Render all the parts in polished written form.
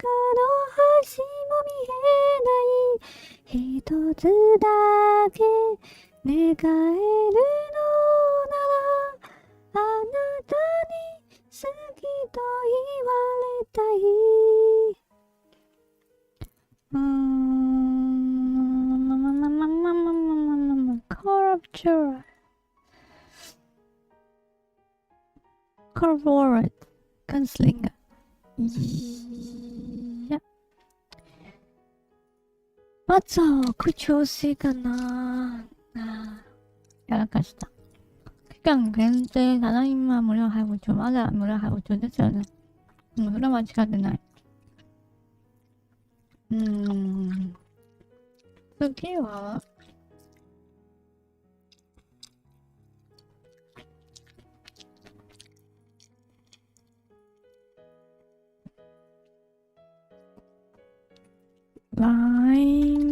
端も見えない一つだけ願えるのならあなたに好きと言われたいCorporate Gunslinger いやまずは口調整かなやらかした期間限定ただいま無料配布中まだ無料配布中ですよねそれは間違ってない次はライン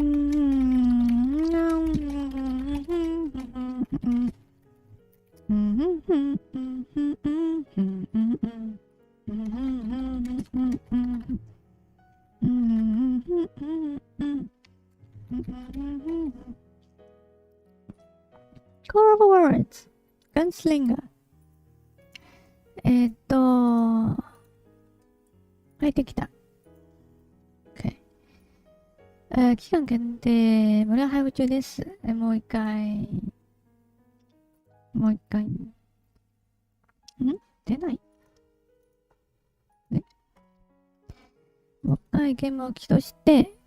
Corporate Gunslinger 入ってきた期間限定無料配布中です。もう一回。出ないね。もう一回ゲームを起動して、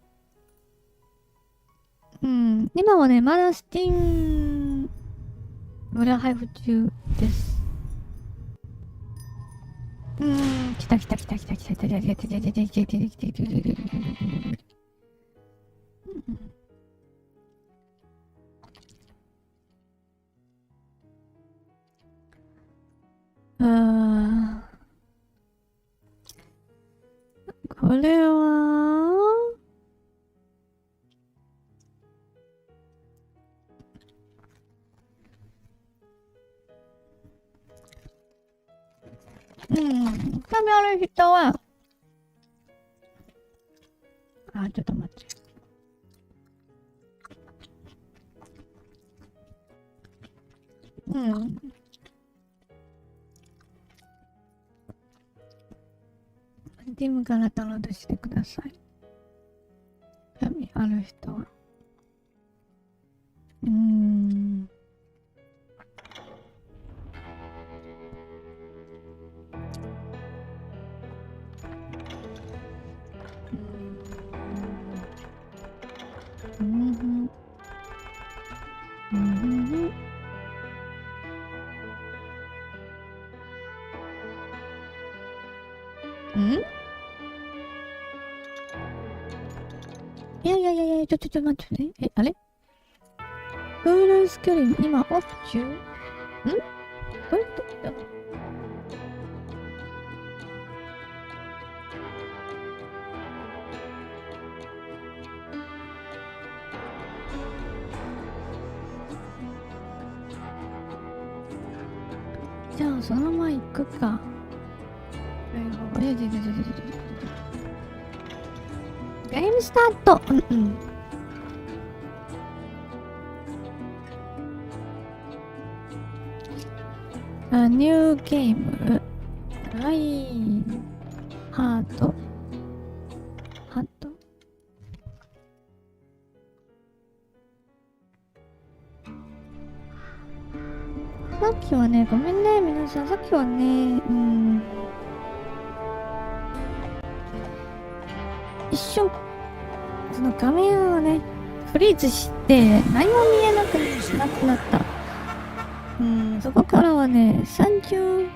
今はね、まだスティン無料配布中です。来た。これは興味ある人はちょっと待ってティムからダウンロードしてください。興味ある人は。ちょっと待ってね。あれフールスクリーン今オフ中？どういうことだ？じゃあそのまま行くか。ゲームスタート。ニューゲーム。はい。ハート。さっきはね、ごめんね、皆さん。さっきはね、一瞬、その画面をね、フリーズして、何も見えなくなった。そこからはね、30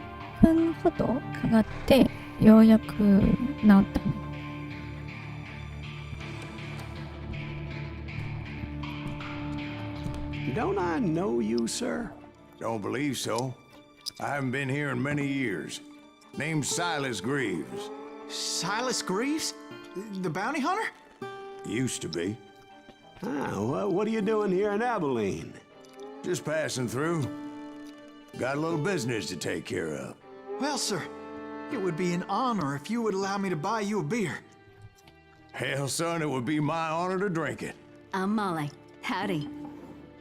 分ほどかかって、ようやく治った。Don't I know you, sir? Don't believe so. I haven't been here in many years. Name's Silas Greaves. Silas Greaves? The bounty hunter? Used to be. What are you doing here in Abilene? Just passing through. Got a little business to take care of. Well, sir, it would be an honor if you would allow me to buy you a beer. Hell, son, it would be my honor to drink it. I'm Molly. Howdy.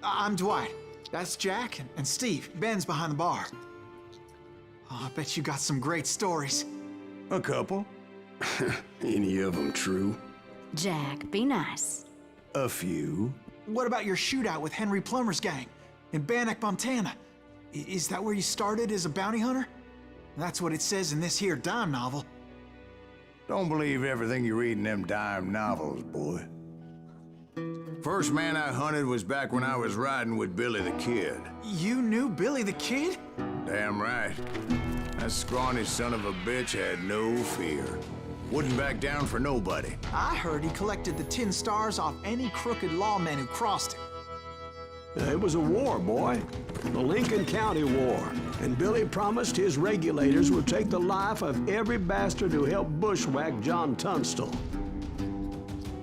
I'm Dwight. That's Jack and Steve. Ben's behind the bar. Oh, I bet you got some great stories. A couple. Any of them true? Jack, be nice. A few. What about your shootout with Henry Plummer's gang in Bannock, Montana? Is that where you started as a bounty hunter? That's what it says in this here dime novel. Don't believe everything you read in them dime novels, boy. First man I hunted was back when I was riding with Billy the Kid. You knew Billy the Kid? Damn right. That scrawny son of a bitch had no fear. Wouldn't back down for nobody. I heard he collected the 10 stars off any crooked lawman who crossed him. It was a war, boy. The Lincoln County War. And Billy promised his regulators would take the life of every bastard who helped bushwhack John Tunstall.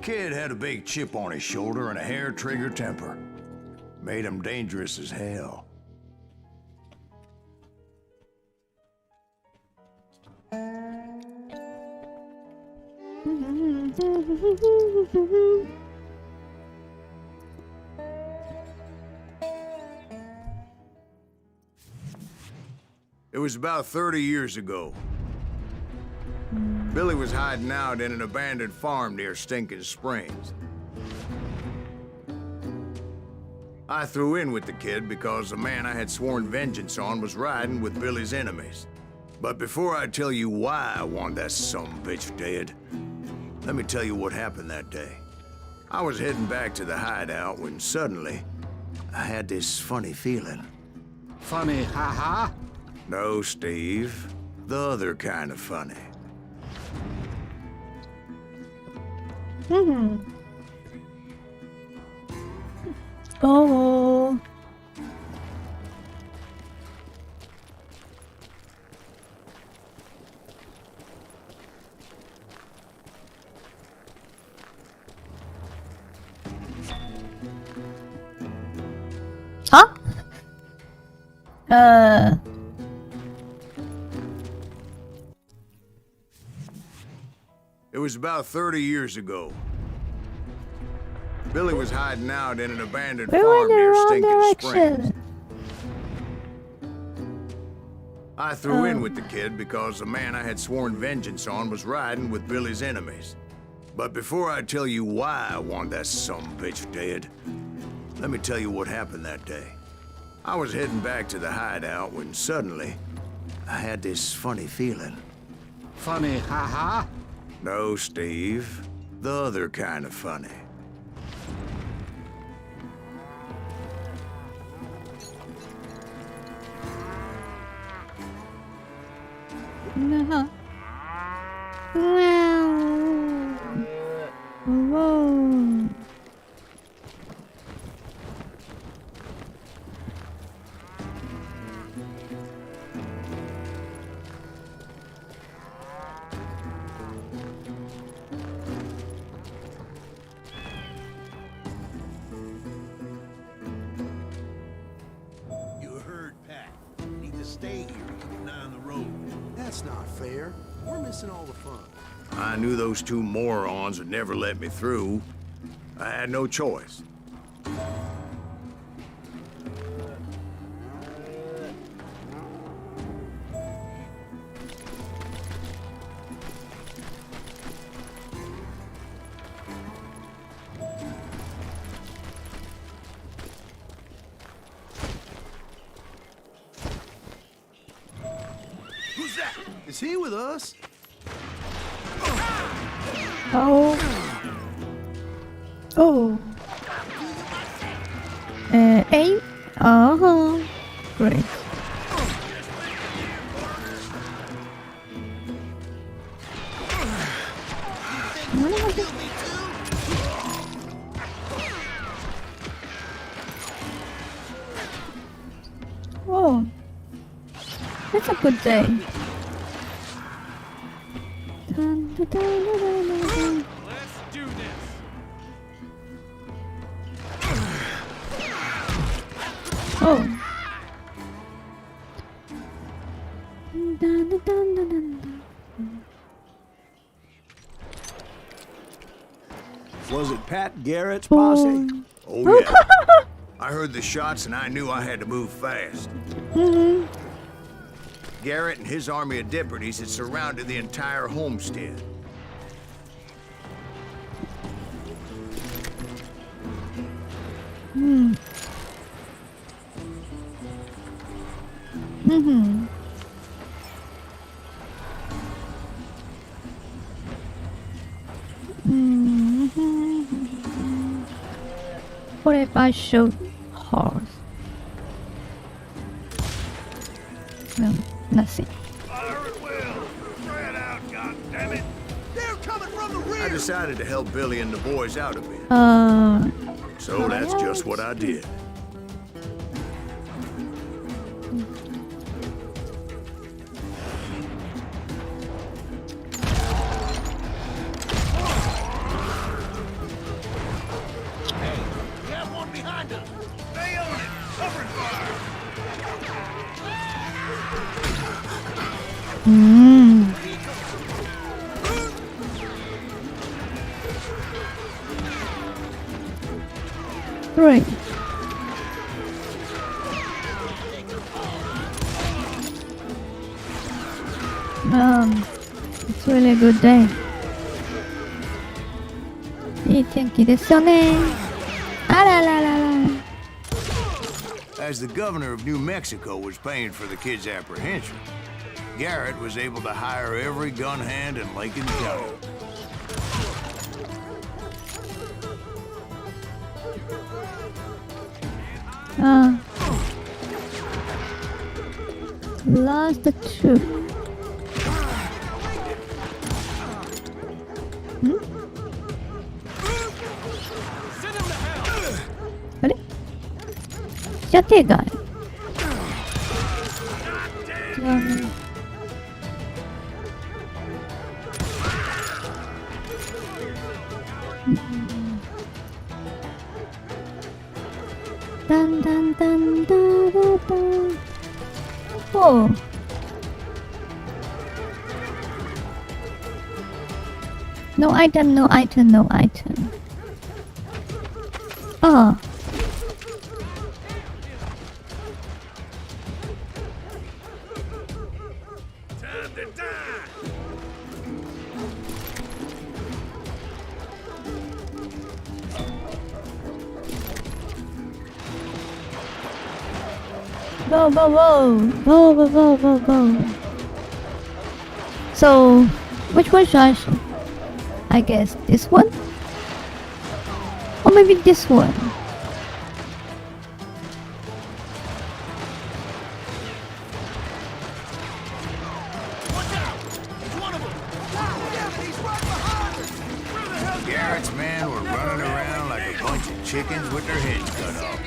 Kid had a big chip on his shoulder and a hair-trigger temper. Made him dangerous as hell. It was about 30 years ago. Billy was hiding out in an abandoned farm near Stinking Springs. I threw in with the kid because the man I had sworn vengeance on was riding with Billy's enemies. But before I tell you why I want that sumbitch dead, let me tell you what happened that day. I was heading back to the hideout when suddenly I had this funny feeling. Funny, haha? No, Steve. The other kind of funny. Oh. Huh? It was about 30 years ago. Billy was hiding out in an abandoned We went farm in the near wrong Stinking Springs. direction. I threw in with the kid because the man I had sworn vengeance on was riding with Billy's enemies. But before I tell you why I want that sumbitch dead, let me tell you what happened that day. I was heading back to the hideout when suddenly I had this funny feeling. Funny, haha? No, Steve. The other kind of funny. No. Wow. Whoa. You heard, Pat. Need to stay here, keep an eye on the road. That's not fair. We're missing all the fun. I knew those two morons would never let me through. I had no choice. Who's that? Is he with us? Oh. Oh. Aim. Uh-huh. Great. Oh. That's a good day. Dun, dun, dun, dun, dun, dun. Let's do this. Oh. Dun, dun, dun, dun, dun, dun. Was it Pat Garrett's posse? Oh, yeah. I heard the shots and I knew I had to move fast. Garrett and his army of deputies had surrounded the entire homestead. What if I shoot horse? No, nothing. I decided to help Billy and the boys out a bit. So that's just what I did. Right. It's really a good day. いい天気ですよね。あらららら。As the governor of New Mexico was paying for the kid's apprehension, Garrett was able to hire every gun hand in Lincoln County. Lost the troop.あれ射程外。違うね。だんだんだんだらだん。Oh. No item, no item, no item. Ah. Whoa, whoa, whoa, whoa, whoa, whoa, whoa, whoa. So, which one should I show? I guess this one? Or maybe this one? Garrett's men were running around like a bunch of chickens with their heads cut off.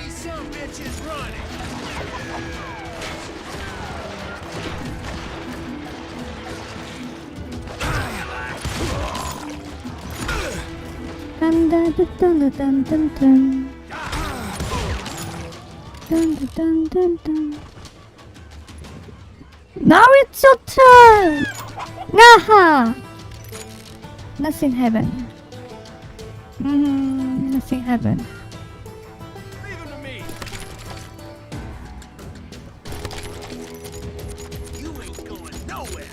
Dun dun dun dun dun dun dun. Dun dun dun dun. Now it's your turn! Naha! Nothing happened. Nothing happened. Leave him to me. You ain't going nowhere.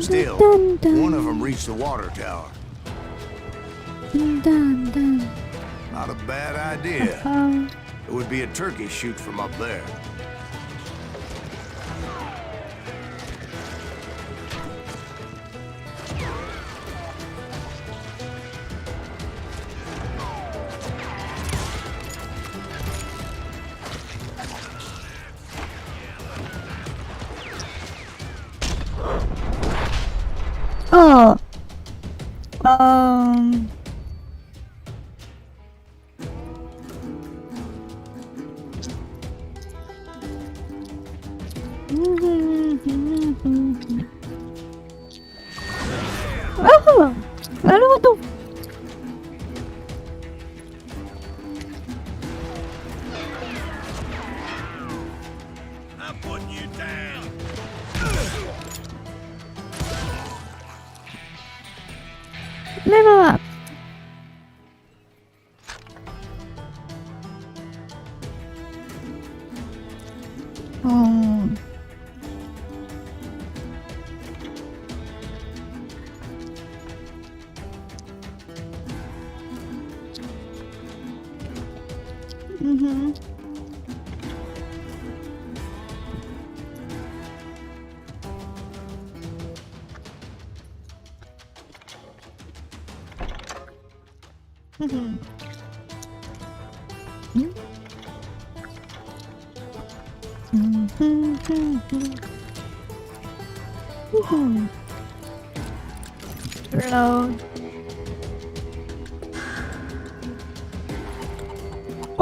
Still, one of them reached the water tower. Dun dun dun. Not a bad idea. It would be a turkey shoot from up there. Oh. Oh, なるほど。putting you down. レバー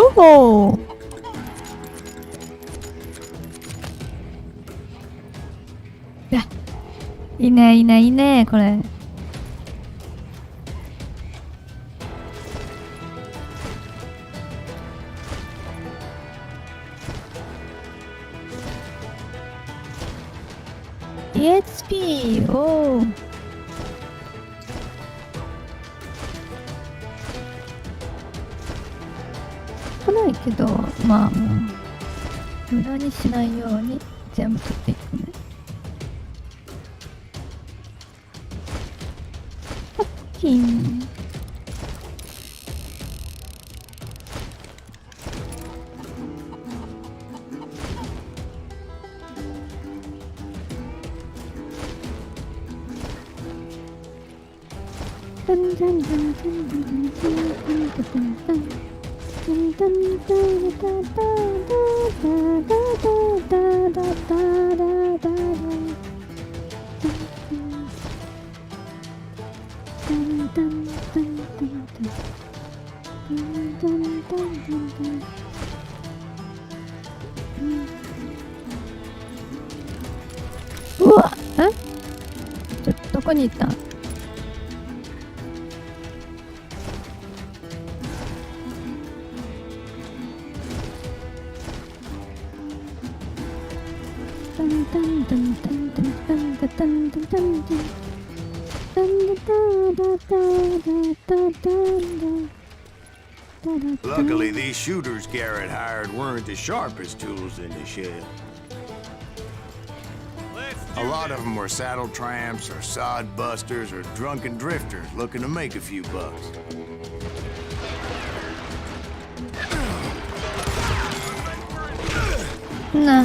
おおいいねいいねいいねこれEXP おお来ないけどまあ無駄にしないように全部取っていくねハッキンうわどこに行ったLuckily, these shooters Garrett hired weren't the sharpest tools in the shed. A lot of them were saddle tramps or sod busters or drunken drifters looking to make a few bucks. No.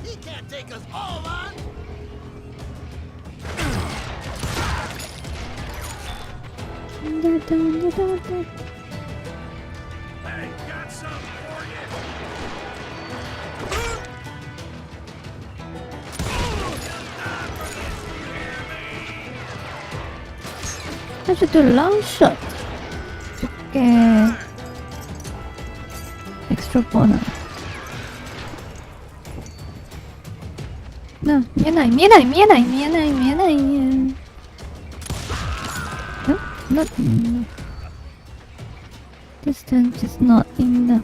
He can't take us all on. Hey, got something for you. I should do a long shot. Okay. Extra bonus. No, 見えない見えない見えない見えない見えない。No, not in the distance is not in the.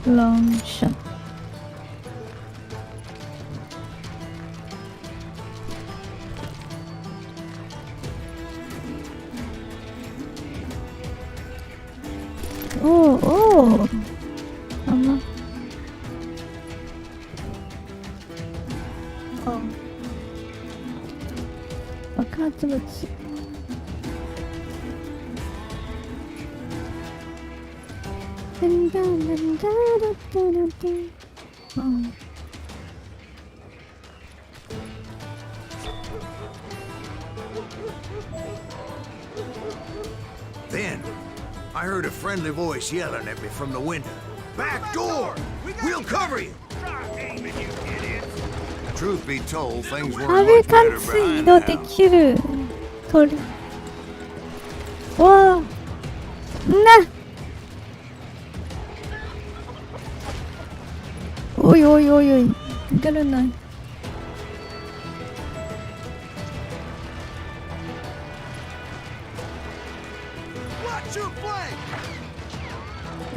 Long shot. Oh. 爆発物。Then, I heard a friendly voice yelling at me from the window. Back door! We'll cover you! Truth be told, things weren't 壁 much 貫 better 通移 behind 動 the で house. きる。鳥。わあ。な。おいおいおいおい。いけるない。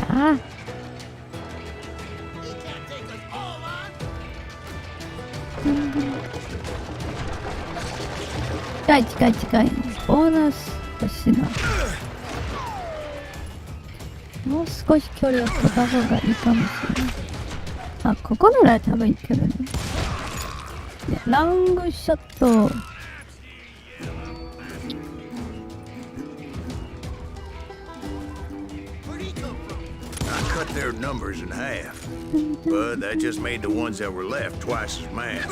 ああ。近い近い近い。ボーナス欲しいな。もう少し距離を取った方がいいかもしれない。あ、ここなら多分いけるね。ラングショット。I cut their numbers in half, but that just made the ones that were left twice as mad.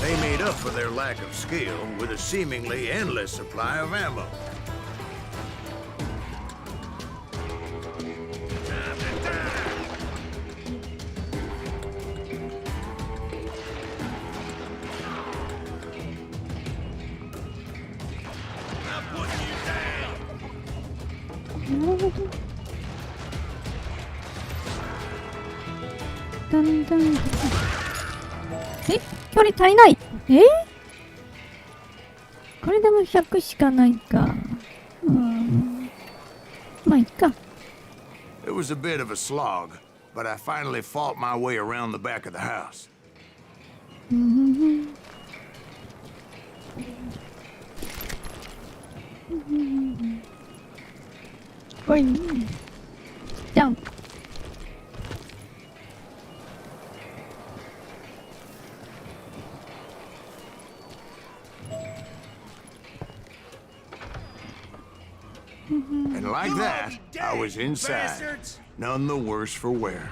They made up for their lack of skill with a seemingly endless supply of ammo.え、距離足りない。これでも100しかないか。まあいっか。It was a bit of a slog, but I finally fought my way around the back of the house. おい。じゃん。And like that, I was inside, none the worse for wear.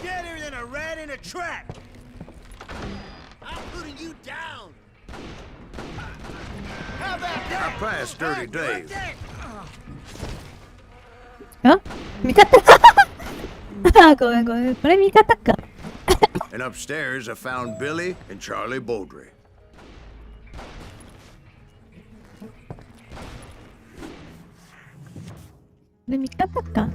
Deader than a rat in a trap. I'm putting you down. How about that? I passed Dirty Dave. あ、味方。あ、ごめんごめん。これ味方か。And upstairs, I found Billy and Charlie Baldry. これ味方か。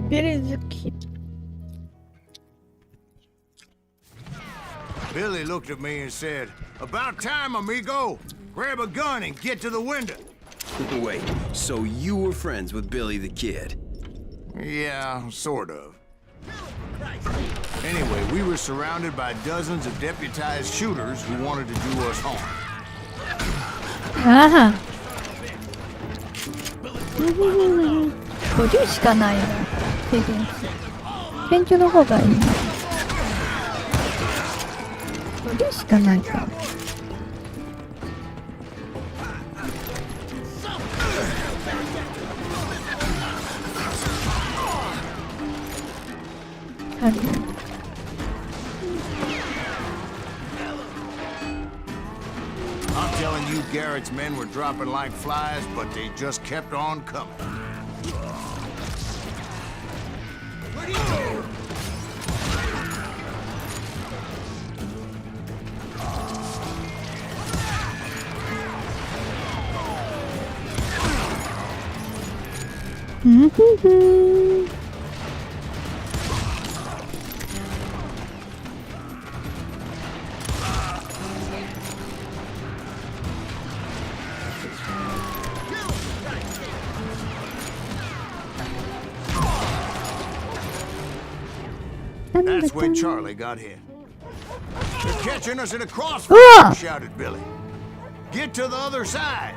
ビリ好き。Billy looked at me and said, "About time, amigo. Grab a gun and get to the window." Wait, so you were friends with Billy the Kid? Yeah, sort of. Anyway, we were surrounded by dozens of deputized shooters who wanted to do us harm. ああ。50しかないな。経験値。勉強の方がいいな。50しかないか。I'm telling you, Garrett's men were dropping like flies, but they just kept on coming. That's when Charlie got hit. They're catching us in a crossfire, Whoa! shouted Billy. Get to the other side.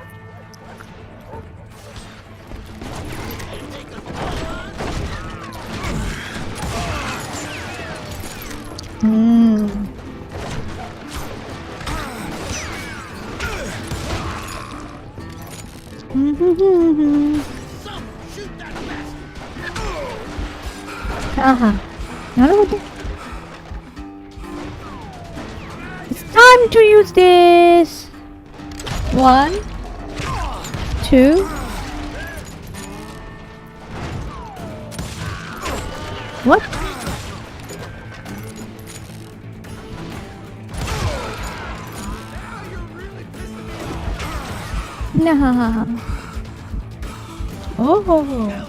Aha. なるほど。It's time to use this. 1, 2. What? Nah. Oh.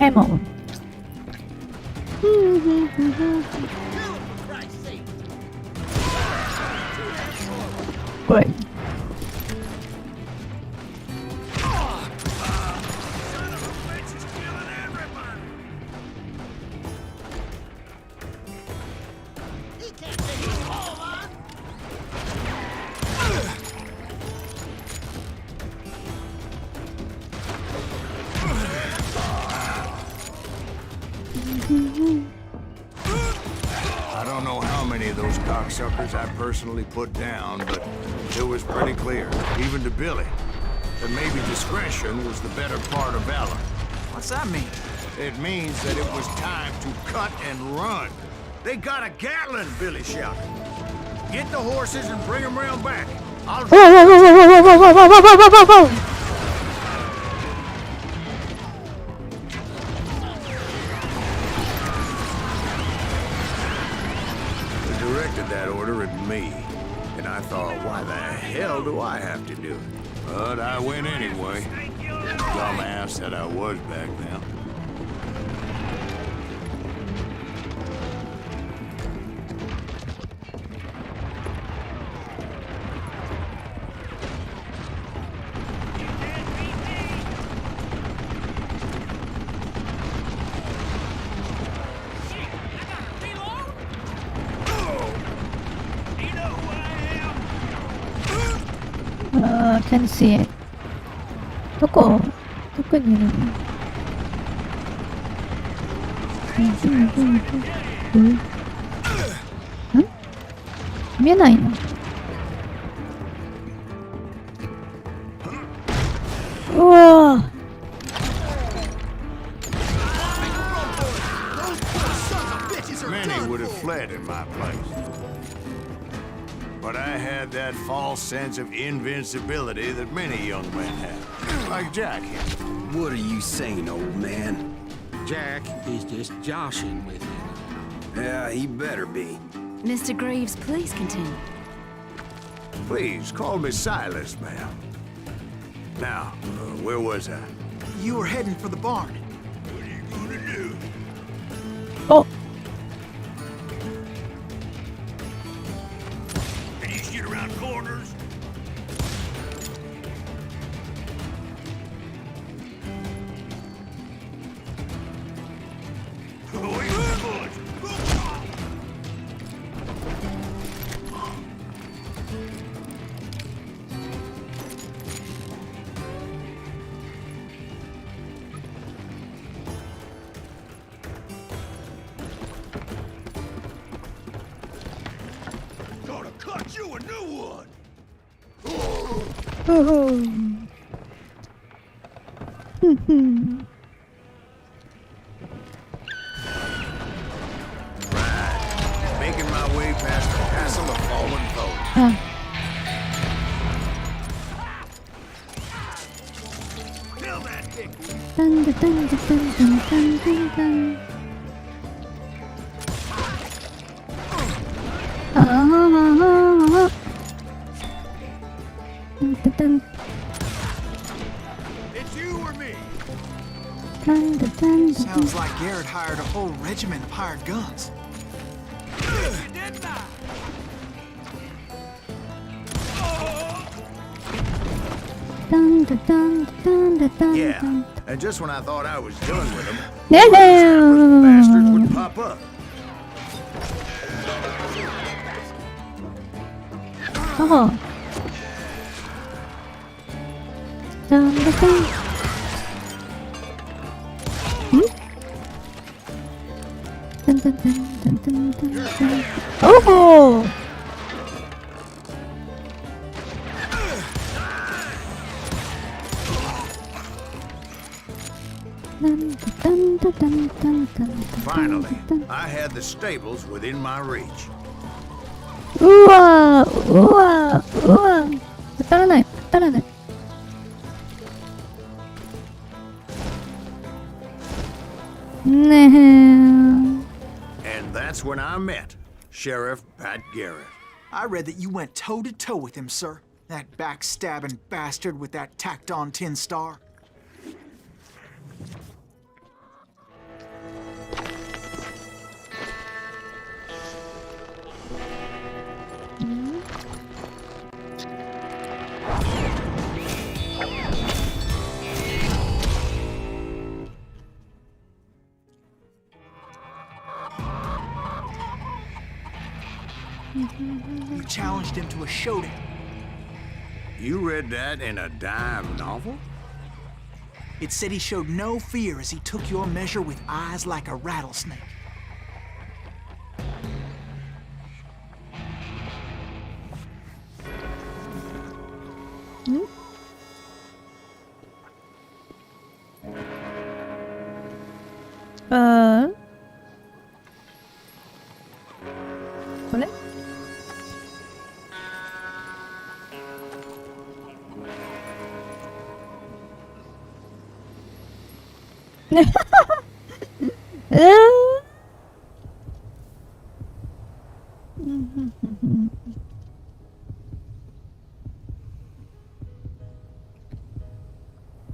Ammo. Great. I don't know how many of those cocksuckers I personally put down, but it was pretty clear, even to Billy, that maybe discretion was the better part of valor. What's that mean? It means that it was time to cut and run. They got a Gatling, Billy shouted. Get the horses and bring them round back. I'll... Whoa. They directed that order at me, and I thought, why the hell do I have to do it? But I went anyway. Dumbass that I was back then. Can see it. どこにいるの？見えないの？うわぁ。Many would have fled in my place. But I had that false sense of invincibility that many young men have. Like Jack here. What are you saying, old man? Jack is just joshing with you. Yeah, he better be. Mr. Graves, please continue. Please, call me Silas, ma'am. Now, where was I? You were heading for the barn. What are you gonna do? Oh. Can you get around corners? Away from the bullets. Gonna cut you a new one. Making my way past the castle of fallen foes. Kill that dick. It's you or me. Sounds like Garrett hired a whole regiment of hired guns. Yeah, And just when I thought I was done with them, ねえ bastards would pop up. ああ。なんだかん。タンタンタンタンタンタンタン。おお。なんだタンタタンタンタンタンタン Finally, タン。 I had the stables within my reach. うわーうわーうわー当たらない当たらないねえ And that's when I met Sheriff Pat Garrett. I read that you went toe to toe with him, sir. That backstabbing bastard with that tacked on tin star. You challenged him to a showdown. You read that in a dime novel? It said he showed no fear as he took your measure with eyes like a rattlesnake. Hmm? ああこれ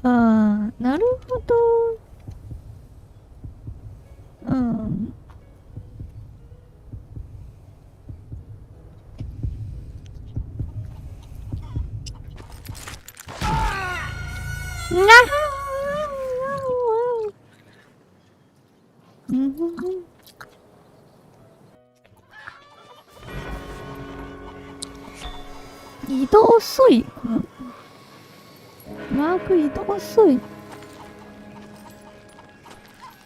ああ、なるほど。うん。移動遅い。マーク移動遅い。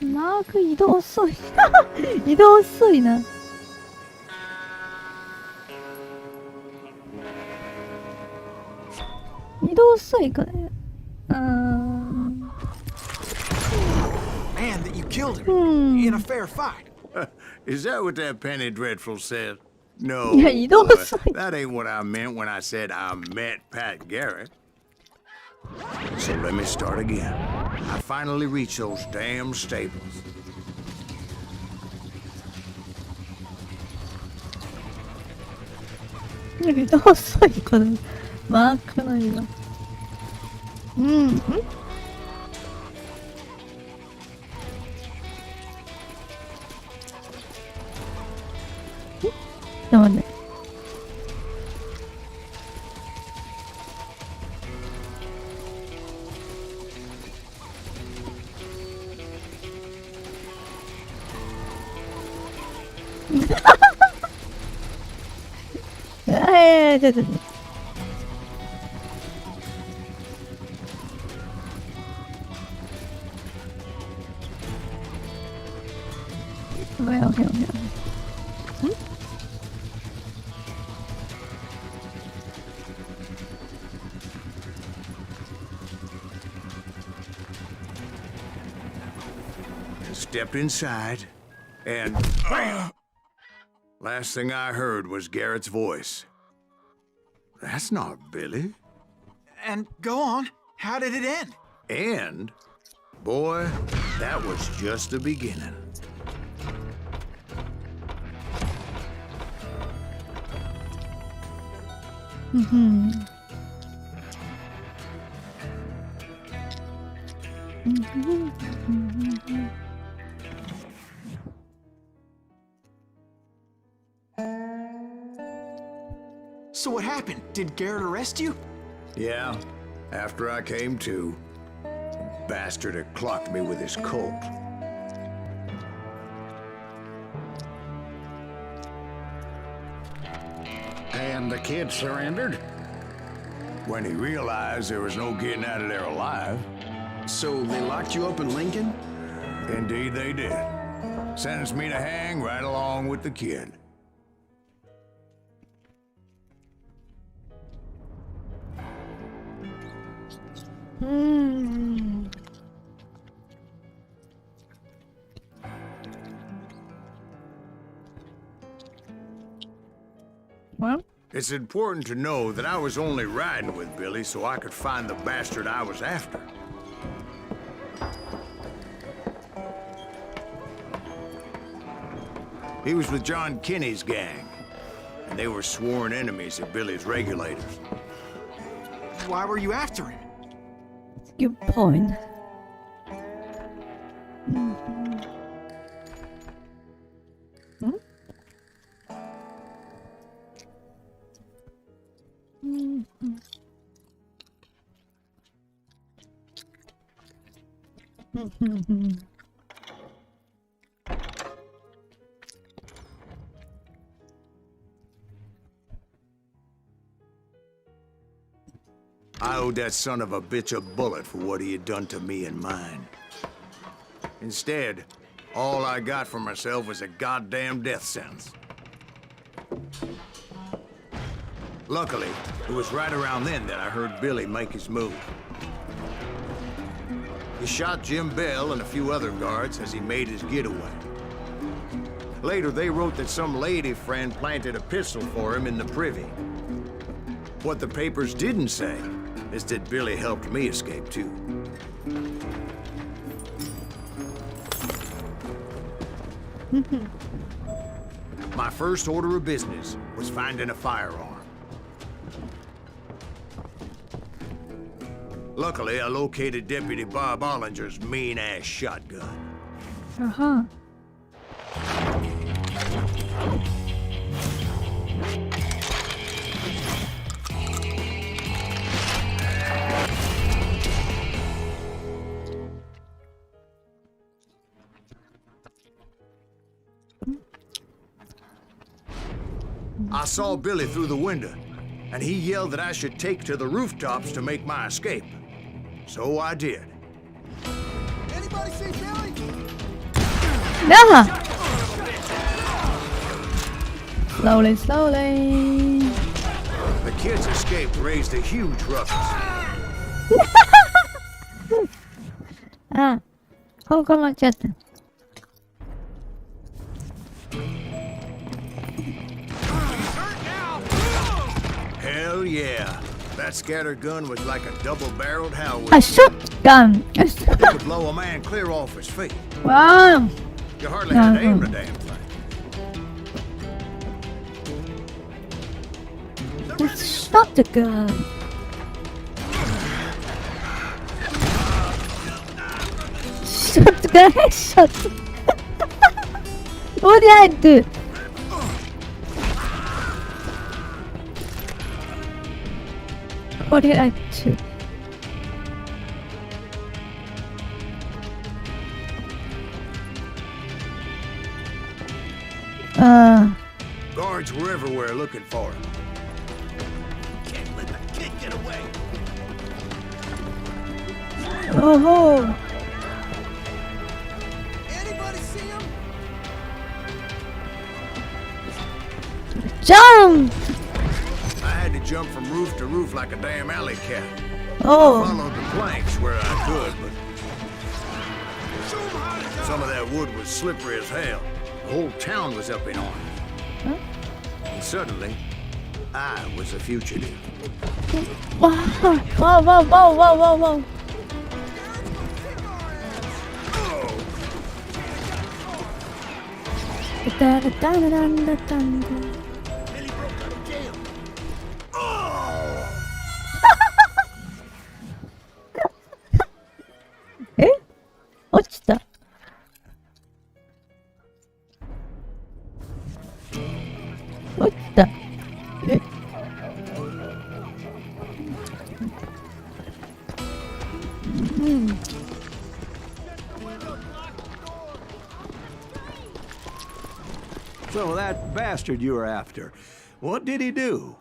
マーク移動遅い。移動遅いな。移動遅いかね。Man, that you killed him in a fair fight. Is that what that Penny Dreadful said? No, Yeah, you don't boy, say. that ain't what I meant when I said I met Pat Garrett. So let me start again. I finally reached those damn stables. 移動遅いかね。マークの色。でもね。ちょっと。Stepped inside, and last thing I heard was Garrett's voice. That's not Billy. And go on. How did it end? And, boy, that was just the beginning. So what happened? Did Garrett arrest you? Yeah, after I came to. bastard had clocked me with his Colt. And the kid surrendered? When he realized there was no getting out of there alive. So they locked you up in Lincoln? Indeed they did. Sentenced me to hang right along with the kid. Well, It's important to know that I was only riding with Billy so I could find the bastard I was after. He was with John Kinney's gang, and they were sworn enemies of Billy's regulators. Why were you after him? good point. I owed that son of a bitch a bullet for what he had done to me and mine. Instead, all I got for myself was a goddamn death sentence. Luckily, it was right around then that I heard Billy make his move. He shot Jim Bell and a few other guards as he made his getaway. Later, they wrote that some lady friend planted a pistol for him in the privy. What the papers didn't say is that Billy helped me escape too. My first order of business was finding a firearm. Luckily, I located Deputy Bob Ollinger's mean-ass shotgun. Uh-huh. I saw Billy through the window, and he yelled that I should take to the rooftops to make my escape. So I did. Anybody see Billy? No! Slowly, slowly. The kid's escape raised a huge ruckus. Ah, ここ間違った。Hell yeah. That scatter gun was like a double-barreled Howard. A shotgun! It could blow a man clear off his feet. Wow! You hardly had to aim the damn thing. It's shotgun! Shotgun headshot! What did I do? What did I do? Guards were everywhere looking for him. Can't let the kid get away. Oh! Anybody see him? Jump! I had to jump from roof to roof like a damn alley cat. Oh! Followed the planks where I could, but some of that wood was slippery as hell. The whole town was up in arms. Huh? And suddenly, I was a fugitive. Wow! Whoa! Whoa! Whoa! Whoa! Whoa! Whoa! Da da da da da da da. Eh? 落ちた。落ちた。え？うん。So that bastard you were after, what did he do?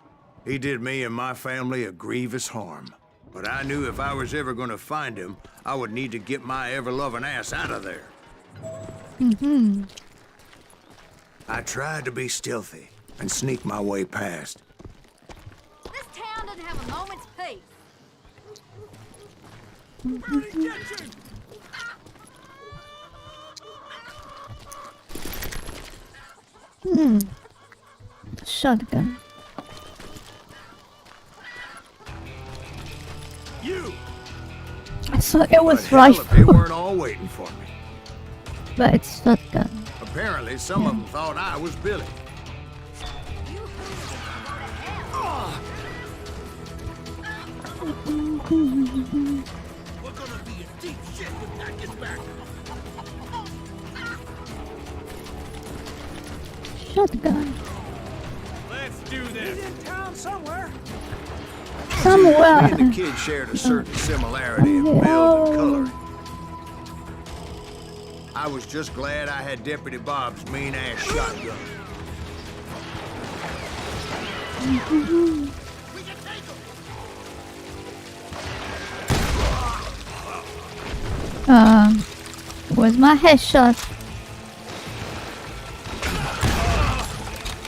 He did me and my family a grievous harm. But I knew if I was ever gonna find him, I would need to get my ever-loving ass out of there. I tried to be stealthy and sneak my way past. This town doesn't have a moment's peace. Shotgun. You! I thought it was But hell if they rifle, weren't all waiting for me. but it's shotgun. Apparently, some of them thought I was Billy. We're gonna be in deep shit when Pat gets back. Shotgun. Let's do this. Somewhere. Me and the kid shared a certain similarity in build and color. I was just glad I had Deputy Bob's mean-ass shotgun. Where's my headshot?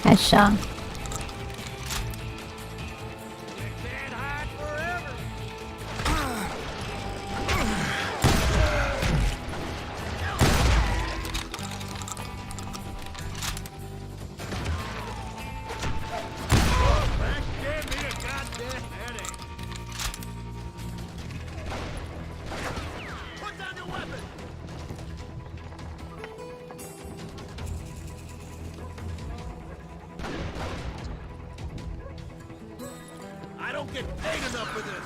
Headshot. I don't get paid enough for this.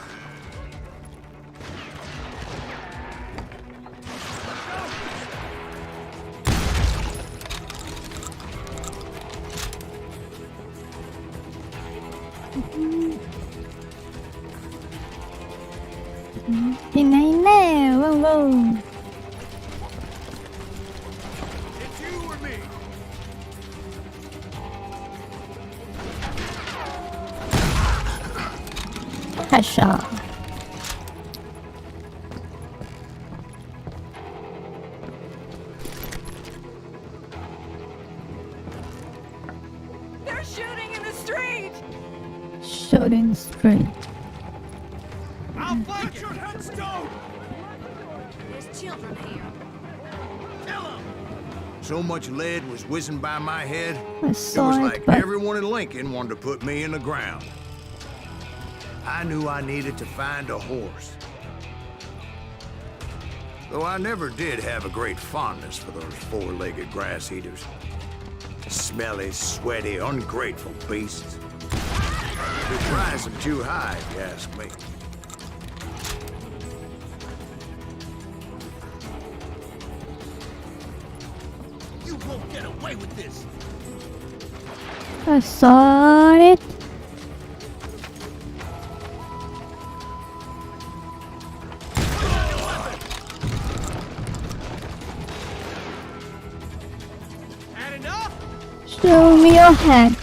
Whoa, whoa. It's you or me. Headshot. They're shooting in the street. Shooting straight. I'll flank your headstone. There's children here. Kill him. So much lead was whizzing by my head, I it was saw it, like but everyone in Lincoln wanted to put me in the ground. I knew I needed to find a horse. Though I never did have a great fondness for those four-legged grass eaters. Smelly, sweaty, ungrateful beasts. They price them too high, if you ask me. You won't get away with this. I saw it. Had enough? Show me your head.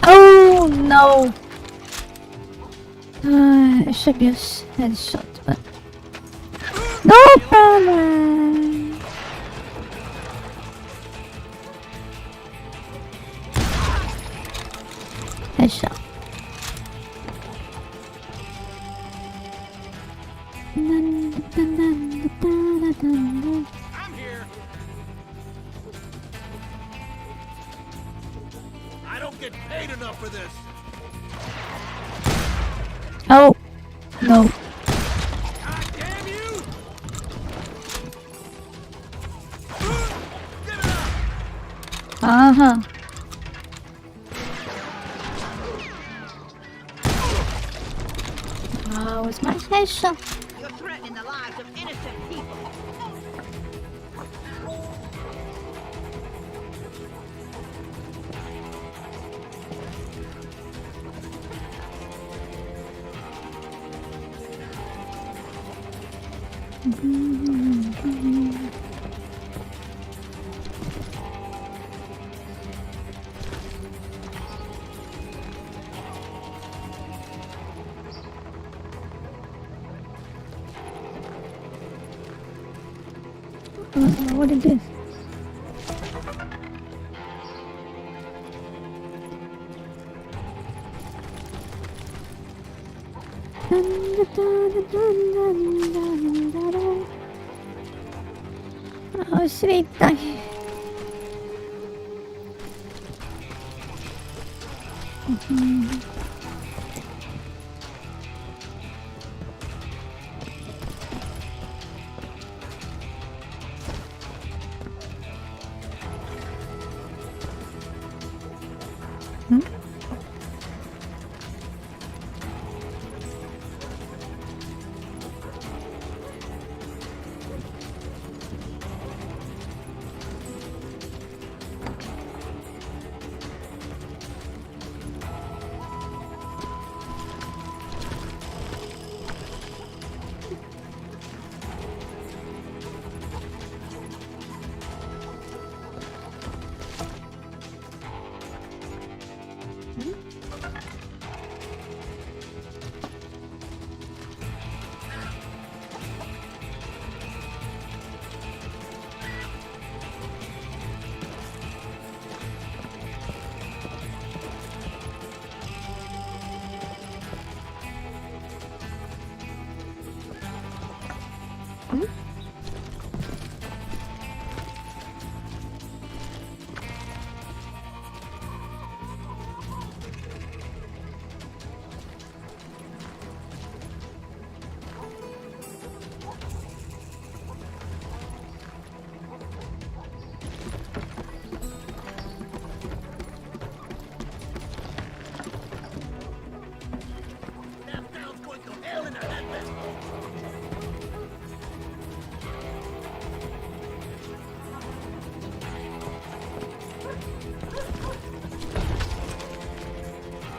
Oh no. It should be a headshot, but no problem. Headshot. I'm here. I don't get paid enough for this. Oh no. God damn you! Give it up! Uh-huh. Oh, it's my headshot. You're threatening the lives of innocent people. What is this? Ah, お尻痛い。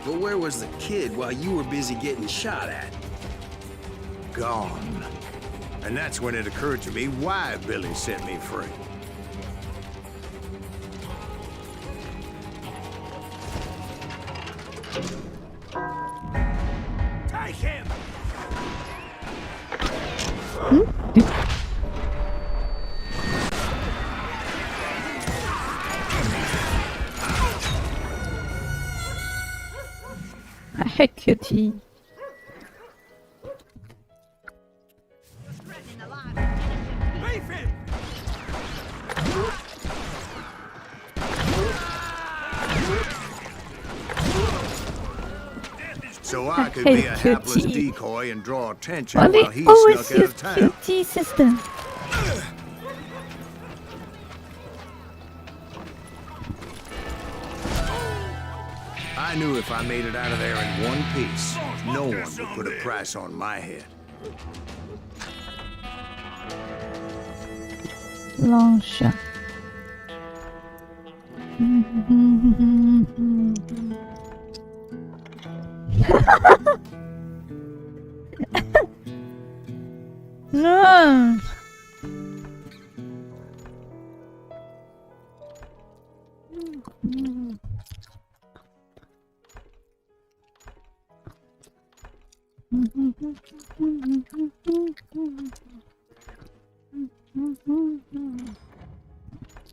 But where was the kid while you were busy getting shot at? Gone. And that's when it occurred to me why Billy set me free. Take him! I hate cutie. Beef him! So I could be a hapless decoy and draw attention Why they while he always snuck out use of town. cutie system? I knew if I made it out of there in one piece, no one would put a price on my head. Long shot. No.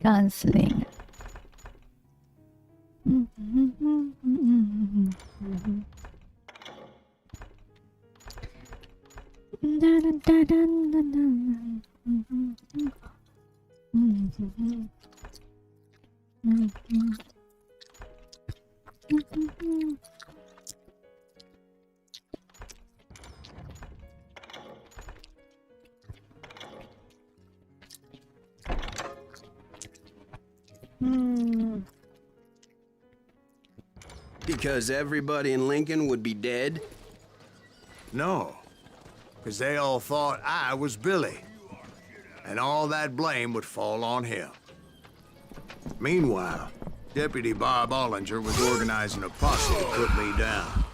Gunslinger. Because everybody in Lincoln would be dead? No, because they all thought I was Billy, and all that blame would fall on him. Meanwhile, Deputy Bob Ollinger was organizing a posse to put me down.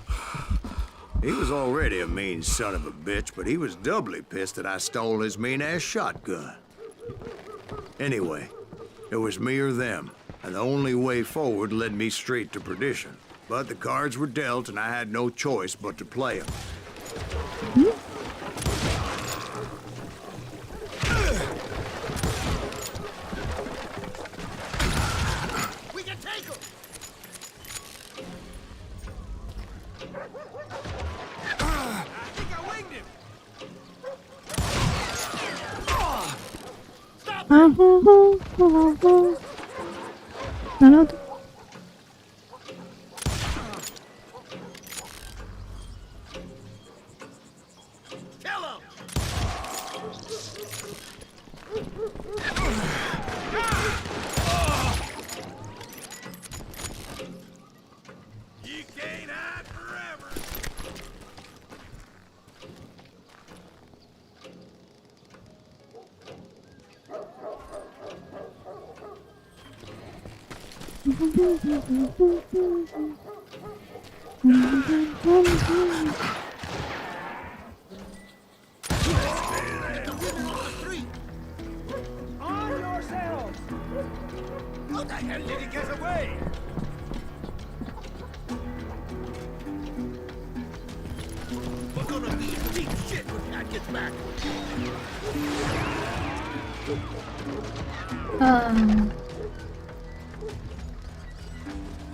He was already a mean son of a bitch, but he was doubly pissed that I stole his mean-ass shotgun. Anyway, it was me or them, and the only way forward led me straight to perdition. But the cards were dealt, and I had no choice but to play them. あほほほほ。なるほど。How the hell did he get away? We're gonna be in deep shit when Pat gets back. あ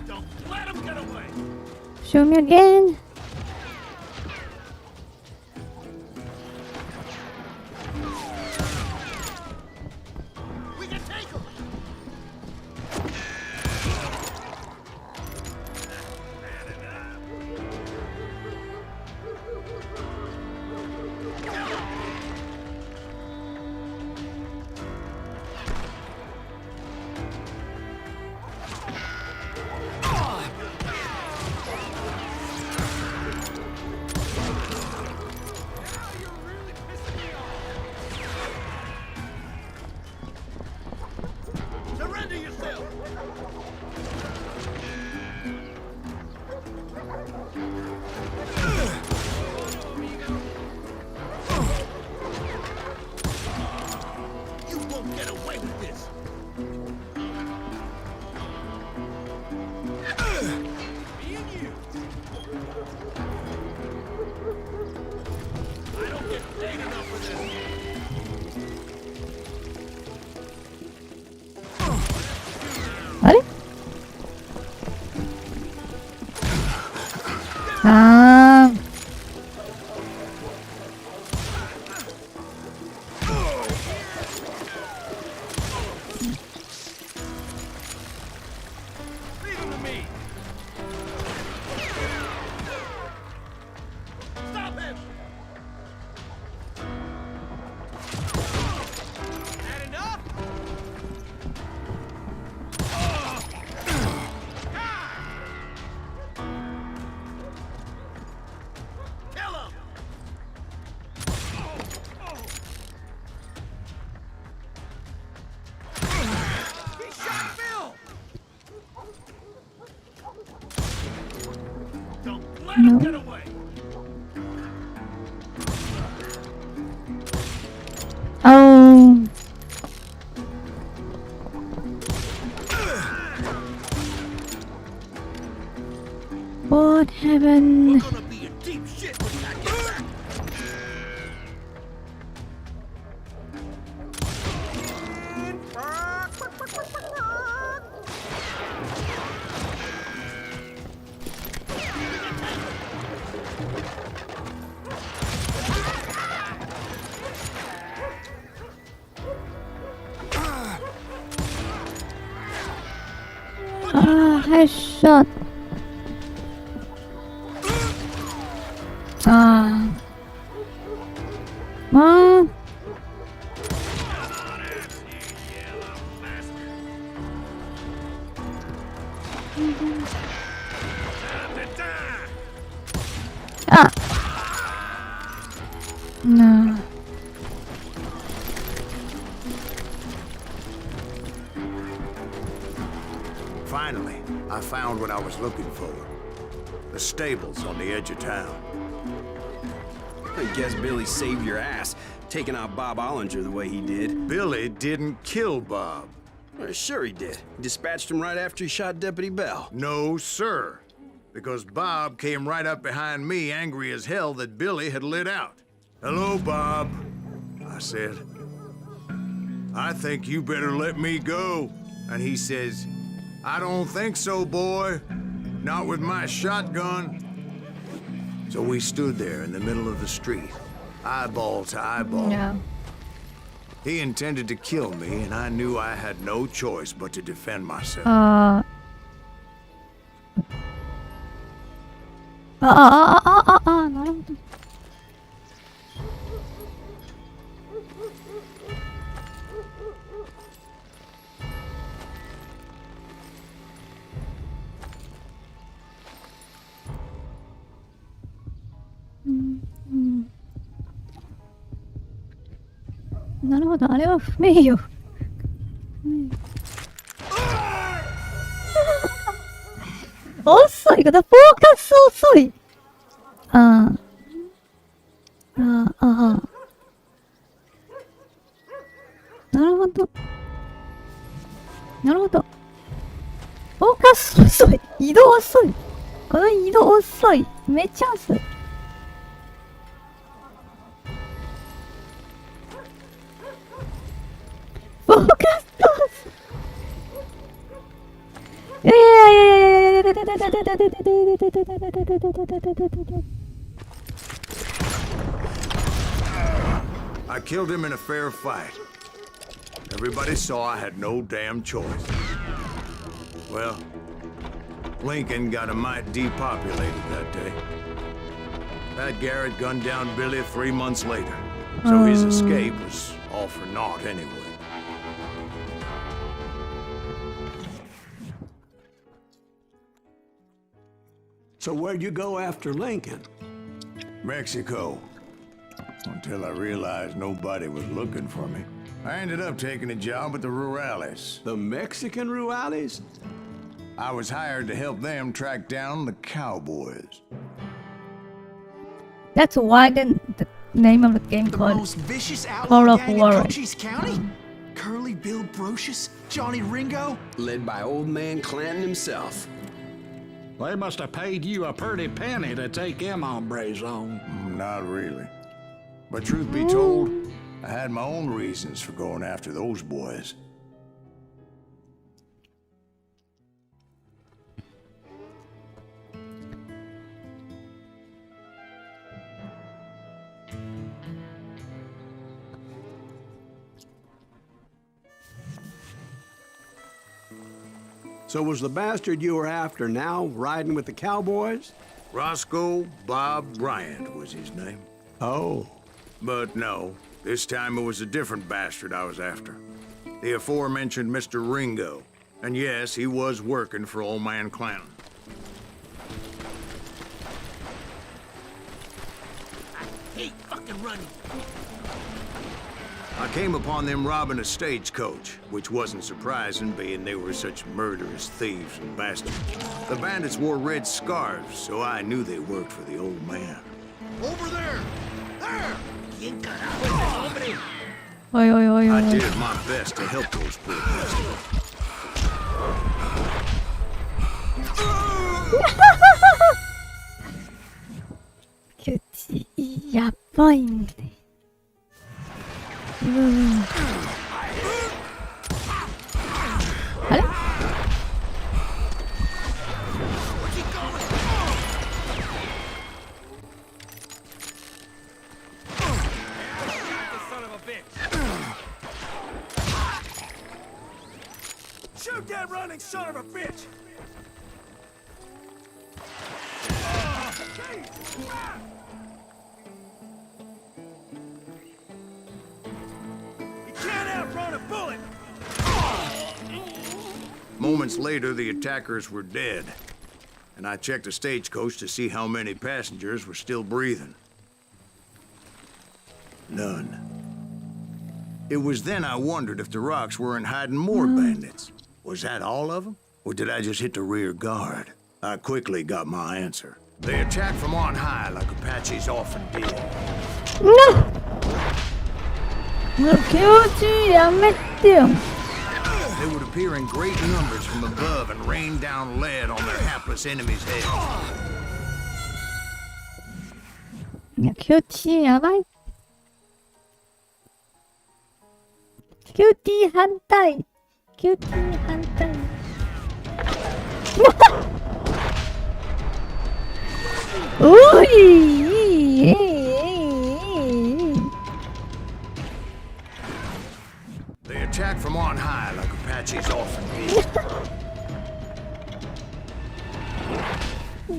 Don't let him get away. Show me again. We can take him. Surrender yourself. You won't get away with this. Me and you. I don't get paid enough for this. あれあー Leave him to me. Stop him. Had enough? Kill him. He shot Bill. Don't let him get away. Oh. What happened? We're gonna be in deep shit when Pat gets back. Ah, headshot. Ah. Ah. Ah. No. Finally, I found what I was looking for. The stables on the edge of town. I guess Billy saved your ass, taking out Bob Ollinger the way he did. Billy didn't kill Bob. Well, sure he did. He dispatched him right after he shot Deputy Bell. No, sir. Because Bob came right up behind me, angry as hell that Billy had lit out. Hello, Bob, I said. I think you better let me go. And he says, I don't think so, boy. Not with my shotgun. So we stood there in the middle of the street, eyeball to eyeball. No. He intended to kill me, and I knew I had no choice but to defend myself. ああ、なるほど。なるほど、あれは不名誉。遅いから、フォーカス遅い。なるほど。なるほど。フォーカス遅い。移動遅い。この移動遅い。めっちゃ遅い。フォーカス遅い。I killed him in a fair fight. Everybody saw I had no damn choice. Well, Lincoln got a mite depopulated that day. Pat Garrett gunned down Billy 3 months later, so his escape was all for naught anyway. So where'd you go after Lincoln? Mexico. Until I realized nobody was looking for me. I ended up taking a job at the Rurales. The Mexican Rurales? I was hired to help them track down the cowboys. That's why the name of the game The called most vicious Call outlaw of gang in Juarez. Cochise County? Curly Bill Brocious? Johnny Ringo? Led by old man Clanton himself. They must have paid you a pretty penny to take them hombres on. Not really. But truth be told, I had my own reasons for going after those boys. So was the bastard you were after now riding with the cowboys? Roscoe Bob Bryant was his name. Oh. But no, this time it was a different bastard I was after. The aforementioned Mr. Ringo. And yes, he was working for old man Clanton. I hate fucking running. I came upon them robbing a stagecoach, which wasn't surprising, being they were such murderous thieves and bastards. The bandits wore red scarves, so I knew they worked for the old man. Over there! There! ¿Quién carajo es ese hombre? Oi, oi, oi, I oi. did my best to help those poor bastards. うちやばいんで。あれShoot that running son of a bitch! You can't outrun a bullet! Moments later, the attackers were dead, and I checked the stagecoach to see how many passengers were still breathing. None. It was then I wondered if the rocks weren't hiding more bandits. Was that all of them? Or did I just hit the rear guard? I quickly got my answer. They attacked from on high like Apaches often did. No! もう気持ちやめてよ。 They would appear in great numbers from above and rain down lead on their hapless enemies' heads. いや、気持ちやばい。キューティー反対。キューティー反対。おい Apaches often did.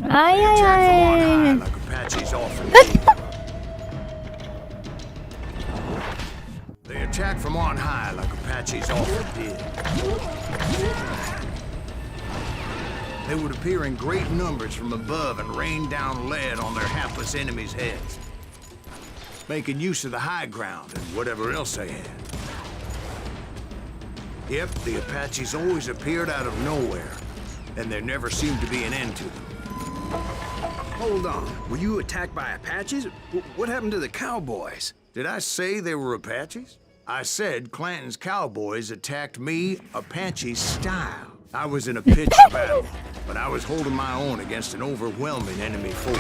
あいあい Attack あ from on い high like Apaches often did. They attack from on high like Apaches often did. They would appear in great numbers from above and rain down lead on their hapless enemies' heads, making use of the high ground and whatever else they had. Yep, the Apaches always appeared out of nowhere, and there never seemed to be an end to them. Hold on. Were you attacked by Apaches? What happened to the cowboys? Did I say they were Apaches? I said Clanton's cowboys attacked me Apache style. I was in a pitched battle, but I was holding my own against an overwhelming enemy force.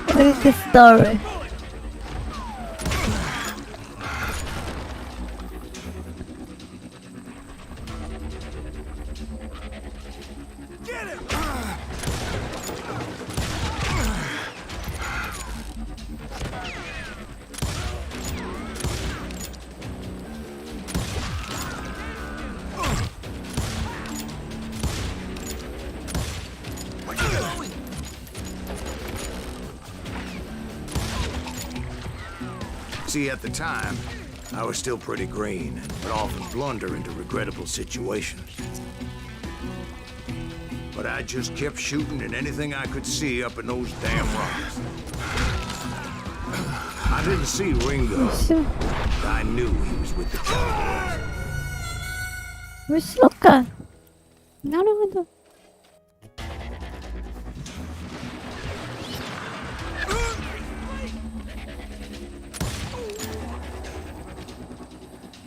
What is the story? See, at the time, I was still pretty green, but often blunder into regrettable situations. But I just kept shooting at anything I could see up in those damn rocks. I didn't see Ringo. But I knew he was with the cowboys. 後ろか。なるほど。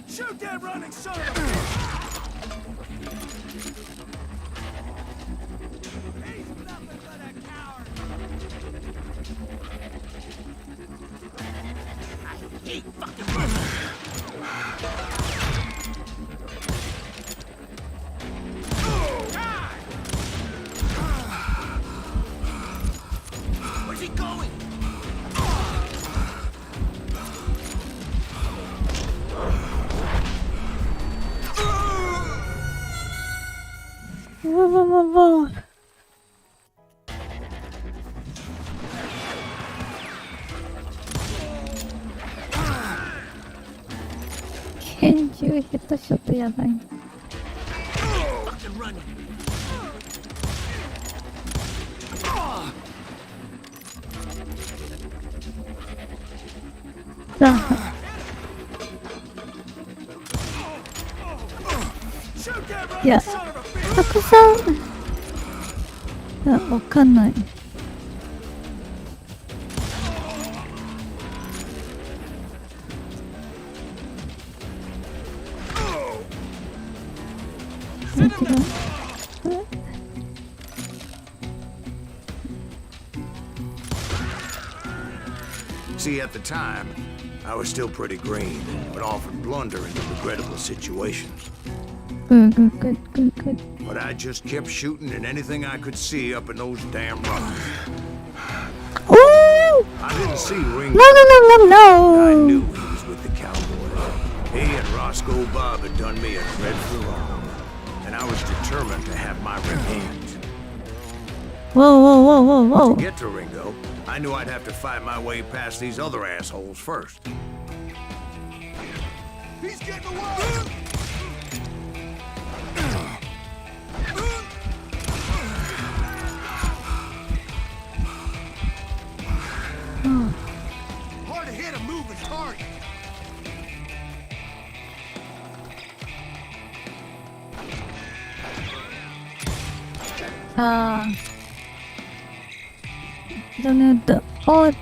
Shoot that running son of a... He's nothing but a coward. I hate fucking running. Where's he going? Whoa. 拳銃ヘッドショットやばいな。さあ。いや、たくさん。いや、わかんない。See, at the time, I was still pretty green, but often blunder into regrettable situations. Good. But I just kept shooting at anything I could see up in those damn rocks. Oh! I didn't see Ringo. No! I knew he was with the cowboys. He and Roscoe Bob had done me a dreadful wrong, and I was determined to have my revenge. Whoa. To get to Ringo, I knew I'd have to fight my way past these other assholes first. He's getting away! Hard to hit a moving target. Don't need all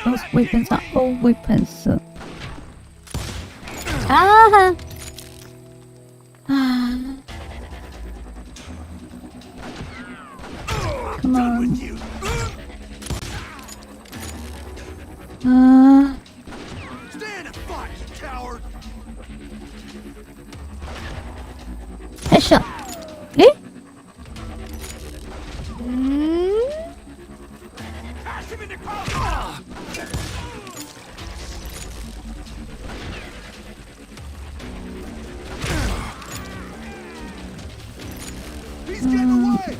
those weapons are all weapons. Come on. Stand and fight, you coward. Headshot. Eh? Pass him in the car. He's getting away!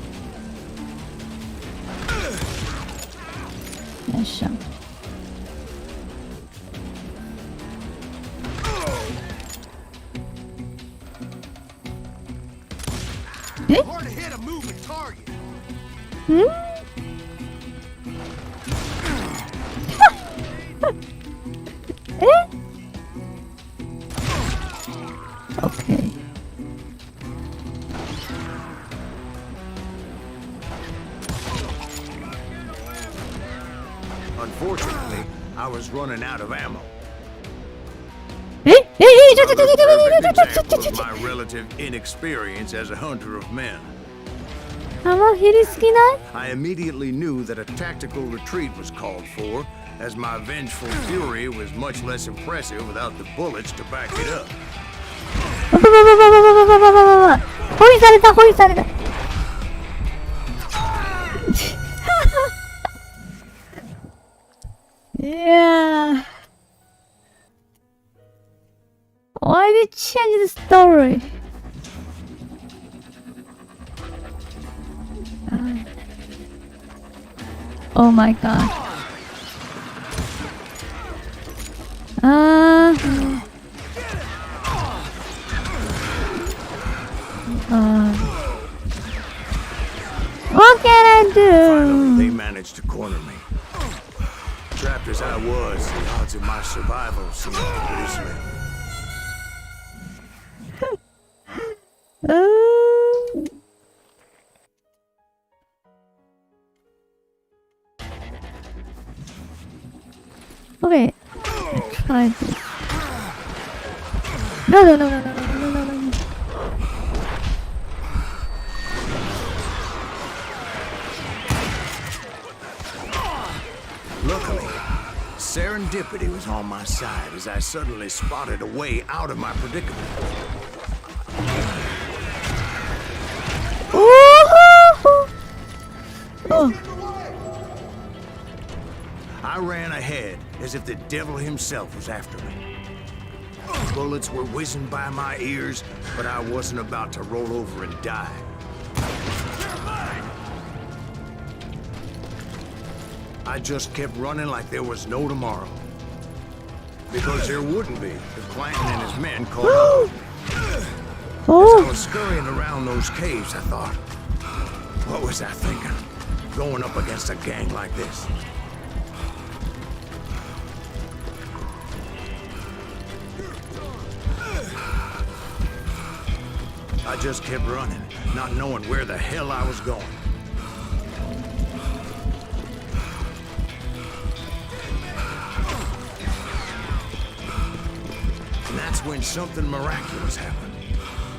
よいしょ。Hard to hit a moving target. オッケー。Unfortunately, I was running out of ammo. ちょちょちょちょちょ Perfect ちょちょちょ example ちょ of ちょ my relative inexperience as a hunter of men. 弾減りすぎない？ I immediately knew that a tactical retreat was called for, as my vengeful fury was much less impressive without the bullets to back it up. 包囲された、包囲された。いやー。Why did you change the story? Oh my god. What can I Finally, they do? managed to corner me. Trapped as I was, the odds of my survival seemed pretty slim. Okay. Try this. No. Luckily, serendipity was on my side as I suddenly spotted a way out of my predicament. I ran ahead as if the devil himself was after me. Bullets were whizzing by my ears, but I wasn't about to roll over and die. I just kept running like there was no tomorrow. Because there wouldn't be if Clanton and his men caught up. As I was scurrying around those caves, I thought, what was I thinking? Going up against a gang like this. I just kept running, not knowing where the hell I was going. And that's when something miraculous happened.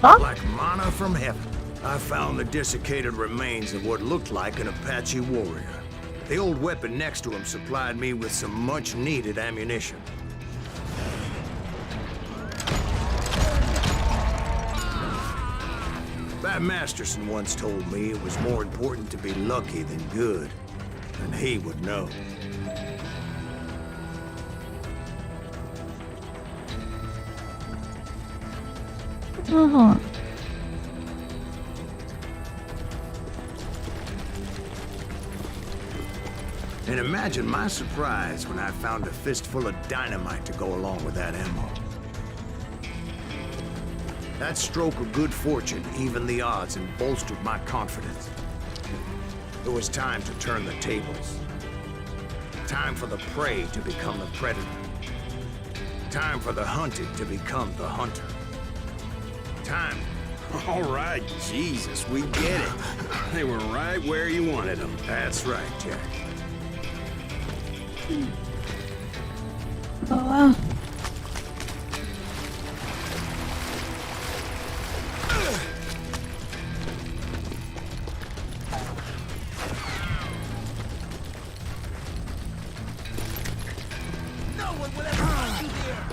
Huh? Like manna from heaven. I found the desiccated remains of what looked like an Apache warrior. The old weapon next to him supplied me with some much-needed ammunition. Bat Masterson once told me it was more important to be lucky than good, and he would know. And imagine my surprise when I found a fistful of dynamite to go along with that ammo. That stroke of good fortune evened the odds and bolstered my confidence. It was time to turn the tables. Time for the prey to become the predator. Time for the hunted to become the hunter. Time. All right, Jesus, we get it. They were right where you wanted them. That's right, Jack. Oh wow. No one will ever find you here!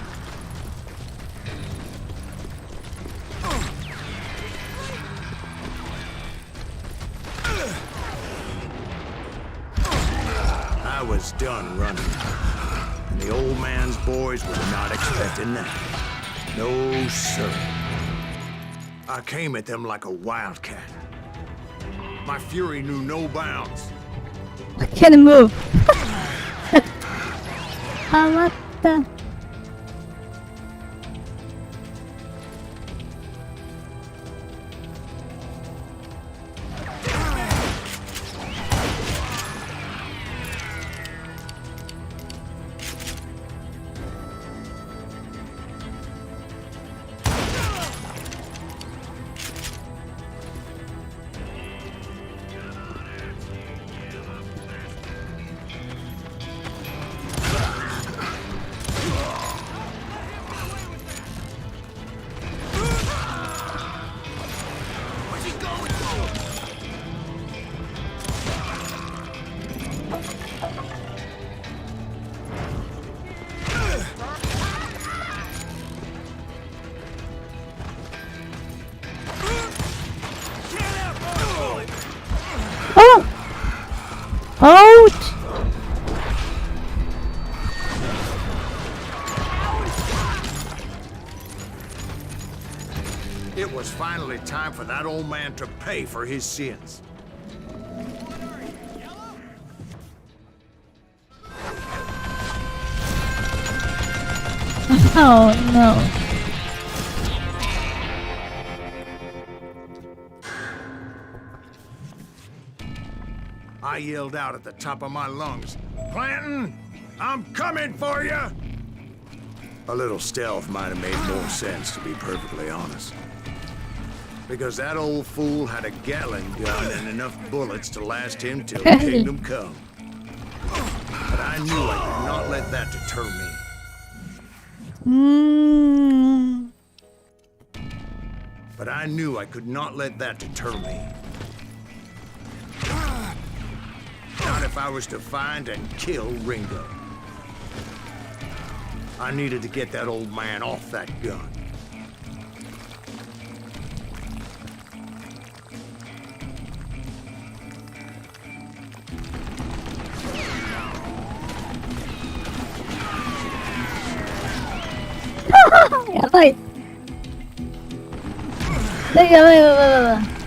I was done running. And the old man's boys were not expecting that. No, sir. I came at them like a wildcat. my fury knew no bounds. I can't move. ハマった。Ouch! It was finally time for that old man to pay for his sins. Oh no. I yelled out at the top of my lungs, "Clanton, I'm coming for you!" A little stealth might have made more sense, to be perfectly honest. Because that old fool had a Gatling gun and enough bullets to last him till kingdom come. But I knew I could not let that deter me. But I knew I could not let that deter me. Not if I was to find and kill Ringo. I needed to get that old man off that gun. Yabay. Yabay.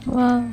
Wow.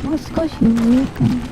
もう少し上かな。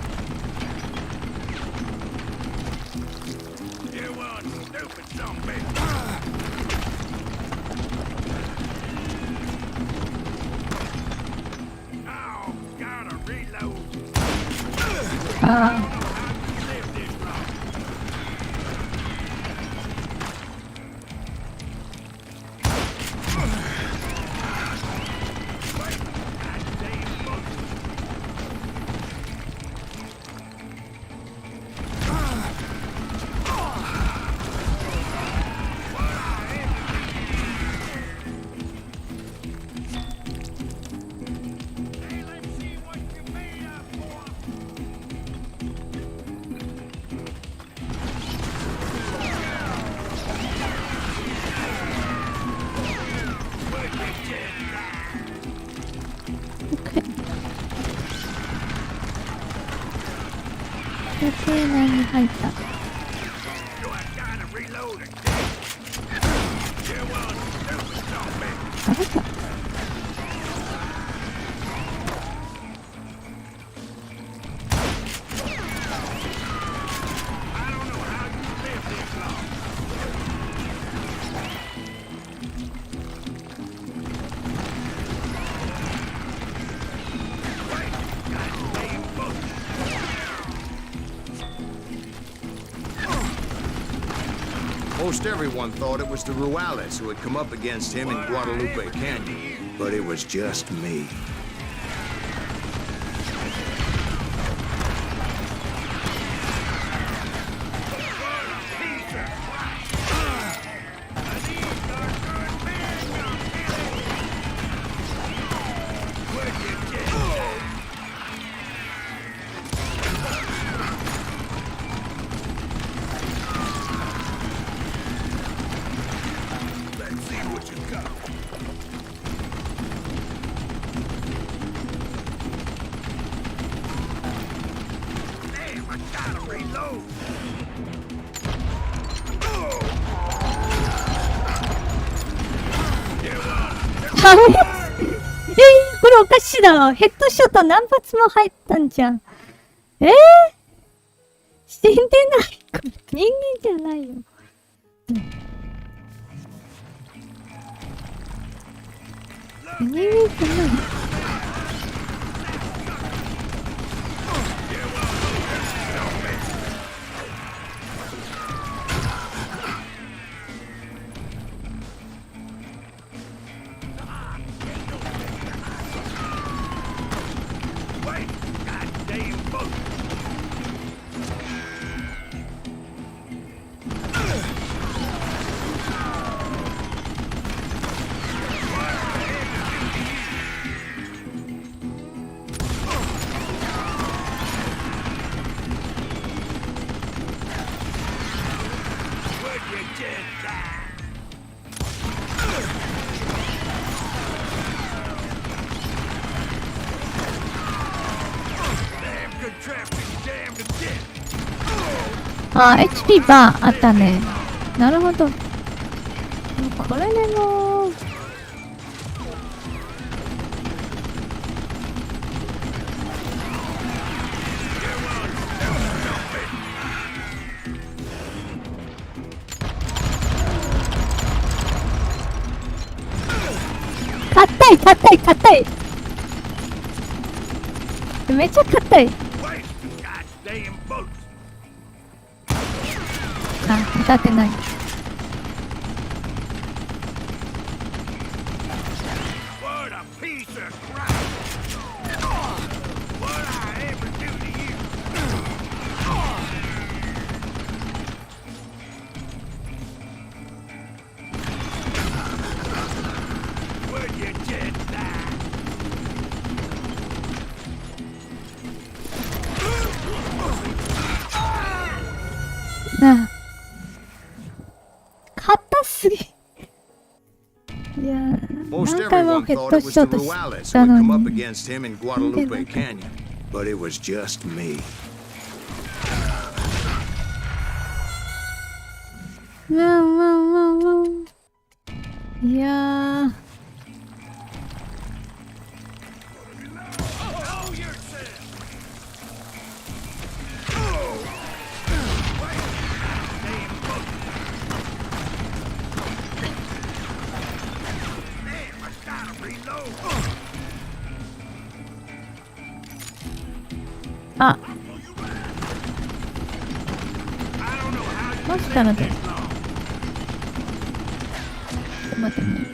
予定内に入った。あれか。Most everyone thought it was the Ruales who had come up against him in Guadalupe Canyon, but it was just me. reload. これおかしいだろ。ヘッドショット何発も入ったんじゃん。死んでない。これ人間じゃないよ。人間じゃない。あ、HP バーあったね。なるほど。これでも硬い硬い硬い。めっちゃ硬い。あ、当たってない。なあ、硬すぎ。いや、何回もヘッドショットしたのに。いやー。あ、もしかので。待ってね。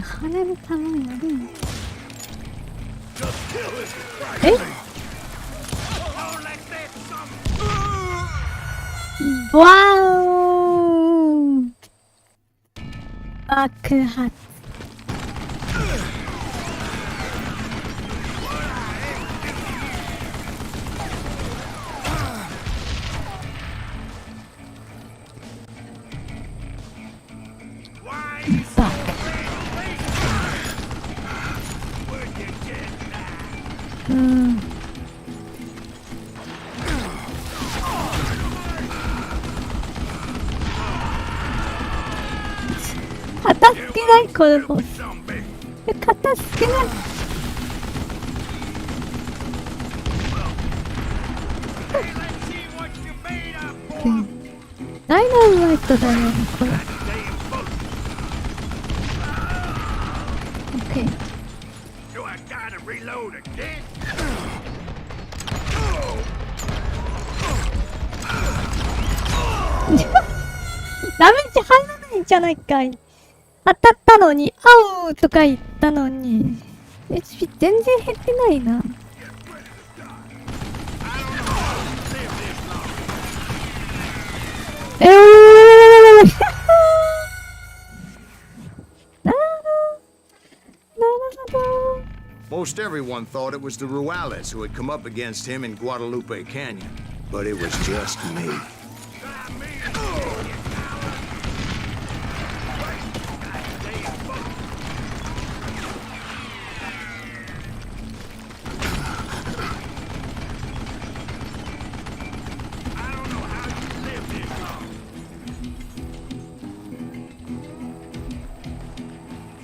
跳ねるためにやるの。わーお。爆発。片付けないこのボス。片付けない。ダイナマイトだよねこれ。オッケー。ダメージ入らないんじゃないかい。当たったのに、あおーとか言ったのに、HP 全然減ってないな。Most everyone thought it was the Ruales who had come up against him in Guadalupe Canyon, but it was just me.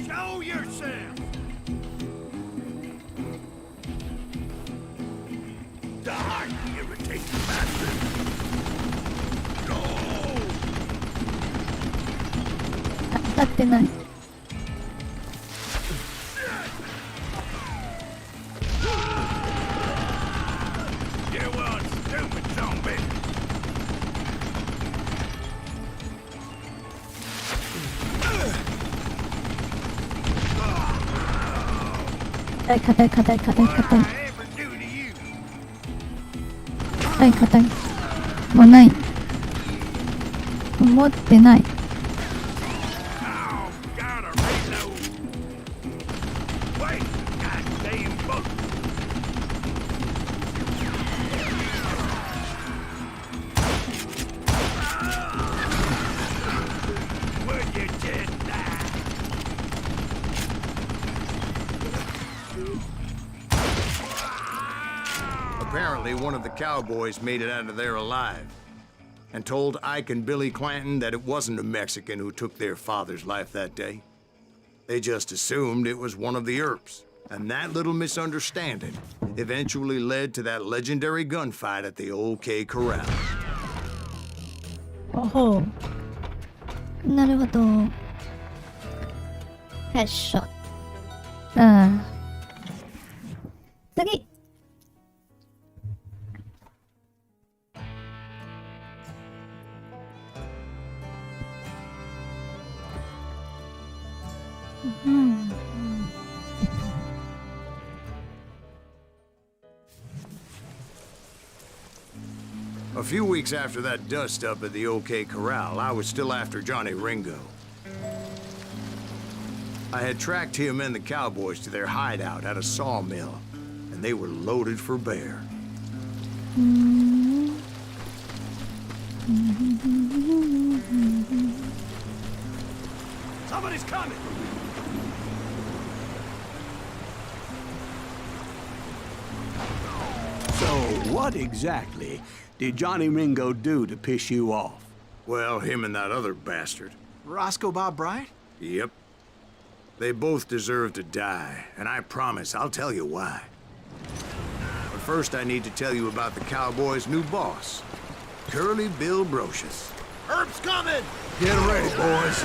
Show yourself! Die, irritating bastard! No! 当たってない。You one stupid zombie! 硬い硬い硬い硬い硬い。 What I ever do to you? 硬い硬い。もうない。持ってない。Oh, gotta reload. Wait, goddamn book. Would you just die? Apparently, one of the cowboys made it out of there alive and told Ike and Billy Clanton that it wasn't a Mexican who took their father's life that day. They just assumed it was one of the Earps, and that little misunderstanding eventually led to that legendary gunfight at the OK Corral. おほう。なるほど。ヘッショット。ああ。次。うん。A few weeks after that dust-up at the OK Corral, I was still after Johnny Ringo. I had tracked him and the cowboys to their hideout at a sawmill, and they were loaded for bear. Somebody's coming! So, what exactly did Johnny Ringo do to piss you off? Well, him and that other bastard. Roscoe Bob Bryant? Yep. They both deserve to die, and I promise I'll tell you why. But first I need to tell you about the Cowboys' new boss, Curly Bill Brocious. Herb's coming! Get ready, boys.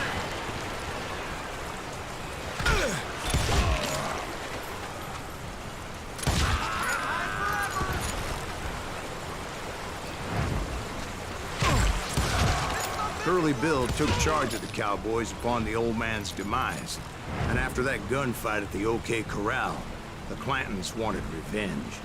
Curly Bill took charge of the Cowboys upon the old man's demise, and after that gunfight at the OK Corral, the Clantons wanted revenge.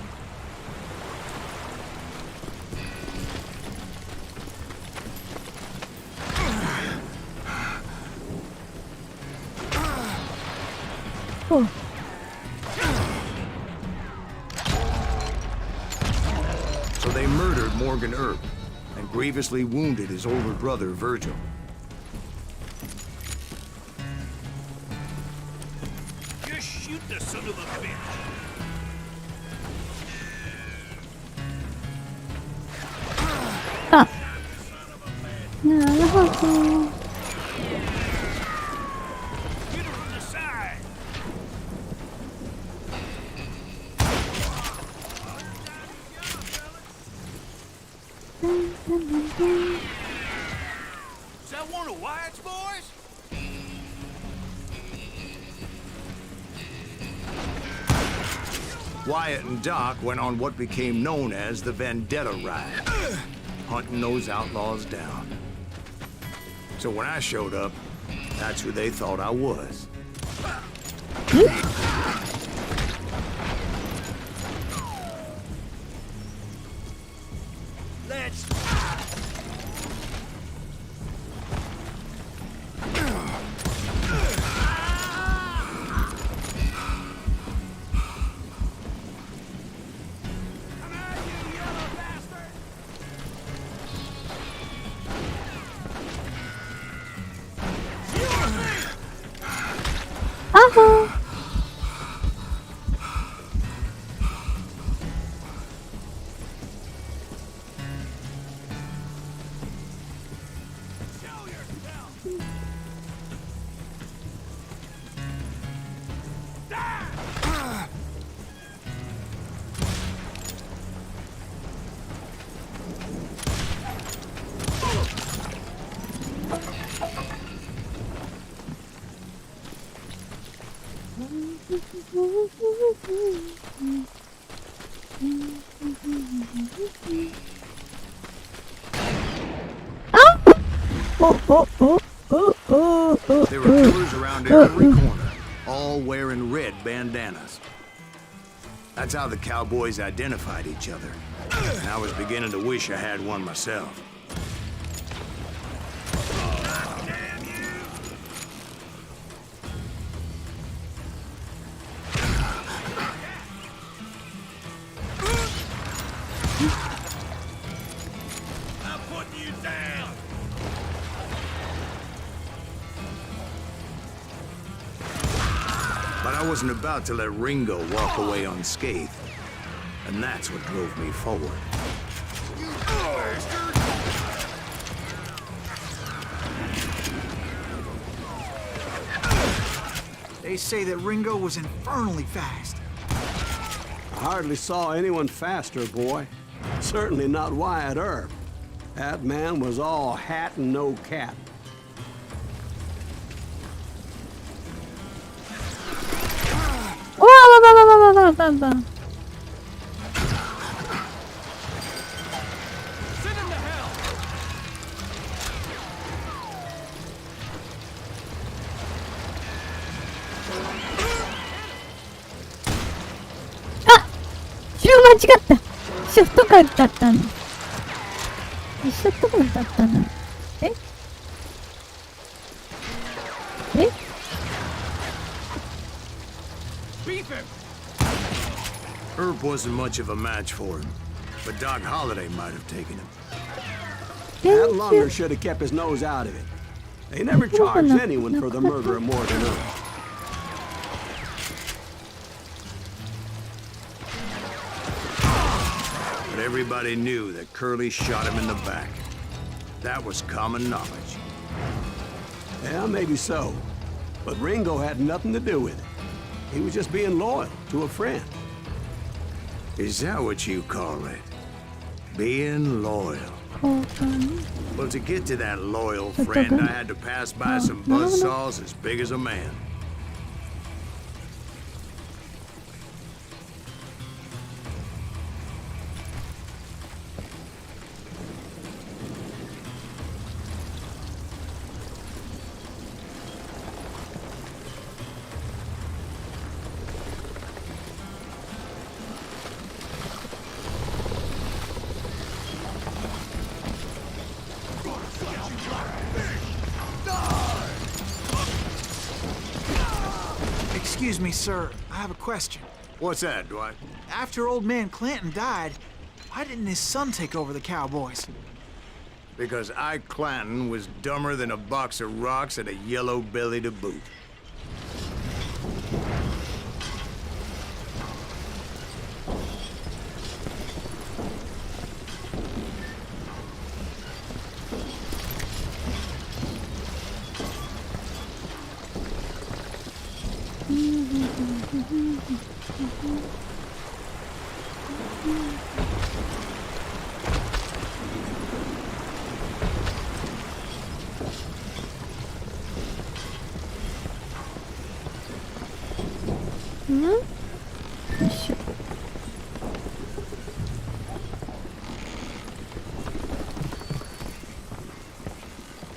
Oh. So they murdered Morgan Earp and grievously wounded his older brother, Virgil. Just shoot the son of a bitch. Ah. なるほど。Get her from the side. Is that one of Wyatt's boys? Wyatt and Doc went on what became known as the Vendetta Ride, hunting those outlaws down. So when I showed up, that's who they thought I was. Let's. Ahoo. There were killers around every corner, all wearing red bandanas. That's how the cowboys identified each other. And I was beginning to wish I had one myself. I'm putting you down. But I wasn't about to let Ringo walk away unscathed. And that's what drove me forward. You bastard! They say that Ringo was infernally fast. I hardly saw anyone faster, boy. Certainly not Wyatt Earp. That man was all hat and no cap. Wow. Send him to hell!あ、後ろ間違った。ショットガンだったの。ショットガンだったの。え？え？ Beef him! Earp wasn't much of a match for him, but Doc Holliday might have taken him. That Lunger should have kept his nose out of it. They never charged anyone for the murder of Morgan Earp. But everybody knew that Curly shot him in the back. That was common knowledge. Yeah, maybe so. But Ringo had nothing to do with it. He was just being loyal to a friend. Is that what you call it? Being loyal. Well, to get to that loyal friend, I had to pass by some buzzsaws as big as a man. Excuse me, sir. I have a question. What's that, Dwight? After old man Clanton died, why didn't his son take over the Cowboys? Because Ike Clanton was dumber than a box of rocks and a yellow belly to boot.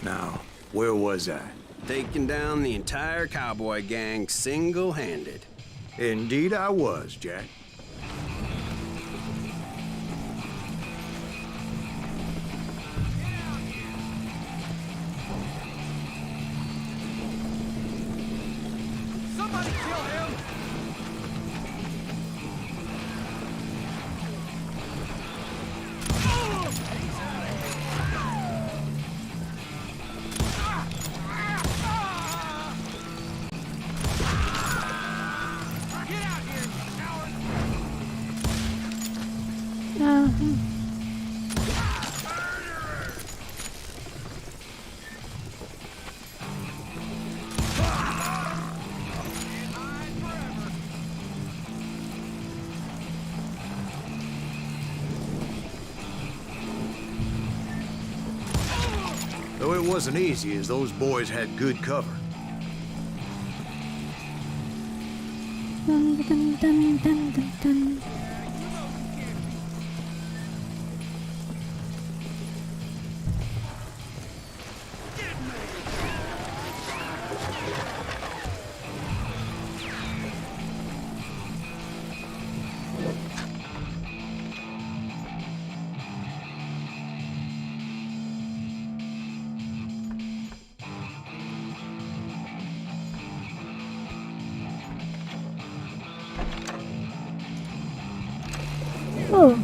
Now, where was I? Taking down the entire cowboy gang single-handed. Indeed I was, Jack. Somebody kill him! Though it wasn't easy, as those boys had good cover. Dun, dun, dun, dun, dun, dun. Oh.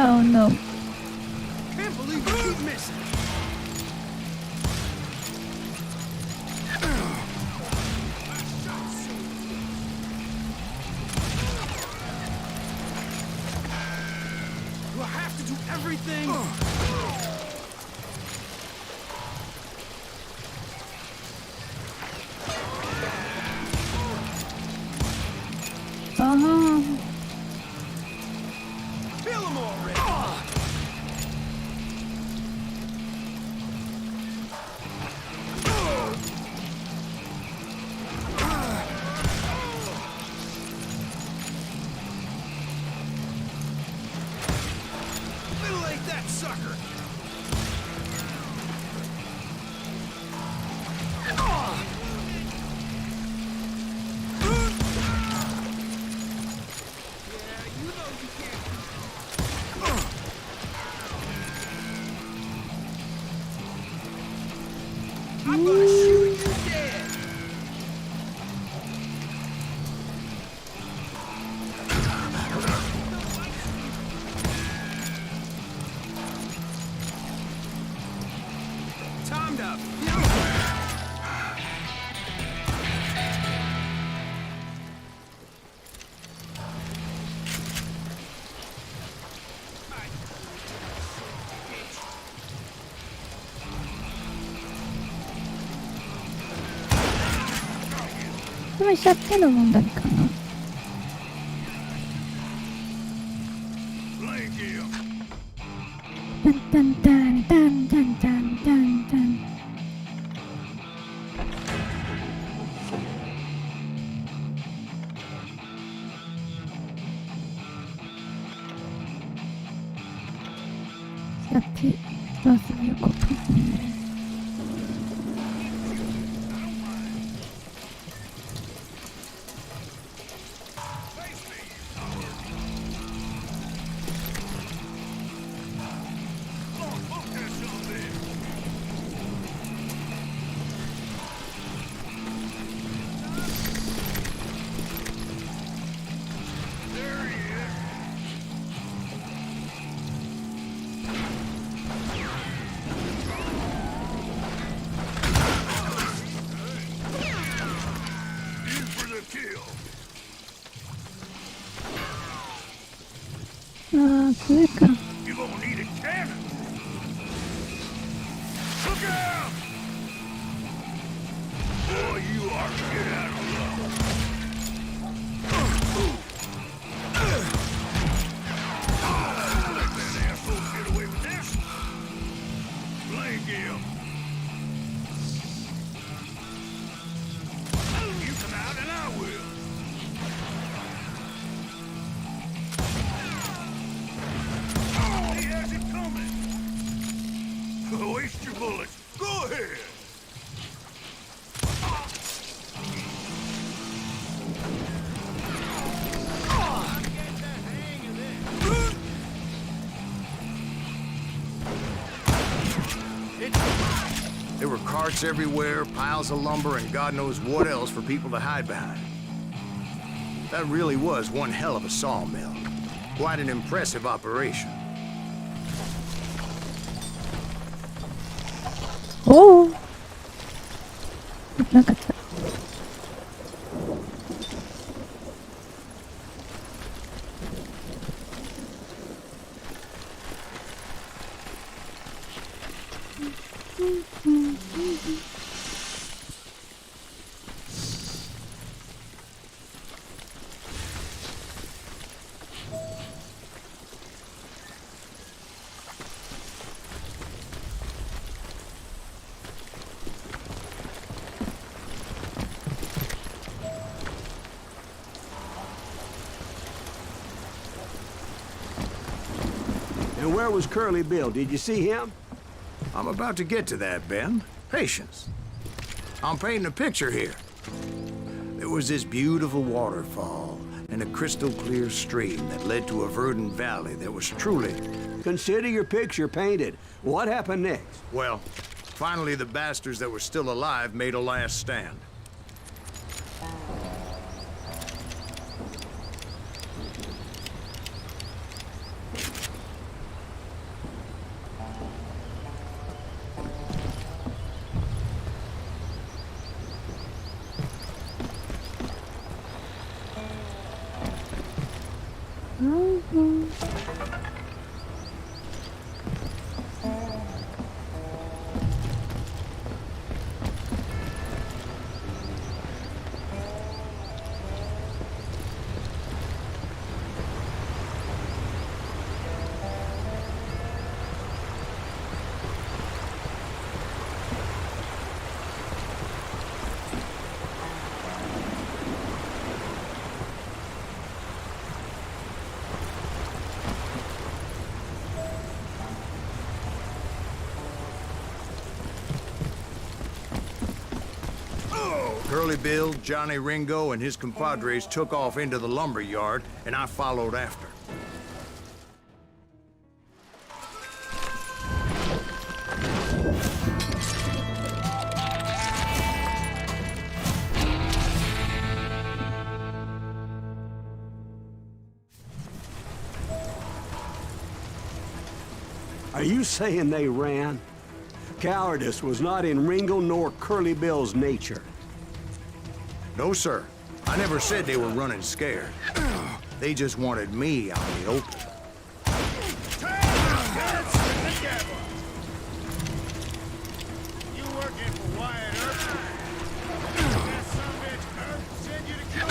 Oh no. Can't believe you keep missing. Do I have to do everything? Kill him already! Middle-ate that sucker! I'm gonna shoot you dead! Timed up!これしちゃっての問題かな。タンタンタンタンタンタンタンタン。ちどうするよここ。ああ、上か。You gonna need a cannon. Look out! Boy, you are get out of luck. Let that asshole get away with this. Blame him. You come out and I will. He has it coming. Waste your bullets. Go ahead. There were carts everywhere, piles of lumber, and God knows what else for people to hide behind. That really was one hell of a sawmill. Quite an impressive operation. おお。なんかった。And where was Curly Bill? Did you see him? I'm about to get to that, Ben. Patience. I'm painting a picture here. There was this beautiful waterfall and a crystal clear stream that led to a verdant valley that was truly... Consider your picture painted. What happened next? Well, finally the bastards that were still alive made a last stand. Curly Bill, Johnny Ringo, and his compadres took off into the lumber yard, and I followed after. Are you saying they ran? Cowardice was not in Ringo nor Curly Bill's nature. No, sir. I never said they were running scared. They just wanted me out in the open. You working for Wyatt Earp? That son of a bitch Earp sent you to kill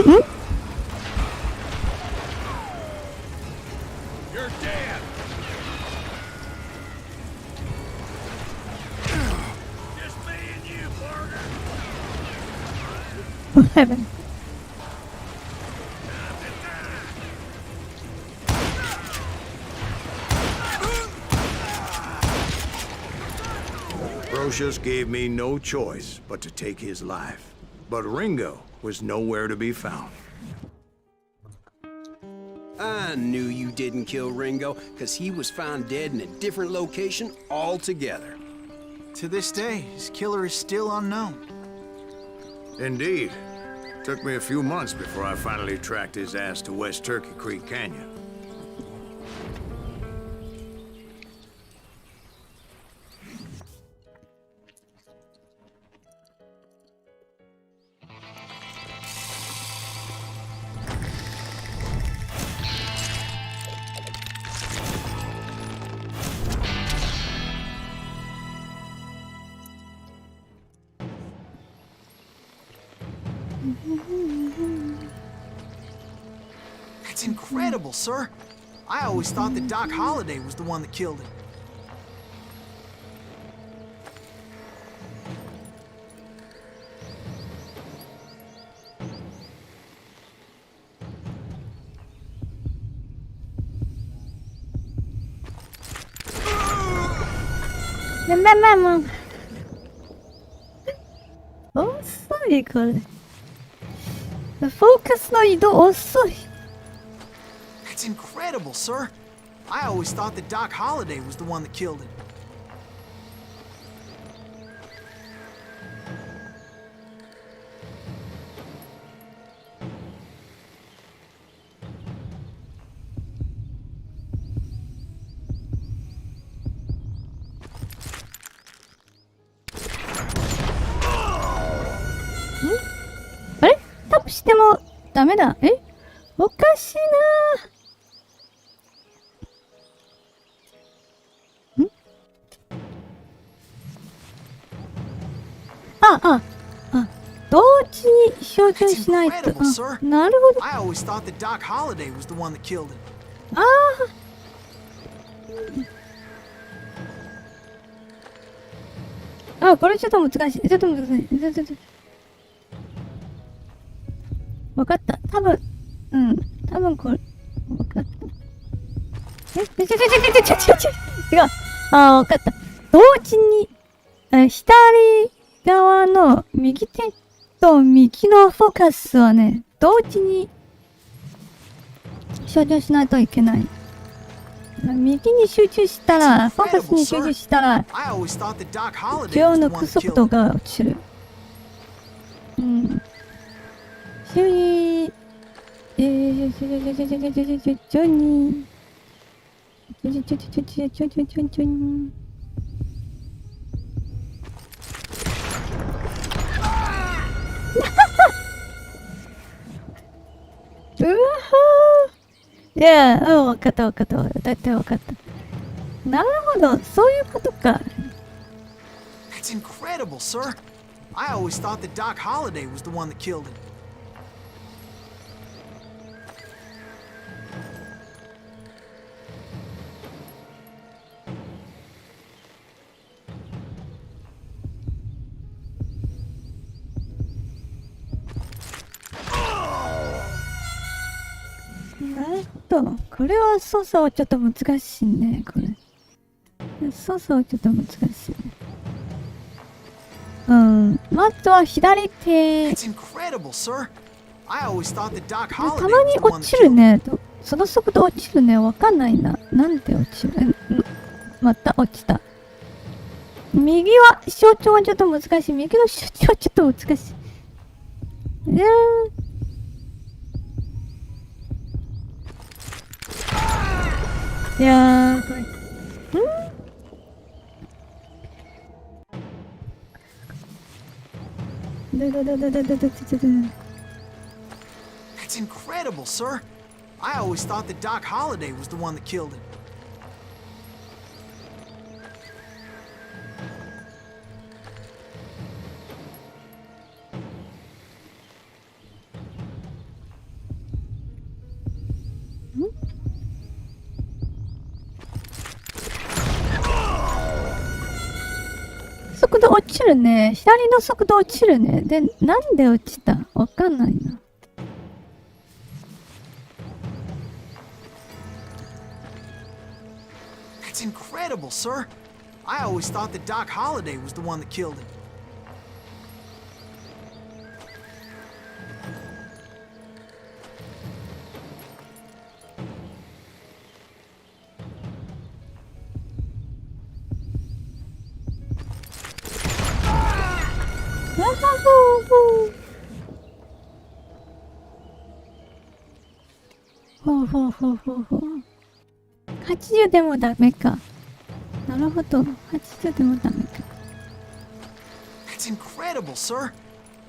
me? You're dead. Heaven. Ambrosius gave me no choice but to take his life. But Ringo was nowhere to be found. I knew you didn't kill Ringo, because he was found dead in a different location altogether. To this day, his killer is still unknown. Indeed. Took me a few months before I finally tracked his ass to West Turkey Creek Canyon. That's incredible, sir. I always thought that Doc Holliday was the one that killed him.もう遅いこれ。フォーカスの移動遅い。That's incredible, sir. I always thought that Doc Holliday was the one that killed him.タップしてもダメだ。おかしいな。同時に照準しないと。なるほど。I always thought that Doc Holliday was the one that killed him. これちょっと難しい。わかった。多分これ。わかった。違う。わかった。同時に、左側の右手と右のフォーカスはね、同時に照準しないといけない。右に集中したら、フォーカスに集中したら、手を抜く速度が落ちる。急に、うわー。いや、わかった。だってわかった。なるほど、そういうことか。That's incredible, sir. I always thought that Doc Holliday was the one that killed him.これは操作はちょっと難しいね、これ。操作はちょっと難しいね。まずは左手。たまに落ちるね。その速度落ちるね。わかんないな。なんで落ちる？また落ちた。右は、象徴はちょっと難しい。右の象徴はちょっと難しい。いやー、これ。That's incredible, sir. I always thought that Doc Holliday was the one that killed him.速度落ちるね。左の速度落ちるね。で、なんで落ちた？わかんないな。That's incredible, sir. I always thought that Doc Holliday was the one that killed him.ほうほうほうほうほう。80でもダメか。なるほど。80でもダメか。That's incredible, sir.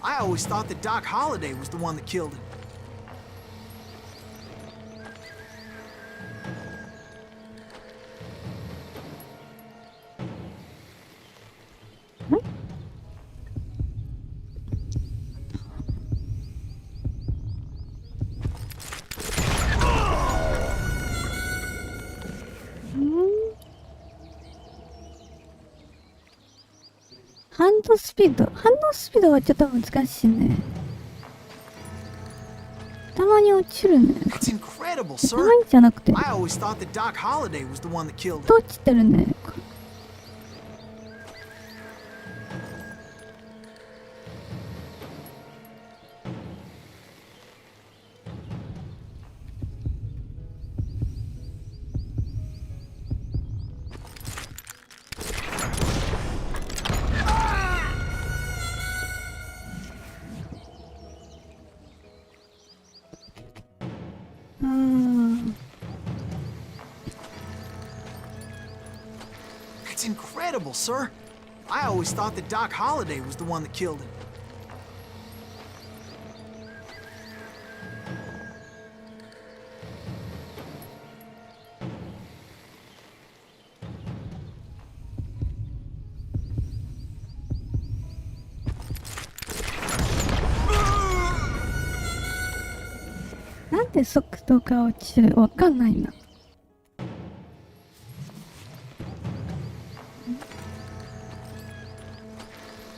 I always thought that Doc Holliday was the one that killed him. Hmm? ハンドスピードはちょっと難しいね。たまに落ちるね。 That's incredible, た sir. まにじゃなくて I always thought that Doc Holliday was the one that killed him. と落ちてるね。That's incredible, sir. I always thought that Doc Holliday was the one that killed him. Hmm? なんで速度が落ちるわかんないな。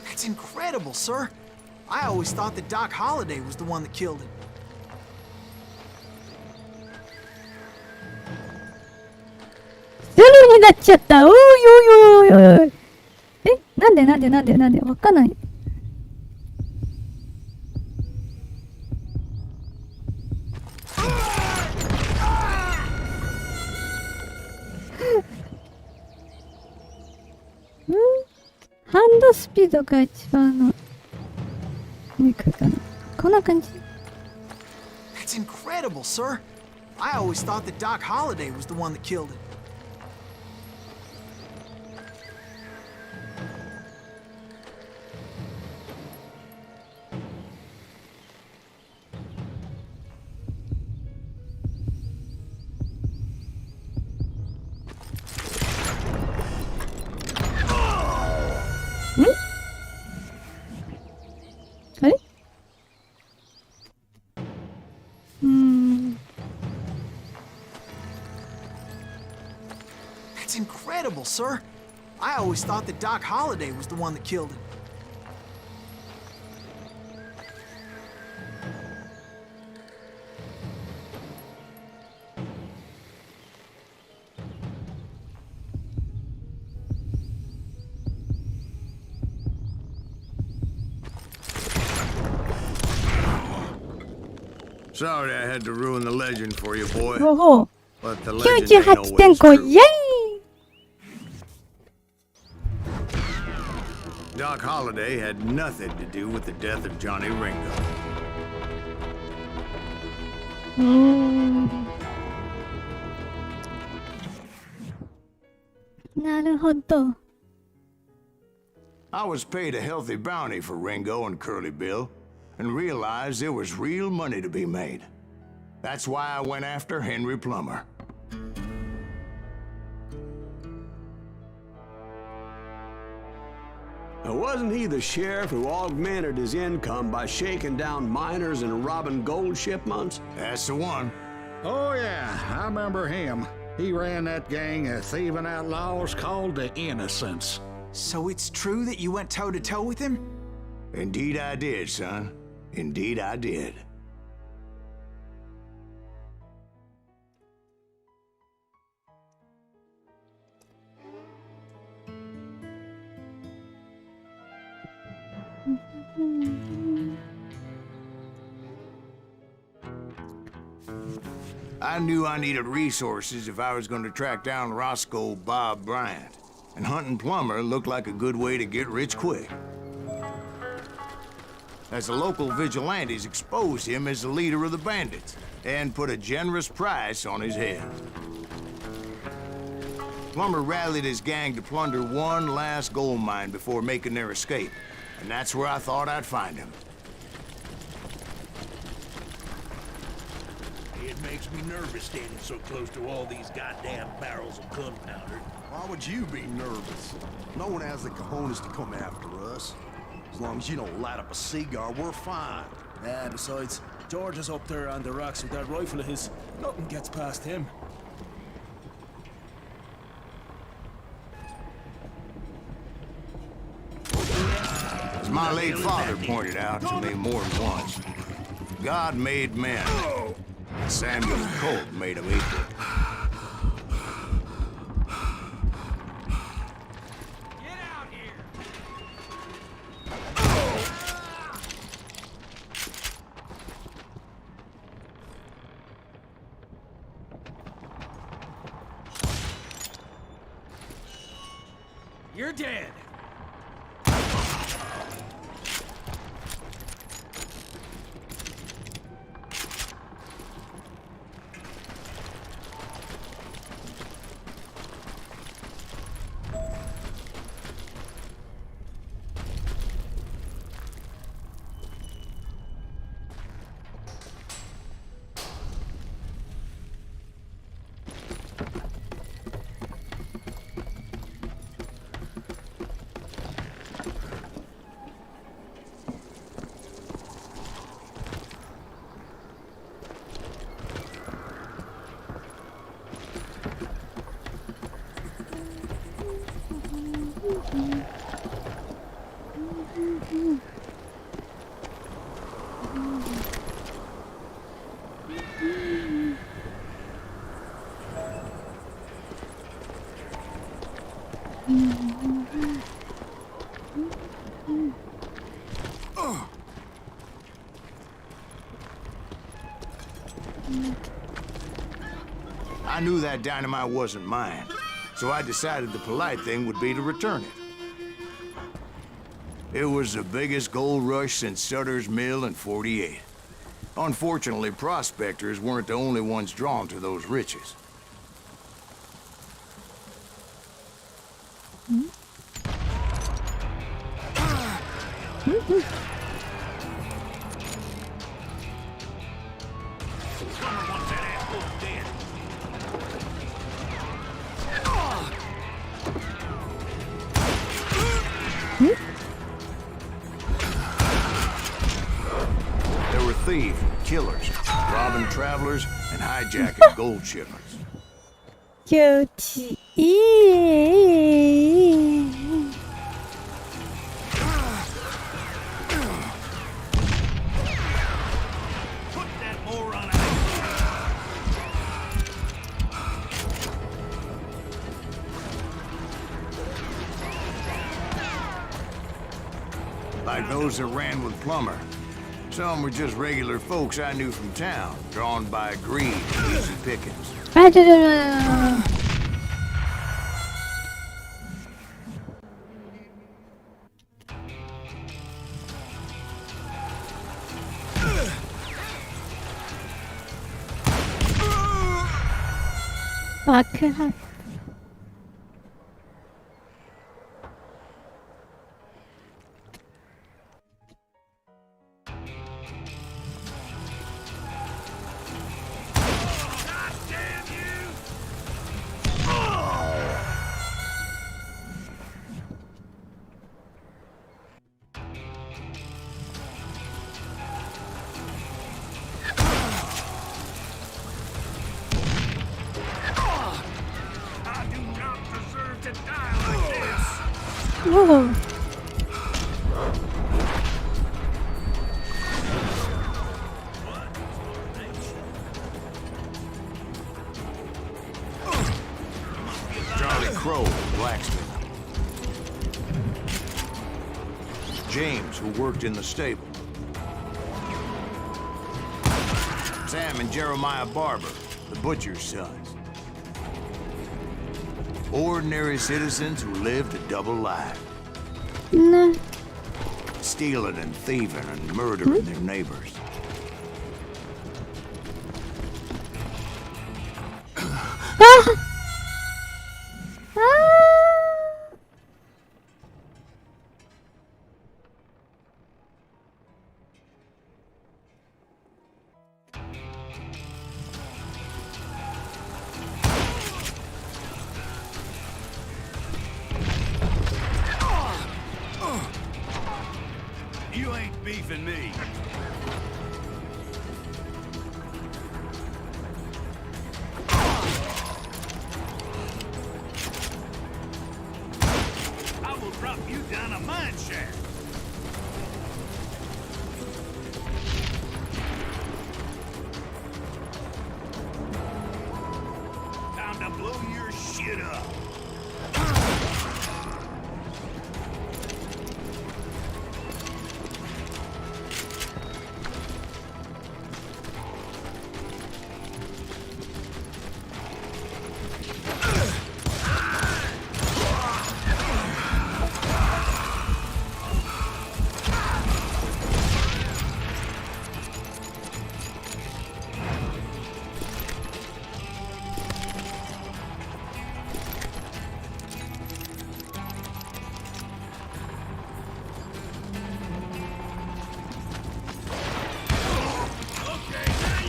That's incredible, sir. I always thought that Doc Holliday was the one that killed him. Zero になっちゃった。おいおいおいおい。え、なんでわかんない。ハンドスピードが一番の肉かな。こんな感じ。 That's incredible, sir. I always thought that Doc Holliday was the one that killed him. Hmm? あれThat's incredible, sir. I always thought that Doc Holliday was the one that killed him. Sorry I had to ruin the legend for you, boy. ほうほう。 But the legend ain't 98点 always 5、 true. イェイ Doc Holliday had nothing to do with the death of Johnny Ringo. なるほど。 I was paid a healthy bounty for Ringo and Curly Bill, and realized there was real money to be made. That's why I went after Henry Plummer. Now, wasn't he the sheriff who augmented his income by shaking down miners and robbing gold shipments? That's the one. Oh, yeah, I remember him. He ran that gang of thieving outlaws called the Innocents. So it's true that you went toe-to-toe with him? Indeed I did, son. Indeed I did. I knew I needed resources if I was going to track down Roscoe Bob Bryant, and hunting Plummer looked like a good way to get rich quick. As the local vigilantes exposed him as the leader of the bandits, and put a generous price on his head. Plummer rallied his gang to plunder one last gold mine before making their escape, and that's where I thought I'd find him. It makes me nervous standing so close to all these goddamn barrels of gunpowder. Why would you be nervous? No one has the cojones to come after us. As long as you don't light up a cigar, we're fine. Yeah, besides, George is up there on the rocks with that rifle of his. Nothing gets past him. As my late father pointed out to me more than once, God made men. Samuel Colt made them equal. Get out here! You're dead. I knew that dynamite wasn't mine, so I decided the polite thing would be to return it. It was the biggest gold rush since Sutter's Mill in '48. Unfortunately, prospectors weren't the only ones drawn to those riches. There were thieves, killers, robbing travelers, and hijacking gold shipments. 気持ちいい。 Put that moron out! Like those that ran with Plummer. Some were just regular folks I knew from town, drawn by greed and easy pickings. あ、ちょ。爆発。Whoa. Charlie Crow, blacksmith. James, who worked in the stable. Sam and Jeremiah Barber, the butcher's sons. Ordinary citizens who lived a double life. No. Stealing and thieving and murdering their neighbors. You ain't beefing me. I will drop you down a mine shaft. Time to blow your shit up.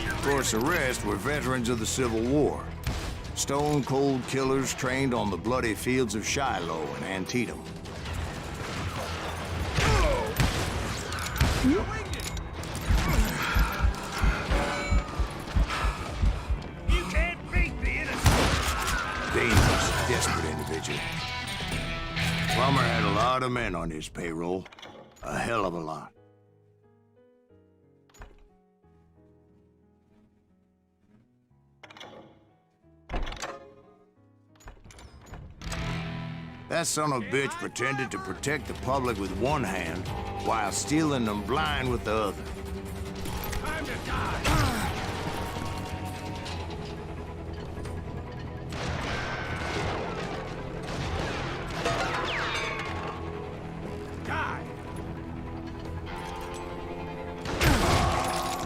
Of course, the rest were veterans of the Civil War. Stone-cold killers trained on the bloody fields of Shiloh and Antietam. You can't beat the innocent. Dangerous, desperate individual. Plummer had a lot of men on his payroll. A hell of a lot. That son of a bitch pretended to protect the public with one hand while stealing them blind with the other. Time to die.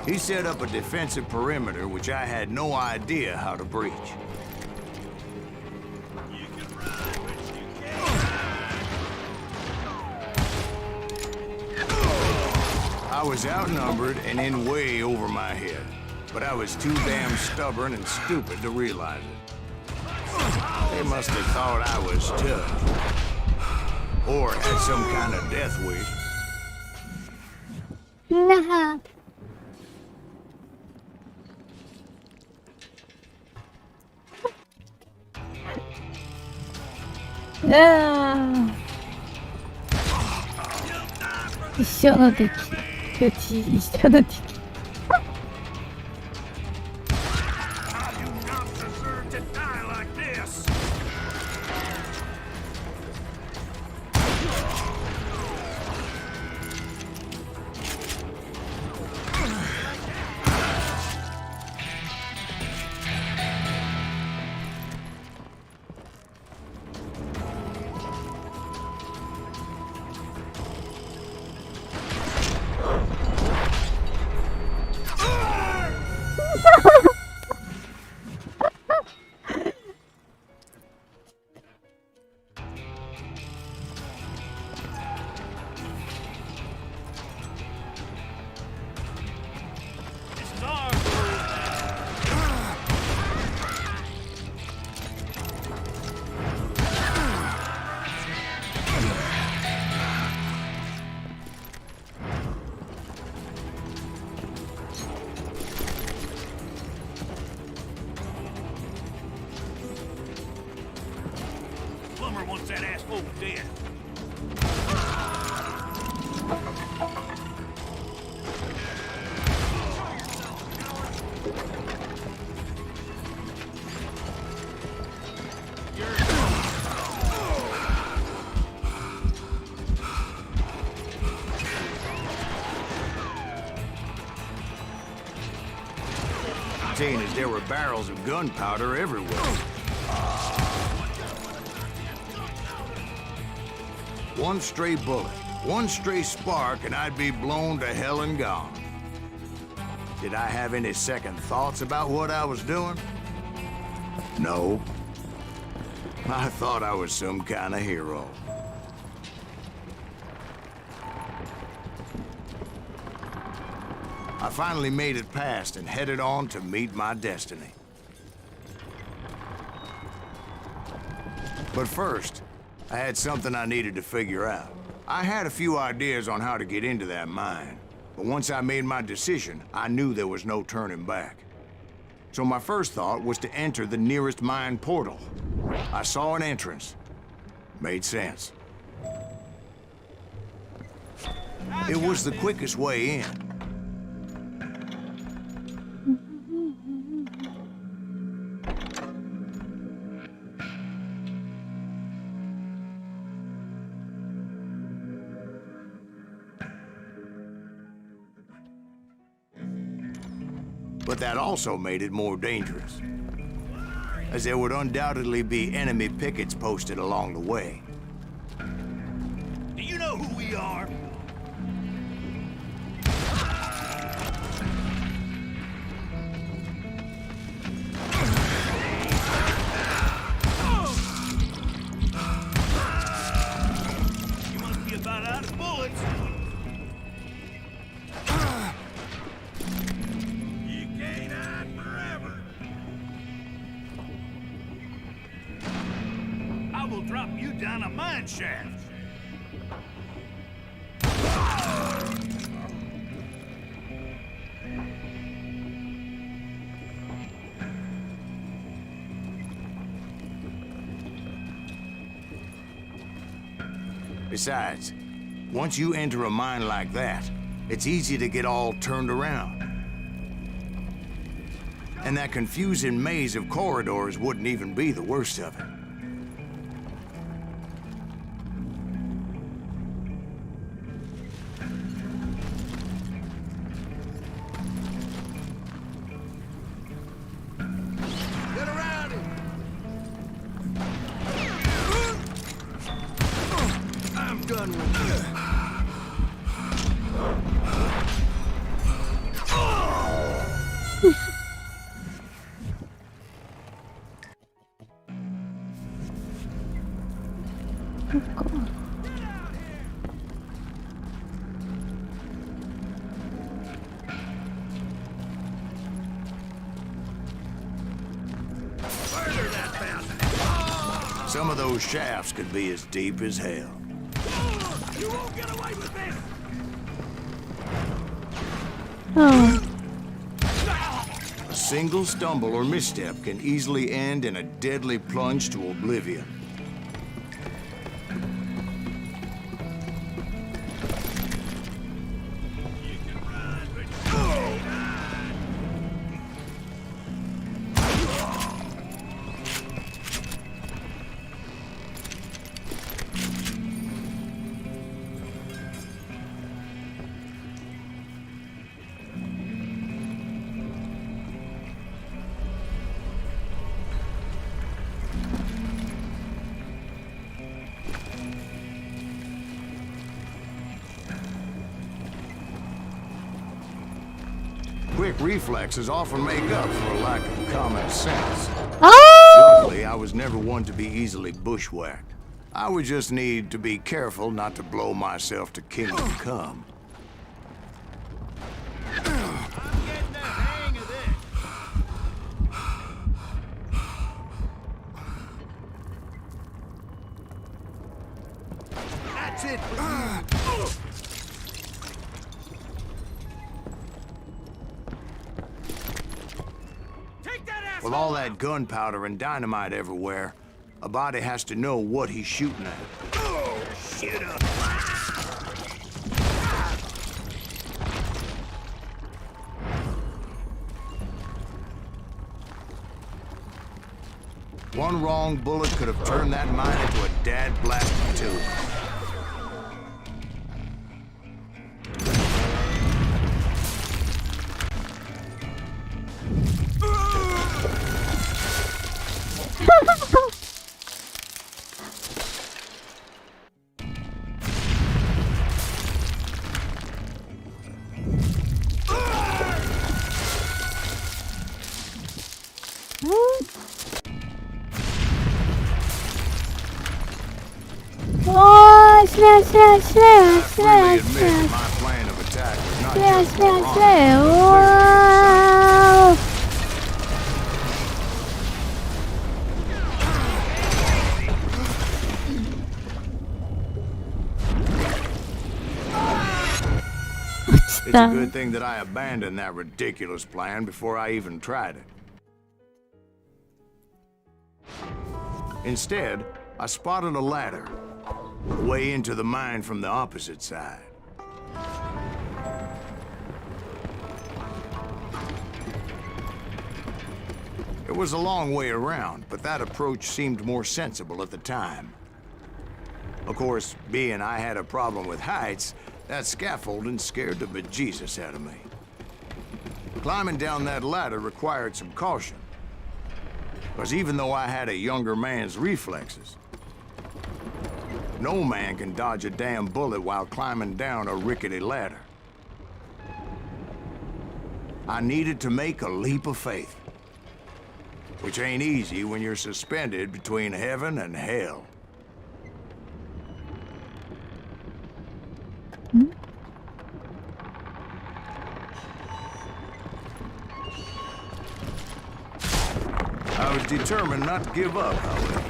He set up a defensive perimeter which I had no idea how to breach. You can run, but you can't. I was outnumbered and in way over my head, but I was too damn stubborn and stupid to realize it. They must have thought I was tough. Or had some kind of death wish. Nah.一緒の敵。うち一緒の敵。I do not deserve to die like this. This is our Plumber wants that asshole dead. maintain is there were barrels of gunpowder everywhere. One stray bullet, one stray spark, and I'd be blown to hell and gone. Did I have any second thoughts about what I was doing? No. I thought I was some kind of hero. I finally made it past and headed on to meet my destiny. But first, I had something I needed to figure out. I had a few ideas on how to get into that mine, but once I made my decision, I knew there was no turning back. So my first thought was to enter the nearest mine portal. I saw an entrance. Made sense. It was the quickest way in. But that also made it more dangerous, as there would undoubtedly be enemy pickets posted along the way. Do you know who we are? You must be about out of bullets. Drop you down a mine shaft. Besides, once you enter a mine like that, it's easy to get all turned around. And that confusing maze of corridors wouldn't even be the worst of it. Some of those shafts could be as deep as hell. You won't get away with this! Oh. A single stumble or misstep can easily end in a deadly plunge to oblivion. Quick reflexes often make up for a lack of common sense. Oh! Luckily, I was never one to be easily bushwhacked. I would just need to be careful not to blow myself to kingdom come. I'm getting the hang of this. That's it. With all that gunpowder and dynamite everywhere, a body has to know what he's shooting at. Oh, shit up. One wrong bullet could have turned that mine into a dad-blasted tube. おーい、スレアスレアスレアスレ I ア freely スレ admit ア my plan of attack was not スレア just スレア for ス fun. レア、うわー。It's a good thing that I abandoned that ridiculous plan before I even tried it. Instead, I spotted a ladder, a way into the mine from the opposite side. It was a long way around, but that approach seemed more sensible at the time. Of course, being I had a problem with heights, that scaffolding scared the bejesus out of me. Climbing down that ladder required some caution. Because even though I had a younger man's reflexes, no man can dodge a damn bullet while climbing down a rickety ladder. I needed to make a leap of faith, which ain't easy when you're suspended between heaven and hell. I was determined not to give up, however.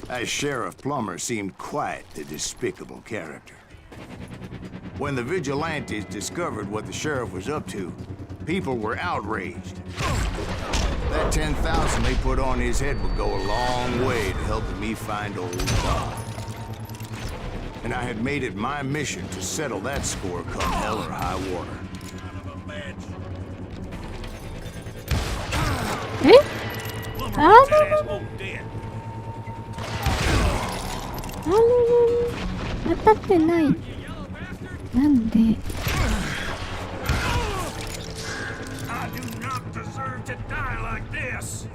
As Sheriff Plummer seemed quite the despicable character. When the vigilantes discovered what the sheriff was up to, people were outraged. That 10,000 they put on his head would go a long way to helping me find old Don. And I had made it my mission to settle that score come hell or high water. え？あれ当たってない。なんで？ I do not deserve to die like this.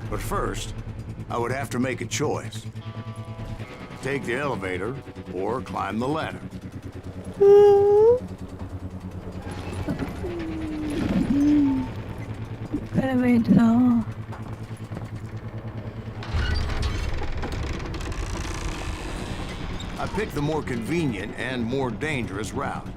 But first, I would have to make a choice. Take the elevator or climb the ladder. Elevator. I picked the more convenient and more dangerous route.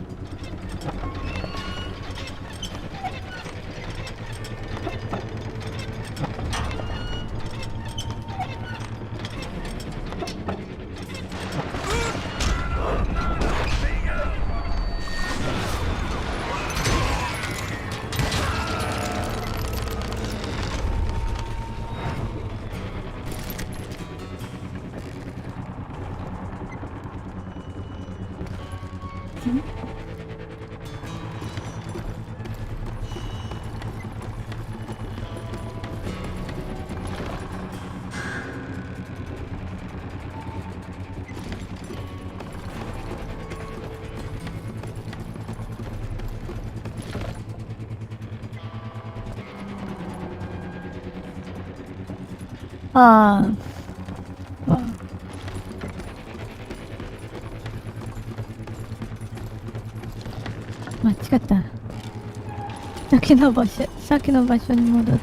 Ah. Wow. 間違った。さっきの場所に戻った。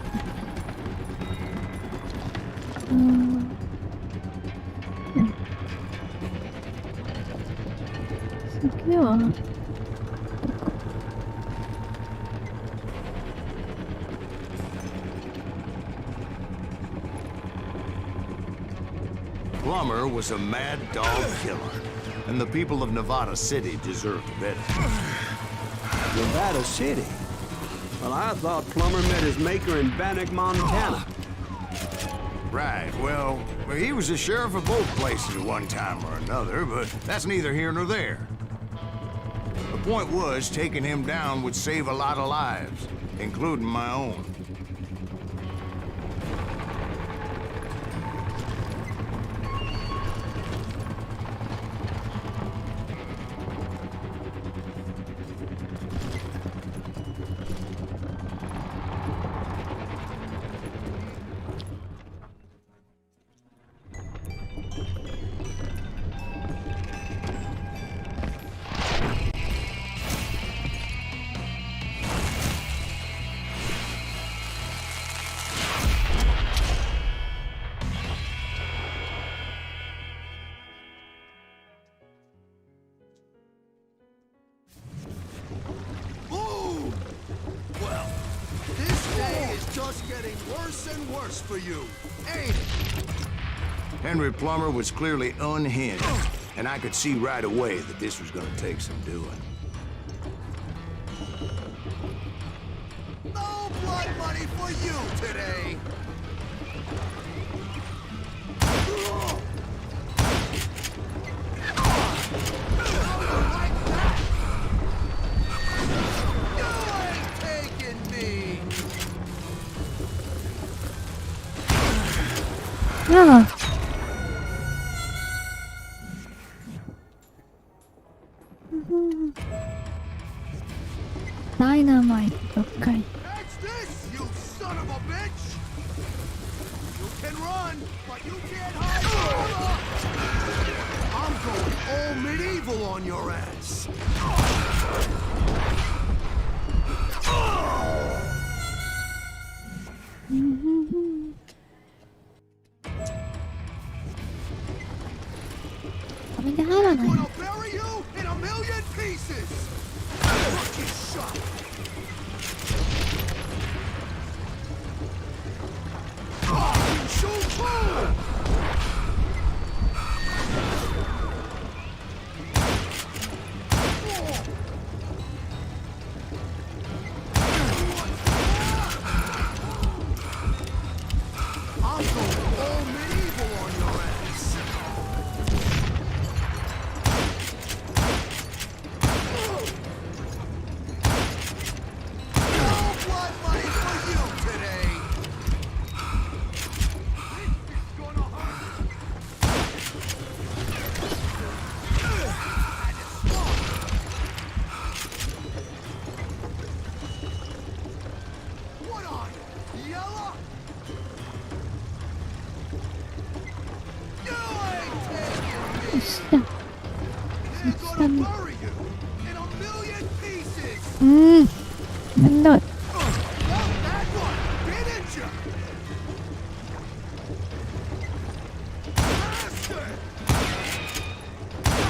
先は Plummer was a mad dog killer, and the people of Nevada City deserved better. Nevada City? Well, I thought Plummer met his maker in Bannock, Montana. Right, well, he was the sheriff of both places at one time or another, but that's neither here nor there. The point was, taking him down would save a lot of lives, including my own. worse and worse for you, ain't it? Henry Plummer was clearly unhinged, and I could see right away that this was gonna take some doing. No blood money for you today! Ah. Dynamite どっかい。That's this, you son of a bitch! You can run, but you can't hide. I'm going all medieval on your ass. I'm gonna bury you in a million pieces. Lucky shot. Oh, so cool. I'm going all medieval on your ass. No blood money for you today. This is gonna hurt. What on? Yellow? You ain't taking me. 下。 They're gonna bury you in a million pieces. めんどい。 Well, that one didn't you? Bastard!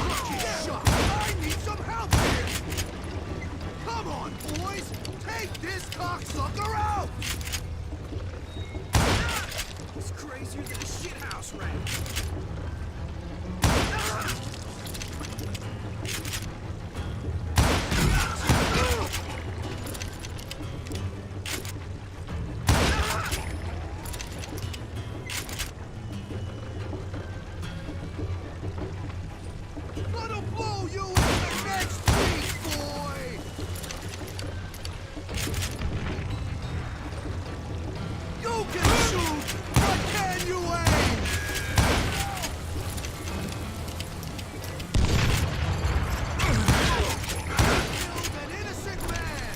Lucky shot. I need some help here. Come on, boys. Take this cocksucker out. It's crazier than a shithouse rat. Gonna blow you in the next piece, boy. You can shoot, but can you aim? Killed an innocent man.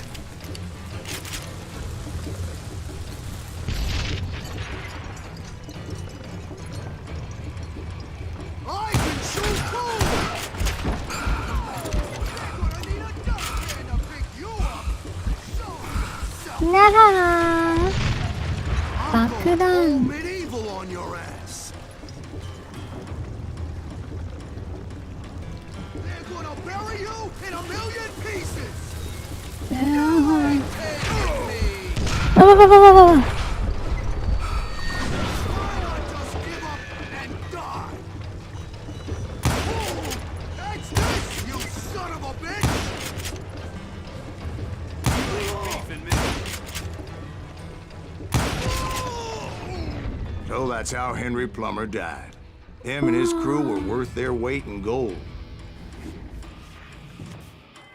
I can shoot too. They're gonna need a dustpan to pick you up. Show yourself. なら爆弾。 Medieval on your ass. They're gonna bury you in a million pieces. You ain't taking me. あわわわわわわ。 Why not just give up and die? Oh, that's this, you son of a bitch. So that's how Henry Plummer died. Him and his crew were worth their weight in gold.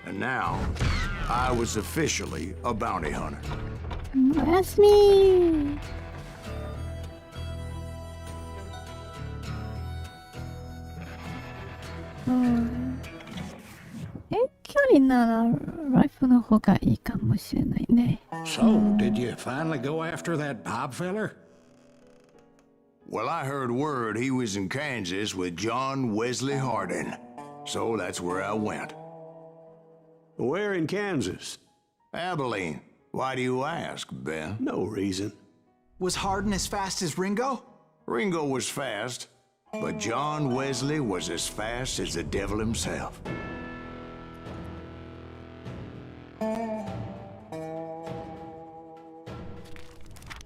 And now, I was officially a bounty hunter. おやすみ。距離ならライフルの方がいいかもしれないね。 So, did you finally go after that Bob feller? Well, I heard word he was in Kansas with John Wesley Hardin. So that's where I went. Where in Kansas? Abilene. Why do you ask, Ben? No reason. Was Hardin as fast as Ringo? Ringo was fast, but John Wesley was as fast as the devil himself.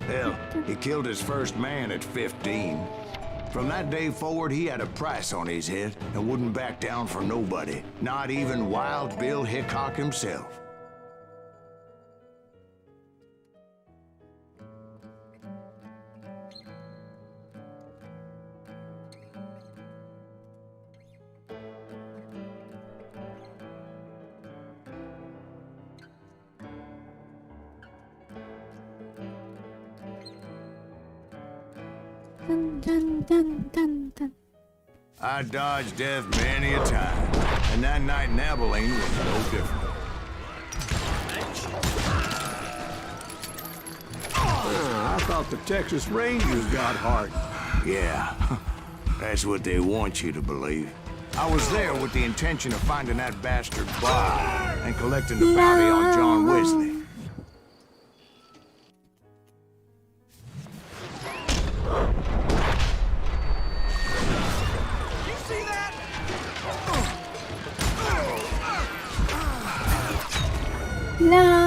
Hell, He killed his first man at 15. From that day forward, he had a price on his head and wouldn't back down for nobody, not even Wild Bill Hickok himself. Dun, dun, dun, dun, dun. I dodged death many a time, and that night in Abilene was no different. I thought the Texas Rangers got heart. Yeah, that's what they want you to believe. I was there with the intention of finding that bastard Bob and collecting the bounty on John Wesley. No.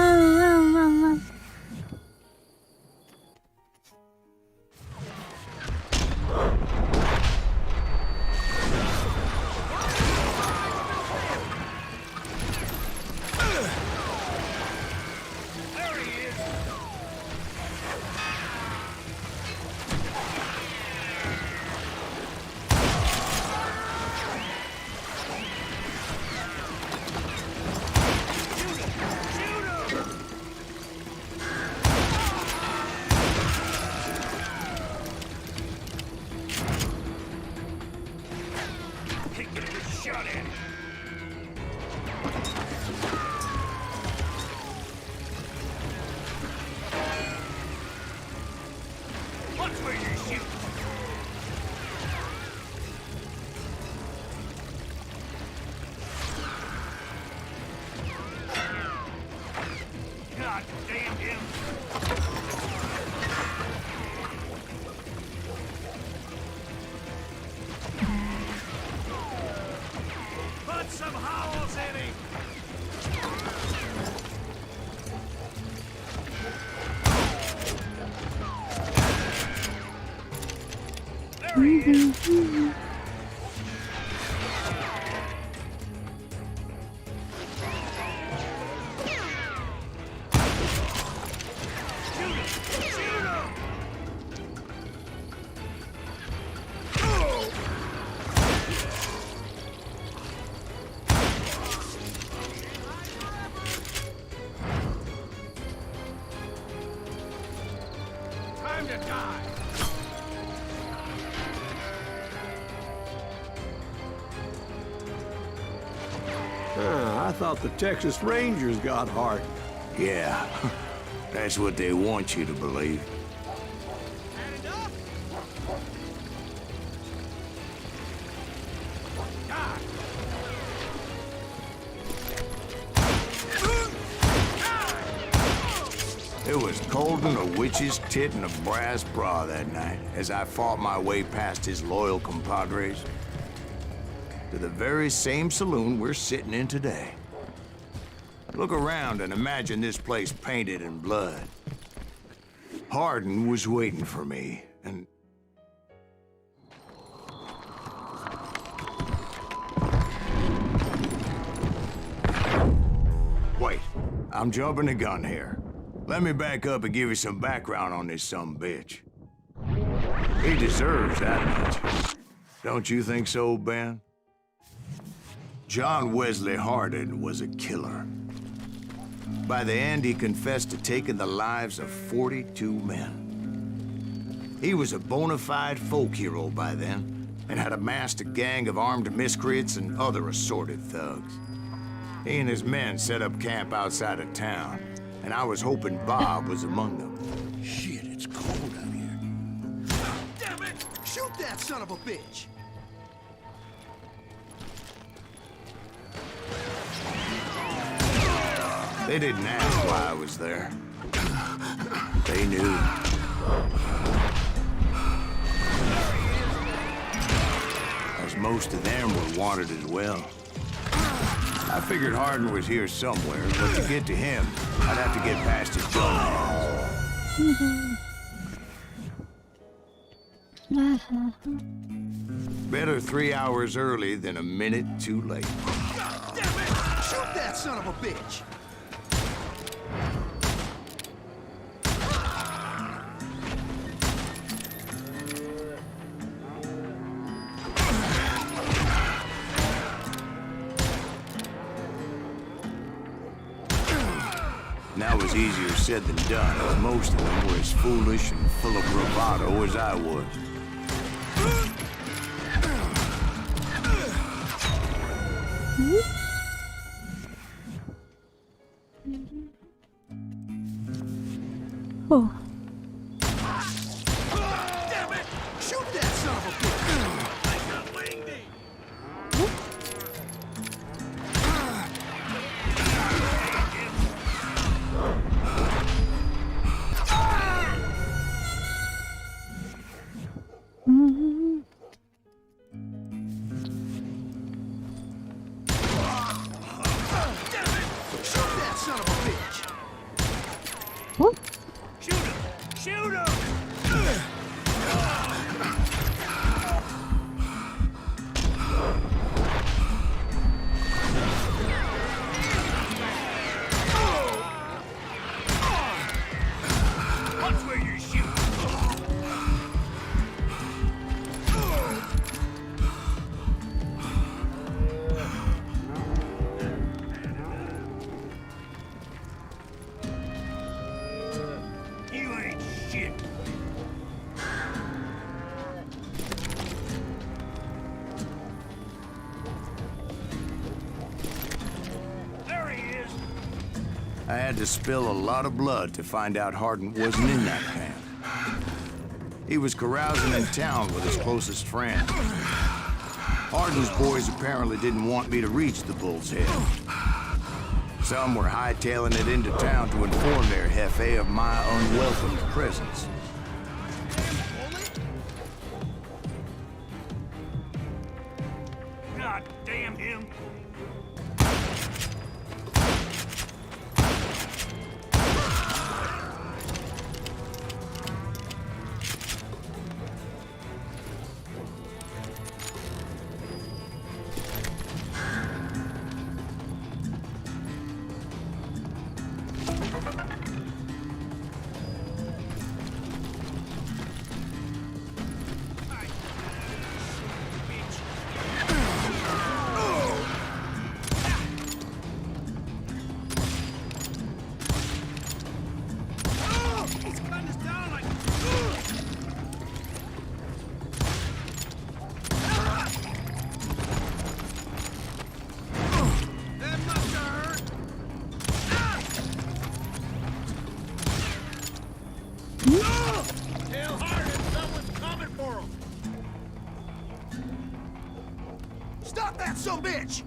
I thought the Texas Rangers got heart. Yeah, that's what they want you to believe. It was cold than a witch's tit in a brass bra that night as I fought my way past his loyal compadres to the very same saloon we're sitting in today. Look around and imagine this place painted in blood. Hardin was waiting for me, and... Wait, I'm jumping the gun here. Let me back up and give you some background on this sumbitch. He deserves that much. Don't you think so, Ben? John Wesley Hardin was a killer. By the end, he confessed to taking the lives of 42 men. He was a bona fide folk hero by then, and had amassed a gang of armed miscreants and other assorted thugs. He and his men set up camp outside of town, and I was hoping Bob was among them. Shit, it's cold out here. Damn it! Shoot that son of a bitch! They didn't ask why I was there. They knew. As most of them were wanted as well. I figured Hardin was here somewhere, but to get to him, I'd have to get past his gun hands. Better 3 hours early than a minute too late. Damn it! Shoot that son of a bitch! That was easier said than done, as most of them were as foolish and full of bravado as I was. Oh. Damn it! Shoot that son of a bitch! I got winged it! I had to spill a lot of blood to find out Hardin wasn't in that camp. He was carousing in town with his closest friend. Hardin's boys apparently didn't want me to reach the Bull's Head. Some were hightailing it into town to inform their jefe of my unwelcome presence. God damn him! Tell Hardin someone's coming for him! Stop that sumbitch!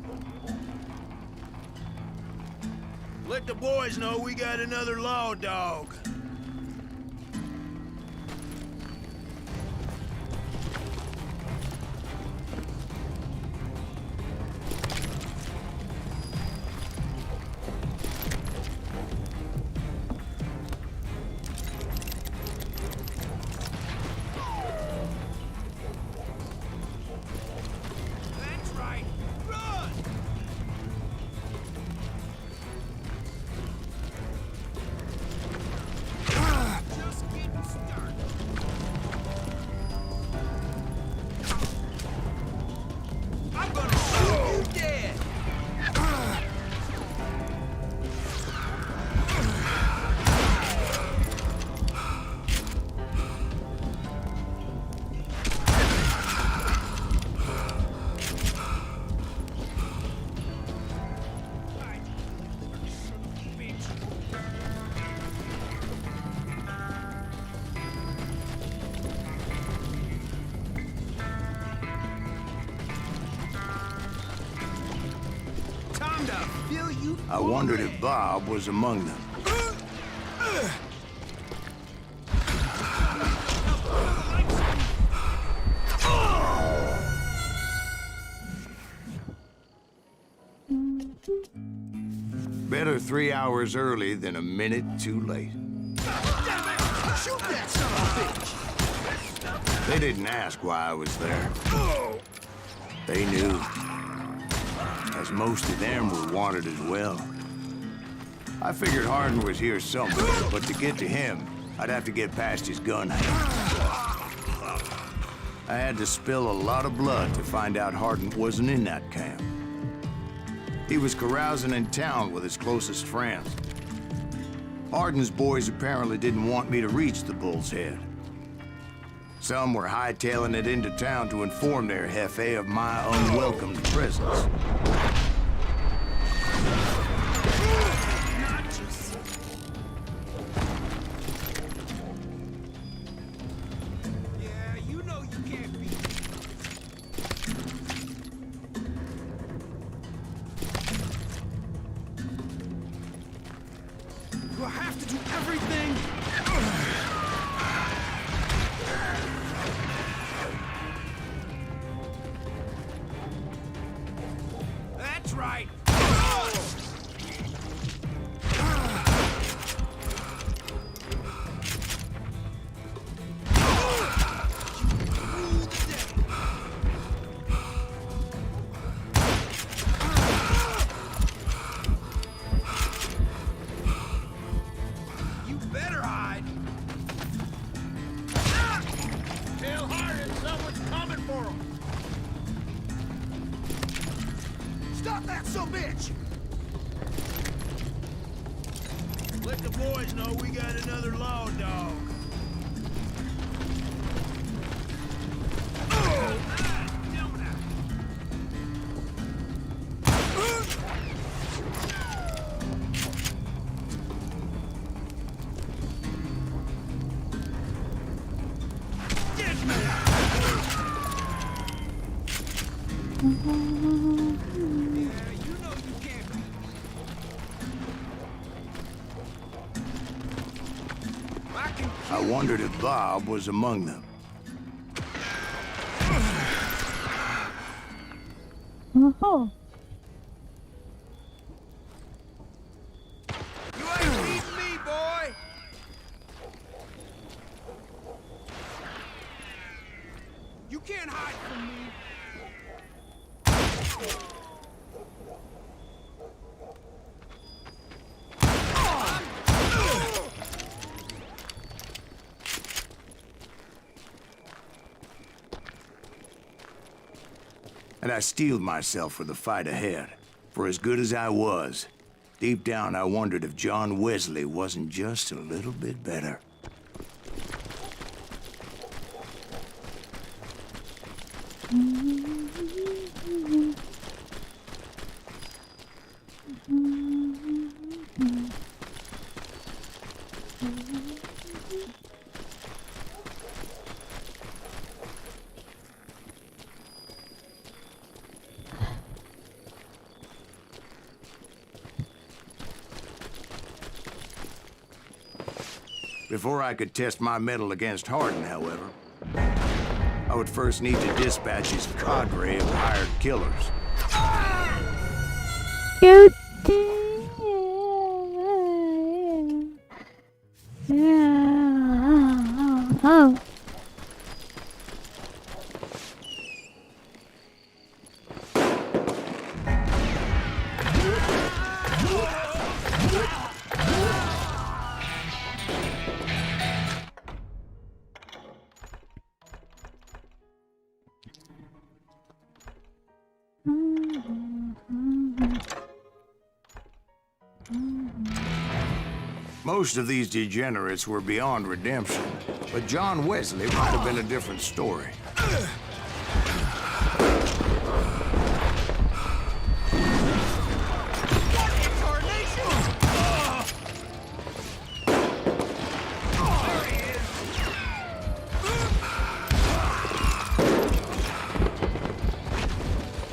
Let the boys know we got another law dog. I wondered if Bob was among them. Better 3 hours early than a minute too late. Shoot that son of a bitch! They didn't ask why I was there. They knew. As most of them were wanted as well. I figured Hardin was here somewhere, but to get to him, I'd have to get past his gun hand. I had to spill a lot of blood to find out Hardin wasn't in that camp. He was carousing in town with his closest friends. Hardin's boys apparently didn't want me to reach the Bull's Head. Some were hightailing it into town to inform their jefe of my unwelcomed presence. Do I have to do everything? That's right. Stop that bitch! Let the boys know we got another law dog. I wondered if Bob was among them. Oh. You ain't beating me, boy! You can't hide from me! And I steeled myself for the fight ahead. For as good as I was, deep down I wondered if John Wesley wasn't just a little bit better. Before I could test my mettle against Hardin, however, I would first need to dispatch his cadre of hired killers. Oh. Most of these degenerates were beyond redemption, but John Wesley might have been a different story.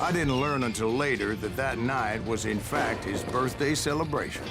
I didn't learn until later that that night was in fact his birthday celebration.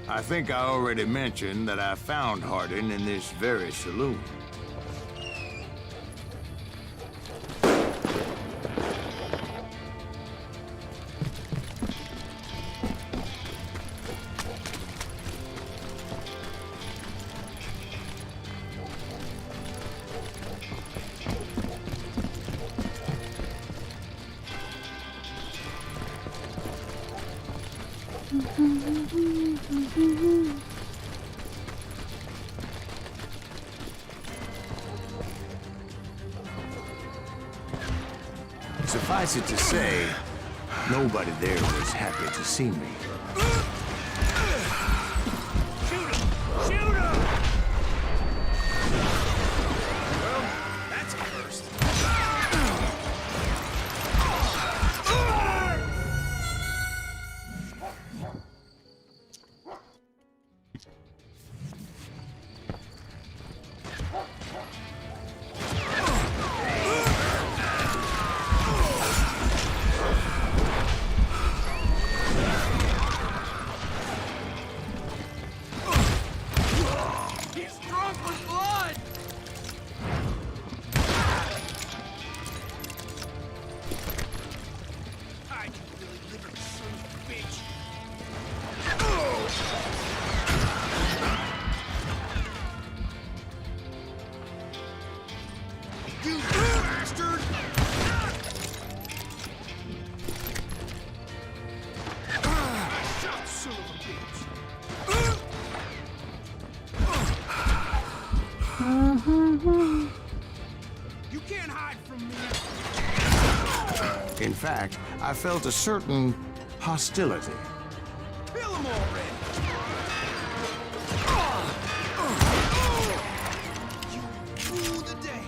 I think I already mentioned that I found Hardin in this very saloon. Suffice it to say, nobody there was happy to see me. Shoot him! Shoot him! Well, that's a first. You can't hide from me. In fact, I felt a certain hostility. Kill him already! You rule the day.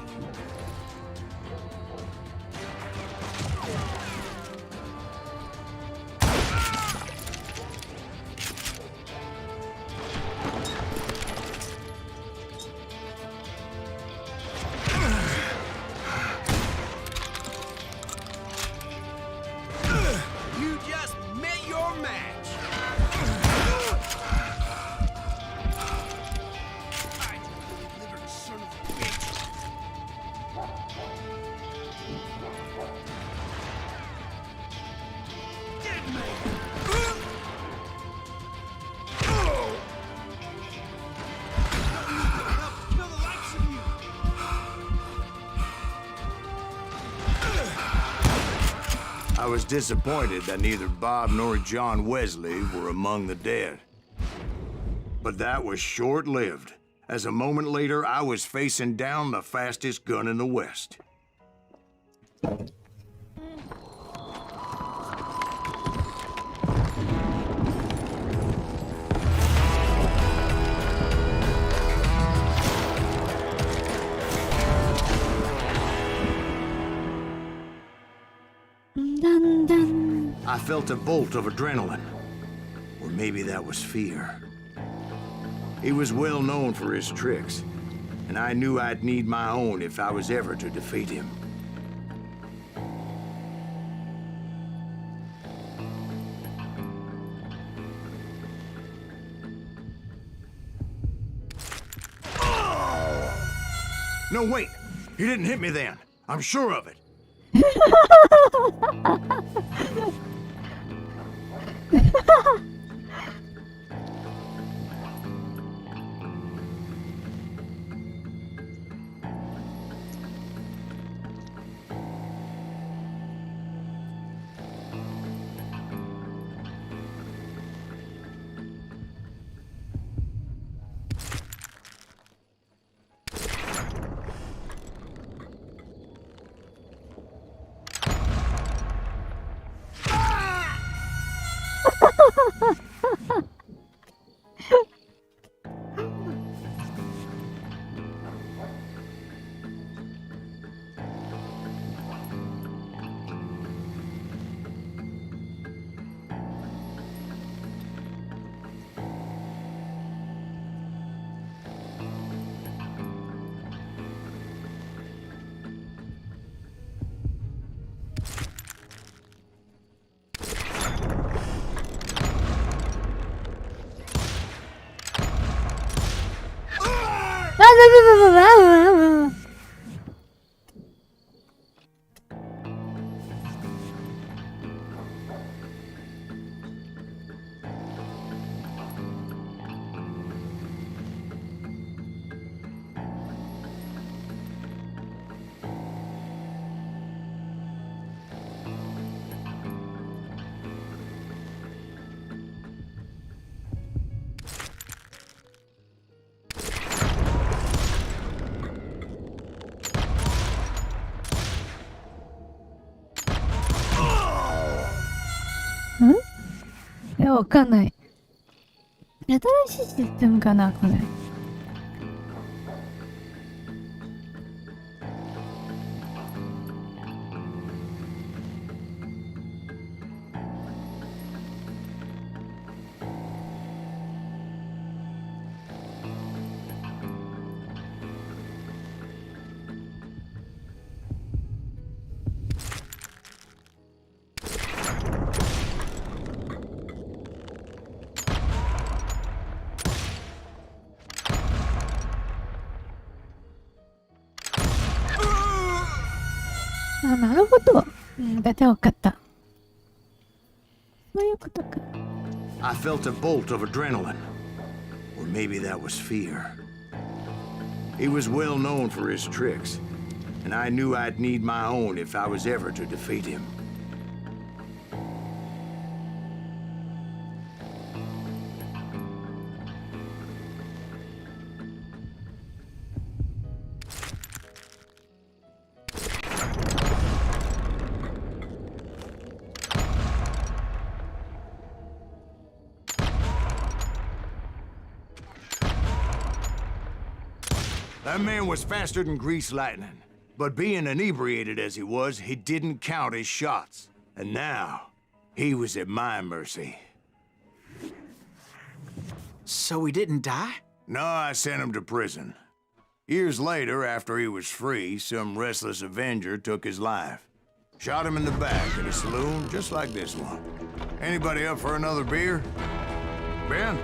You just met your match. I delivered, son of a bitch. Dead man. Kill the likes of you. I was disappointed that neither Bob nor John Wesley were among the dead. But that was short-lived, as a moment later I was facing down the fastest gun in the West. Dun dun. I felt a bolt of adrenaline. Or maybe that was fear. He was well known for his tricks, and I knew I'd need my own if I was ever to defeat him. No, wait! He didn't hit me then. I'm sure of it.いや、わかんない。新しいシステムかな、これ。あ、なるほど。大体わかった。そういうことか。I felt a bolt of adrenaline. Or maybe that was fear. He was well known for his tricks, and I knew I'd need my own if I was ever to defeat him. That man was faster than greased lightning. But being inebriated as he was, he didn't count his shots. And now, he was at my mercy. So he didn't die? No, I sent him to prison. Years later, after he was free, some restless Avenger took his life. Shot him in the back in a saloon just like this one. Anybody up for another beer? Ben?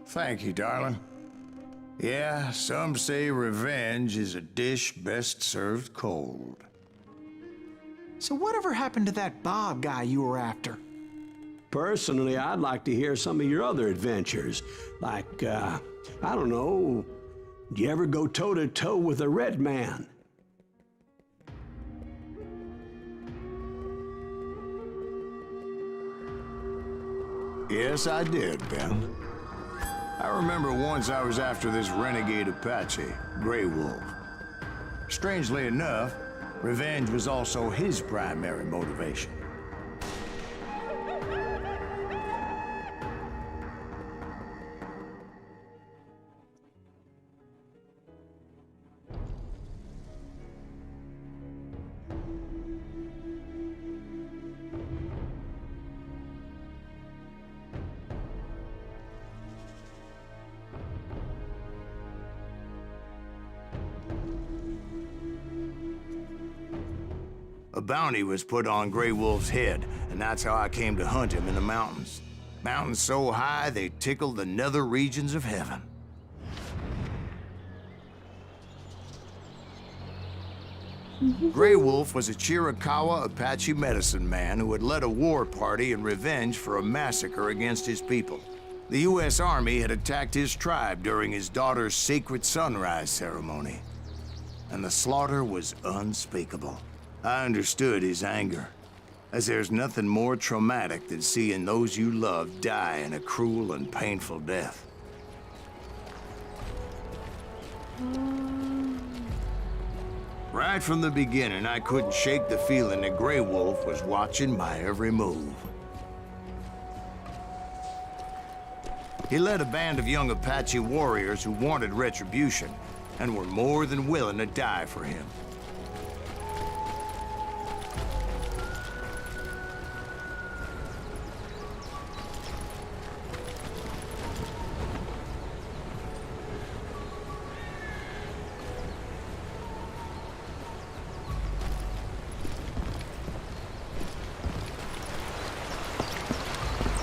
Thank you, darling. Yeah, some say revenge is a dish best served cold. So whatever happened to that Bob guy you were after? Personally, I'd like to hear some of your other adventures. Like, I don't know, do you ever go toe-to-toe with a red man? Yes, I did, Ben. I remember once I was after this renegade Apache, Grey Wolf. Strangely enough, revenge was also his primary motivation. bounty was put on Grey Wolf's head, and that's how I came to hunt him in the mountains. Mountains so high they tickled the nether regions of heaven. Grey Wolf was a Chiricahua Apache medicine man who had led a war party in revenge for a massacre against his people. The U.S. Army had attacked his tribe during his daughter's sacred sunrise ceremony, and the slaughter was unspeakable. I understood his anger, as there's nothing more traumatic than seeing those you love die in a cruel and painful death. Right from the beginning, I couldn't shake the feeling that Grey Wolf was watching my every move. He led a band of young Apache warriors who wanted retribution and were more than willing to die for him.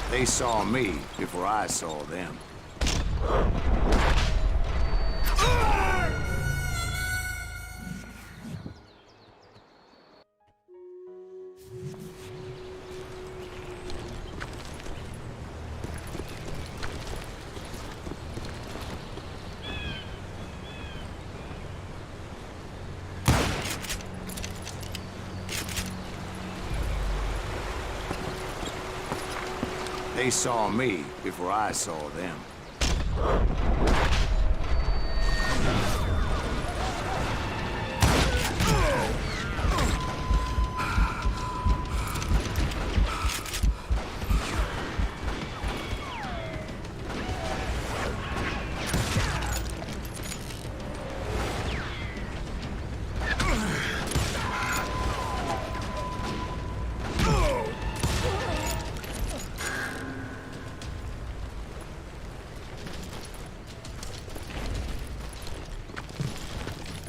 They saw me before I saw them. They saw me before I saw them.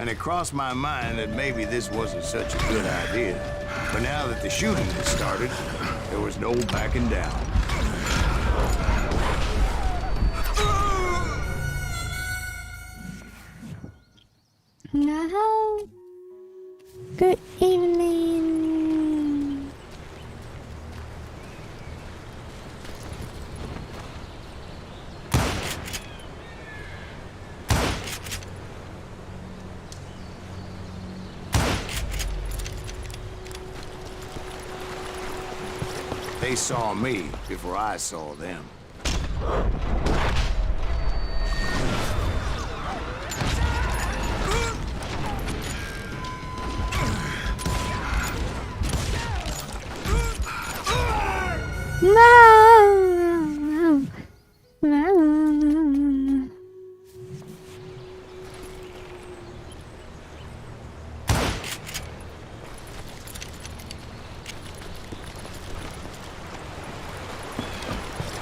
And it crossed my mind that maybe this wasn't such a good idea. But now that the shooting had started, there was no backing down. Now, good evening. They saw me before I saw them.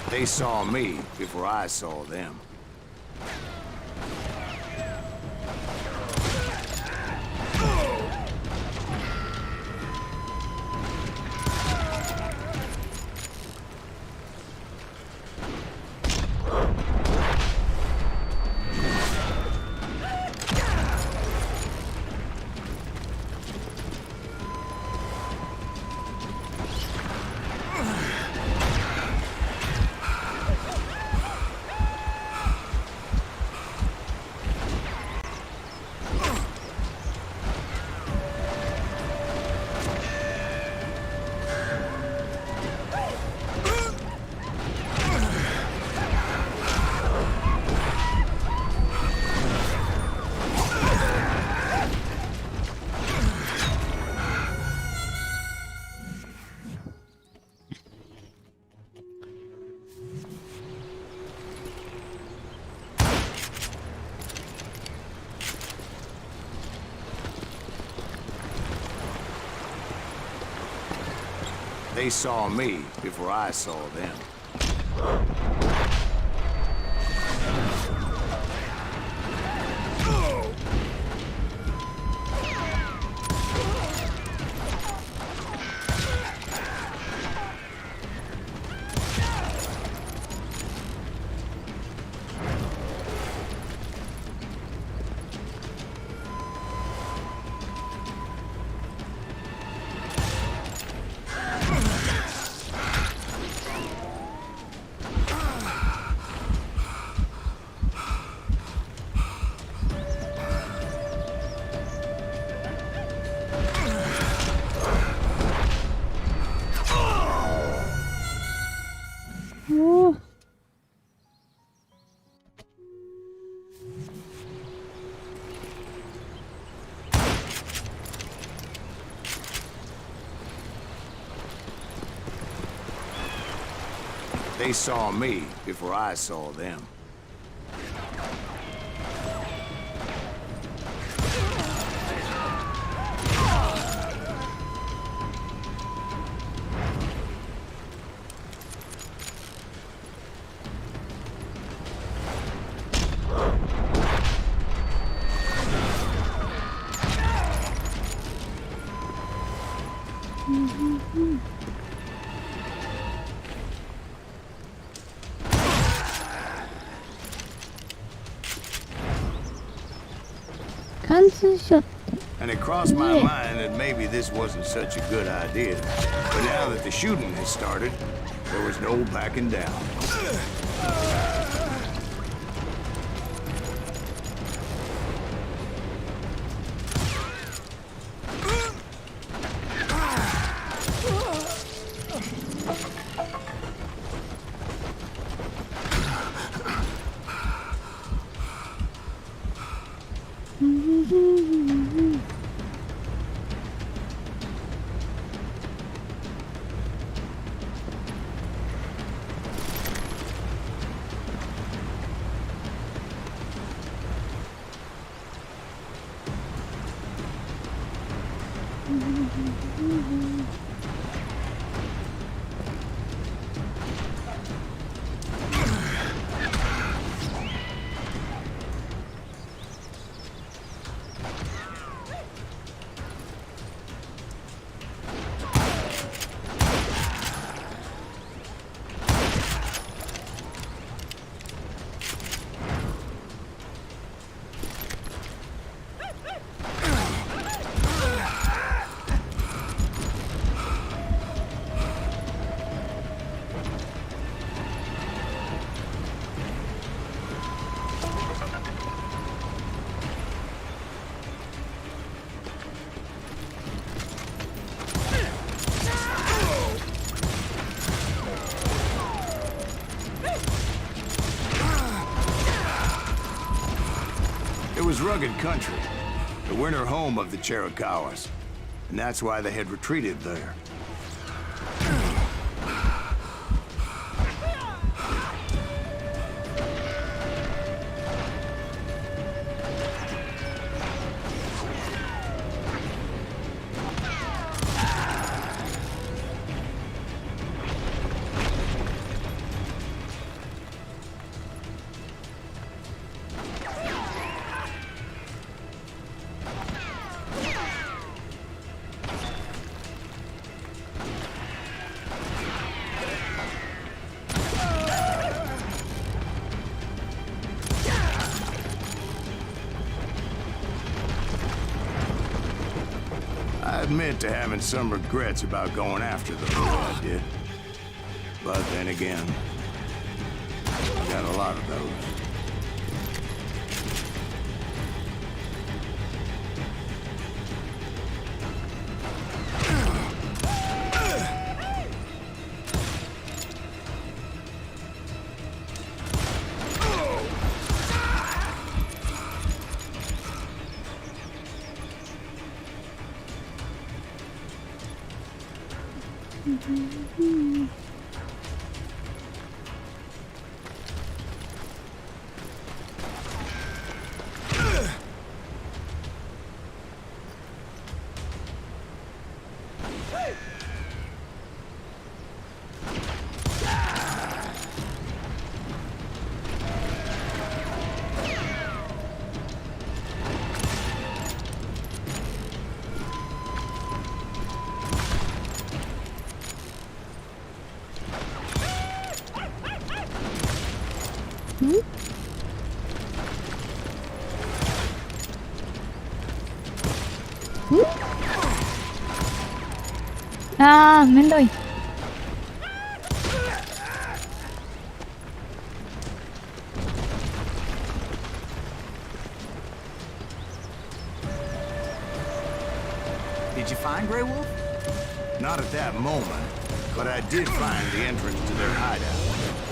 They saw me before I saw them. They saw me before I saw them. おー。They saw me before I saw them. And it crossed my mind that maybe this wasn't such a good idea. But now that the shooting has started, there was no backing down. It was rugged country, the winter home of the Chiricahuas, and that's why they had retreated there. I admit to having some regrets about going after the fool I did. But then again, I got a lot of those. 아, めんどい. Did you find Grey Wolf? Not at that moment, but I did find the entrance to their hideout.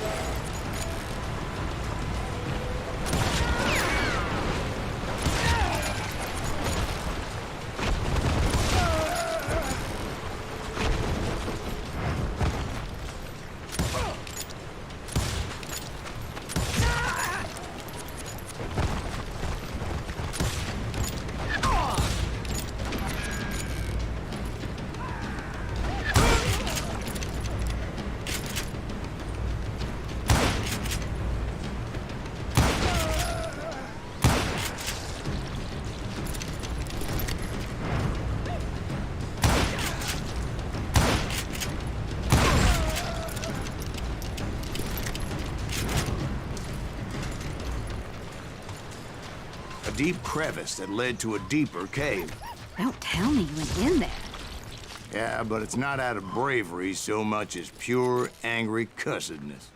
deep crevice that led to a deeper cave. Don't tell me you went in there. Yeah, but it's not out of bravery so much as pure, angry cussedness.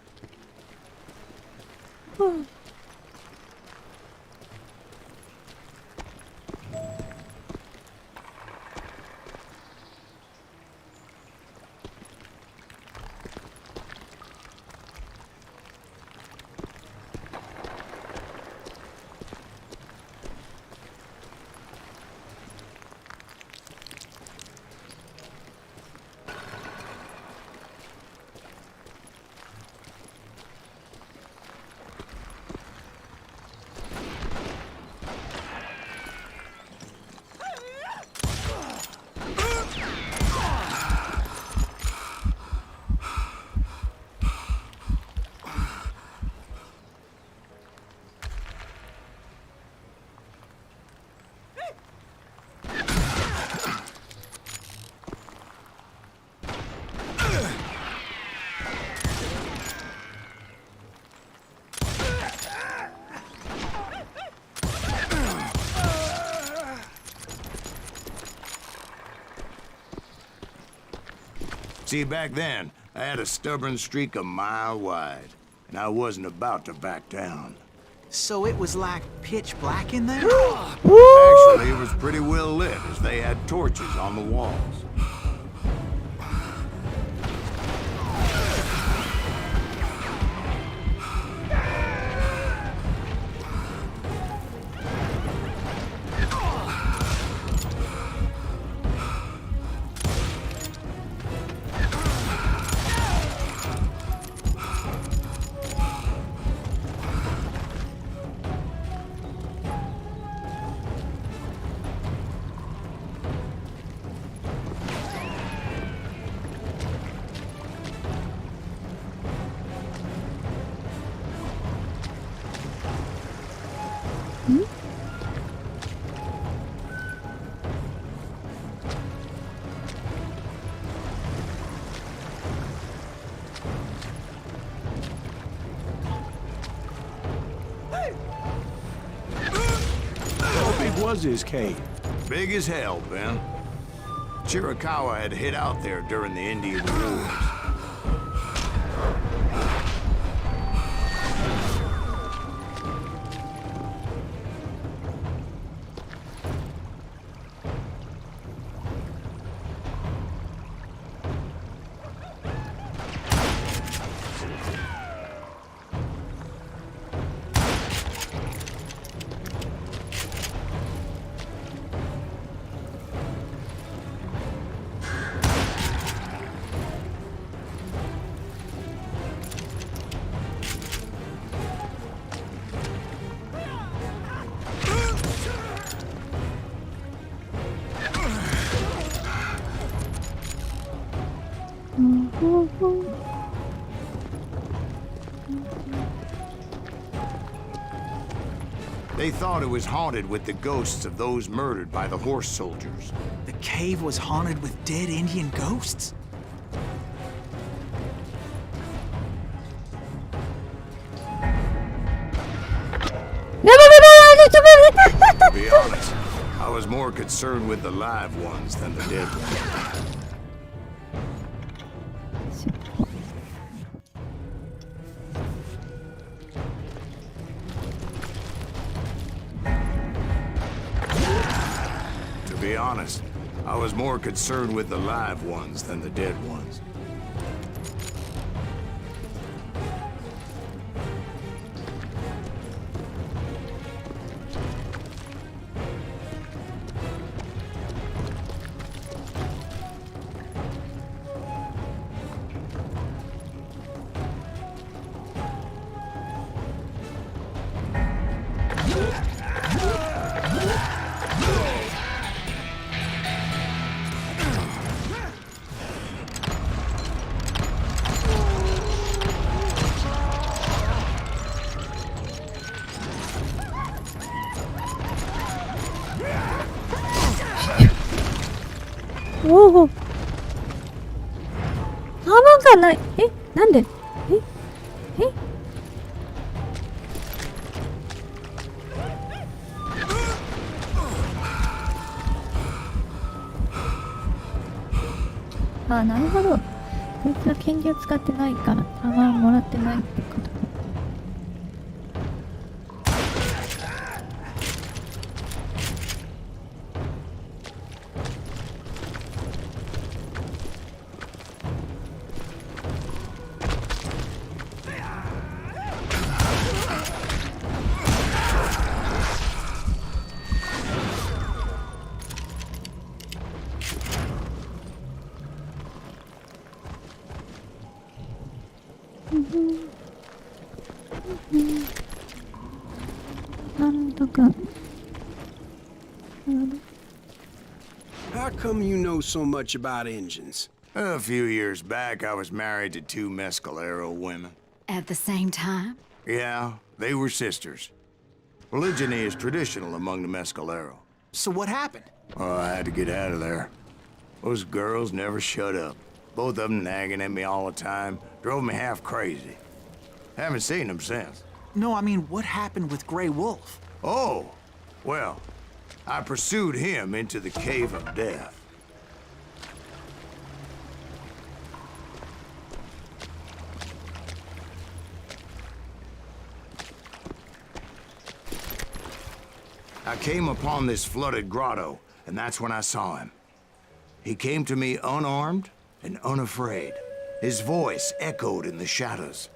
See, back then, I had a stubborn streak a mile wide, and I wasn't about to back down. So it was like pitch black in there? Actually, it was pretty well lit, as they had torches on the walls. How big was his cave? Big as hell, Ben. Chiricahua had hid out there during the Indian Wars. They thought it was haunted with the ghosts of those murdered by the horse soldiers. The cave was haunted with dead Indian ghosts? To be honest, I was more concerned with the live ones than the dead ones. To be honest, I was more concerned with the live ones than the dead ones.おお。弾がない。え、なんで？え？あ、なるほど。こいつは拳銃使ってないから弾もらってないってこと。なんとか。How come you know so much about engines? A few years back, I was married to 2 Mescalero women. At the same time? Yeah, they were sisters. Polygyny is traditional among the Mescalero. So what happened? Oh, I had to get out of there. Those girls never shut up. Both of them nagging at me all the time. Drove me half crazy. Haven't seen them since. No, I mean, what happened with Grey Wolf? Oh, well, I pursued him into the Cave of Death. I came upon this flooded grotto, and that's when I saw him. He came to me unarmed and unafraid. His voice echoed in the shadows,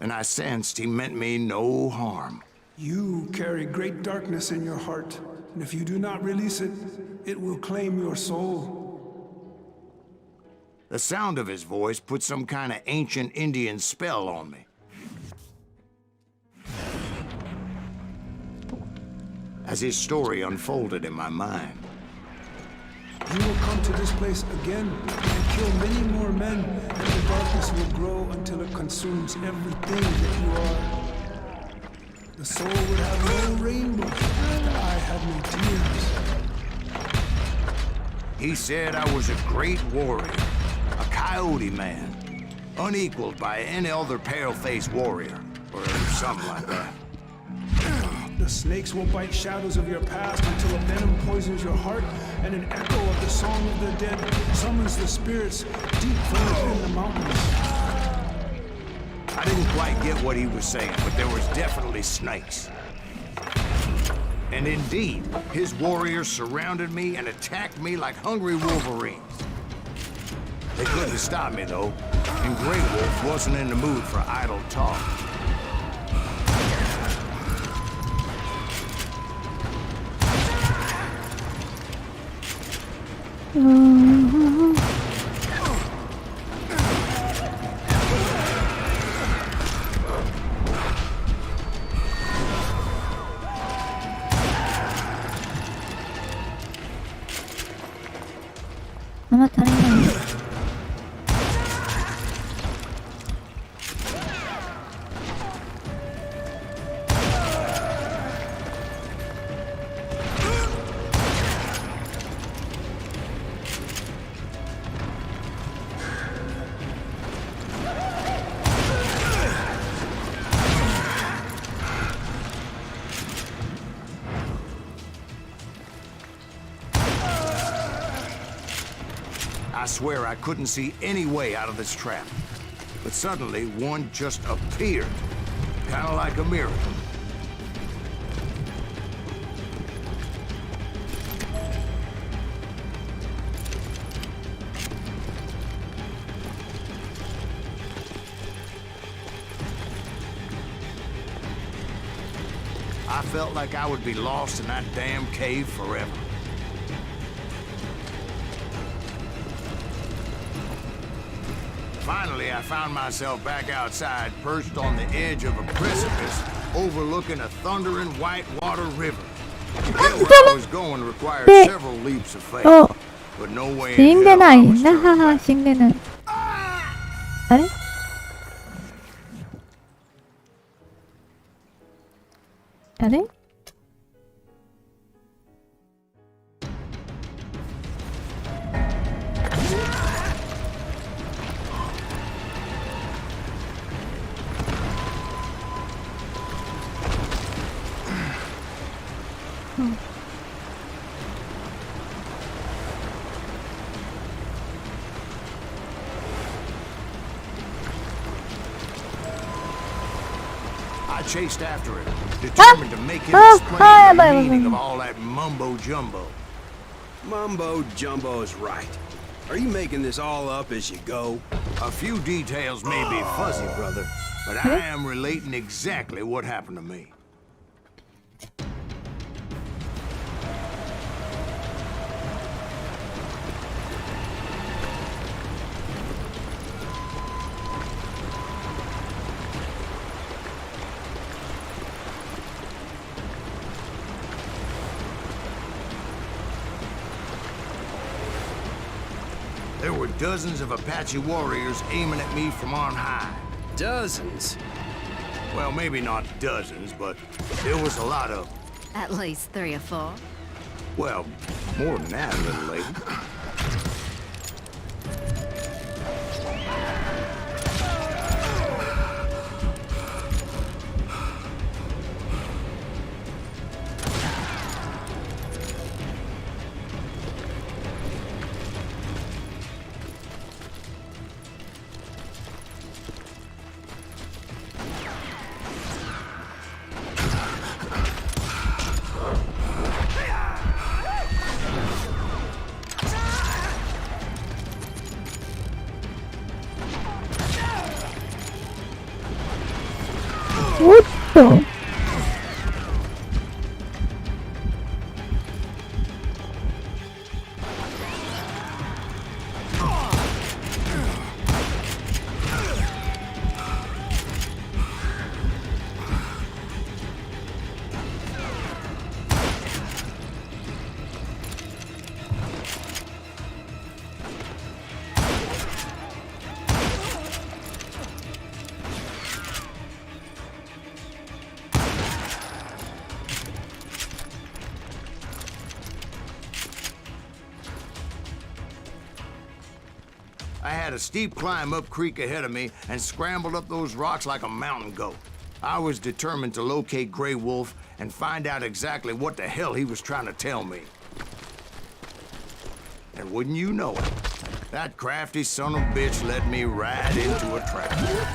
and I sensed he meant me no harm. You carry great darkness in your heart, and if you do not release it, it will claim your soul. The sound of his voice put some kind of ancient Indian spell on me. As his story unfolded in my mind. You will come to this place again and kill many more men, and the darkness will grow until it consumes everything that you are. The soul would have no rainbow, the eye had no tears. He said I was a great warrior, a coyote man, unequaled by any other pale-faced warrior, or something like that. The snakes will bite shadows of your past until a venom poisons your heart, and an echo of the song of the dead summons the spirits deep from within the mountains. I didn't quite get what he was saying, but there was definitely snakes. And indeed, his warriors surrounded me and attacked me like hungry wolverines. They couldn't stop me, though, and Grey Wolf wasn't in the mood for idle talk. I swear I couldn't see any way out of this trap. But suddenly, one just appeared. Kind of like a miracle. I felt like I would be lost in that damn cave forever. Finally, I found myself back outside, perched on the edge of a precipice, overlooking a thundering whitewater river. To get where I was going required several leaps of faith, but no way in hell I was turning back. 死んでない。あれ？あれ？ I chased after him, determined to make him explain the meaning of all that mumbo jumbo. Mumbo jumbo is right. Are you making this all up as you go? A few details may be fuzzy, brother, but I am relating exactly what happened to me. There were dozens of Apache warriors aiming at me from on high. Dozens? Well, maybe not dozens, but there was a lot of them. At least 3 or 4. Well, more than that, little lady. What the? I had a steep climb up creek ahead of me and scrambled up those rocks like a mountain goat. I was determined to locate Grey Wolf and find out exactly what the hell he was trying to tell me. And wouldn't you know it, that crafty son of a bitch led me right into a trap.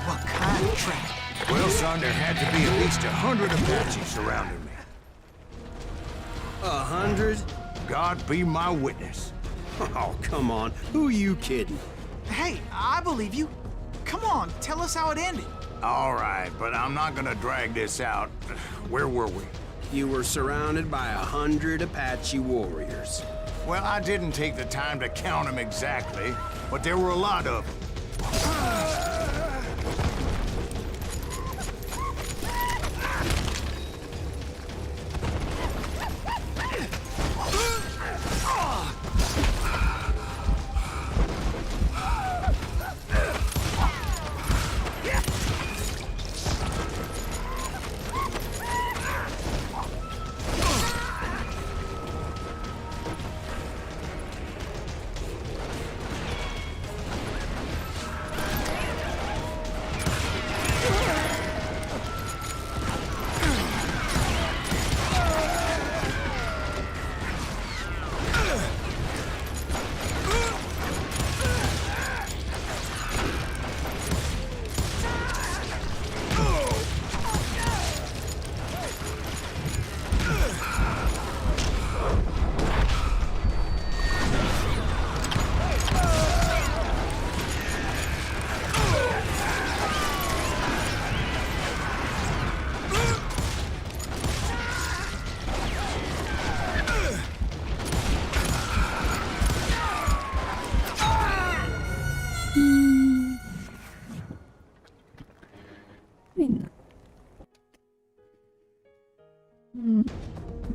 What kind of trap? Well, son, there had to be at least 100 Apaches surrounding me. 100? God be my witness. Oh, come on. Who are you kidding? Hey, I believe you. Come on, tell us how it ended. All right, but I'm not gonna drag this out. Where were we? You were surrounded by 100 Apache warriors. Well, I didn't take the time to count them exactly, but there were a lot of them.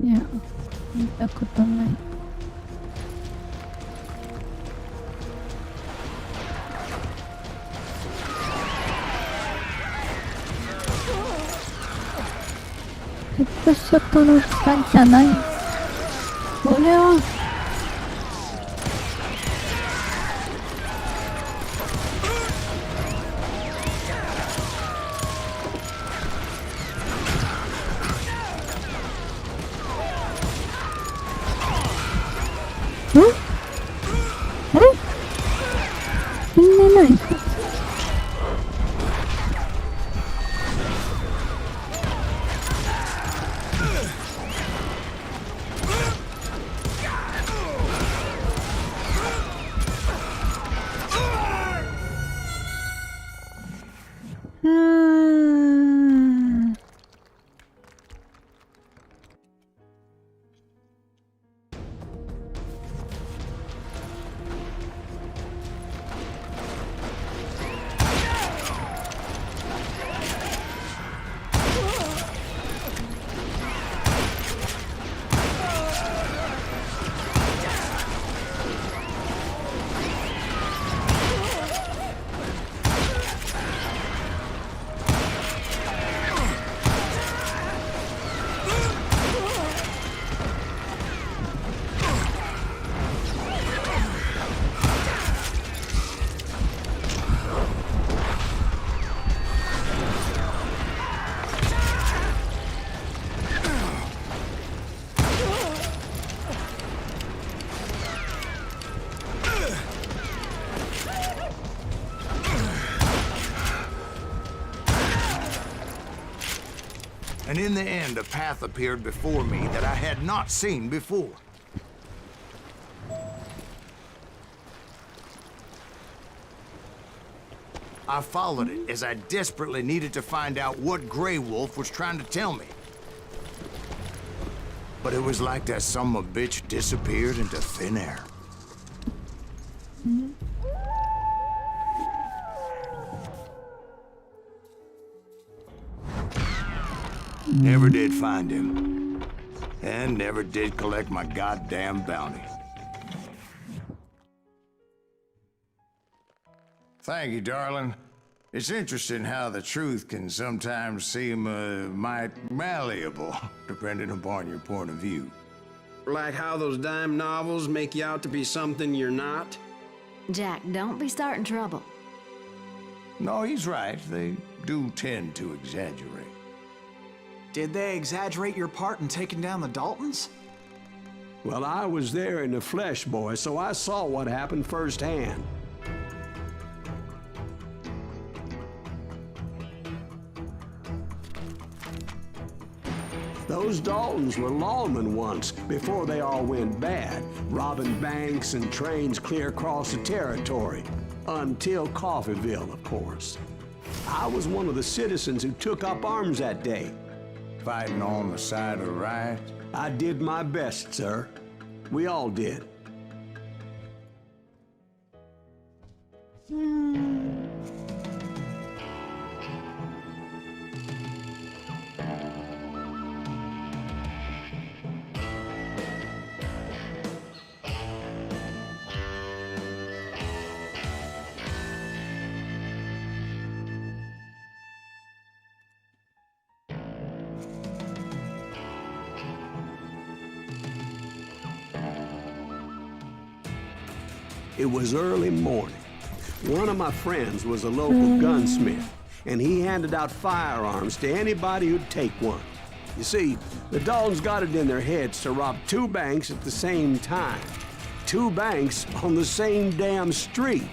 いや、見たことない。ヘッドショットの使いじゃない。これは。あれ？死んでないか。And in the end, a path appeared before me that I had not seen before. I followed it as I desperately needed to find out what Grey Wolf was trying to tell me. But it was like that son of a bitch disappeared into thin air. Never did find him. And never did collect my goddamn bounty. Thank you, darling. It's interesting how the truth can sometimes seem, might malleable, depending upon your point of view. Like how those dime novels make you out to be something you're not? Jack, don't be starting trouble. No, he's right. They do tend to exaggerate. Did they exaggerate your part in taking down the Daltons? Well, I was there in the flesh, boy, so I saw what happened firsthand. Those Daltons were lawmen once, before they all went bad, robbing banks and trains clear across the territory. Until Coffeeville, of course. I was one of the citizens who took up arms that day. Fighting on the side of the right? I did my best, sir. We all did. It was early morning. One of my friends was a local gunsmith, and he handed out firearms to anybody who'd take one. You see, the Daltons got it in their heads to rob 2 banks at the same time. 2 banks on the same damn street.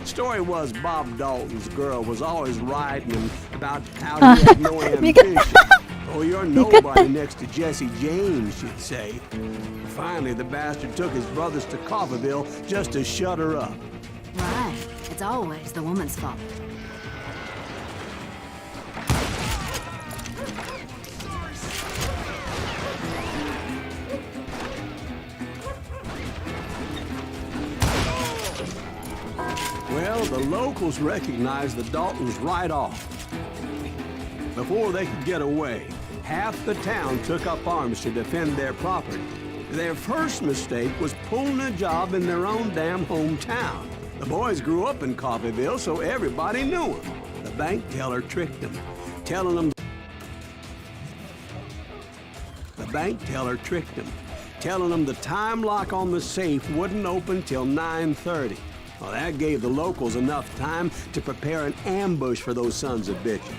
Story was Bob Dalton's girl was always riding him about how he had no ambition. Oh, you're nobody next to Jesse James, she'd say. Finally, the bastard took his brothers to Coffeeville just to shut her up. Right. It's always the woman's fault. Well, the locals recognized the Daltons right off. Before they could get away, half the town took up arms to defend their property. Their first mistake was pulling a job in their own damn hometown. The boys grew up in Coffeeville, so everybody knew them. The bank teller tricked them, telling them the time lock on the safe wouldn't open till 9:30. Well, that gave the locals enough time to prepare an ambush for those sons of bitches.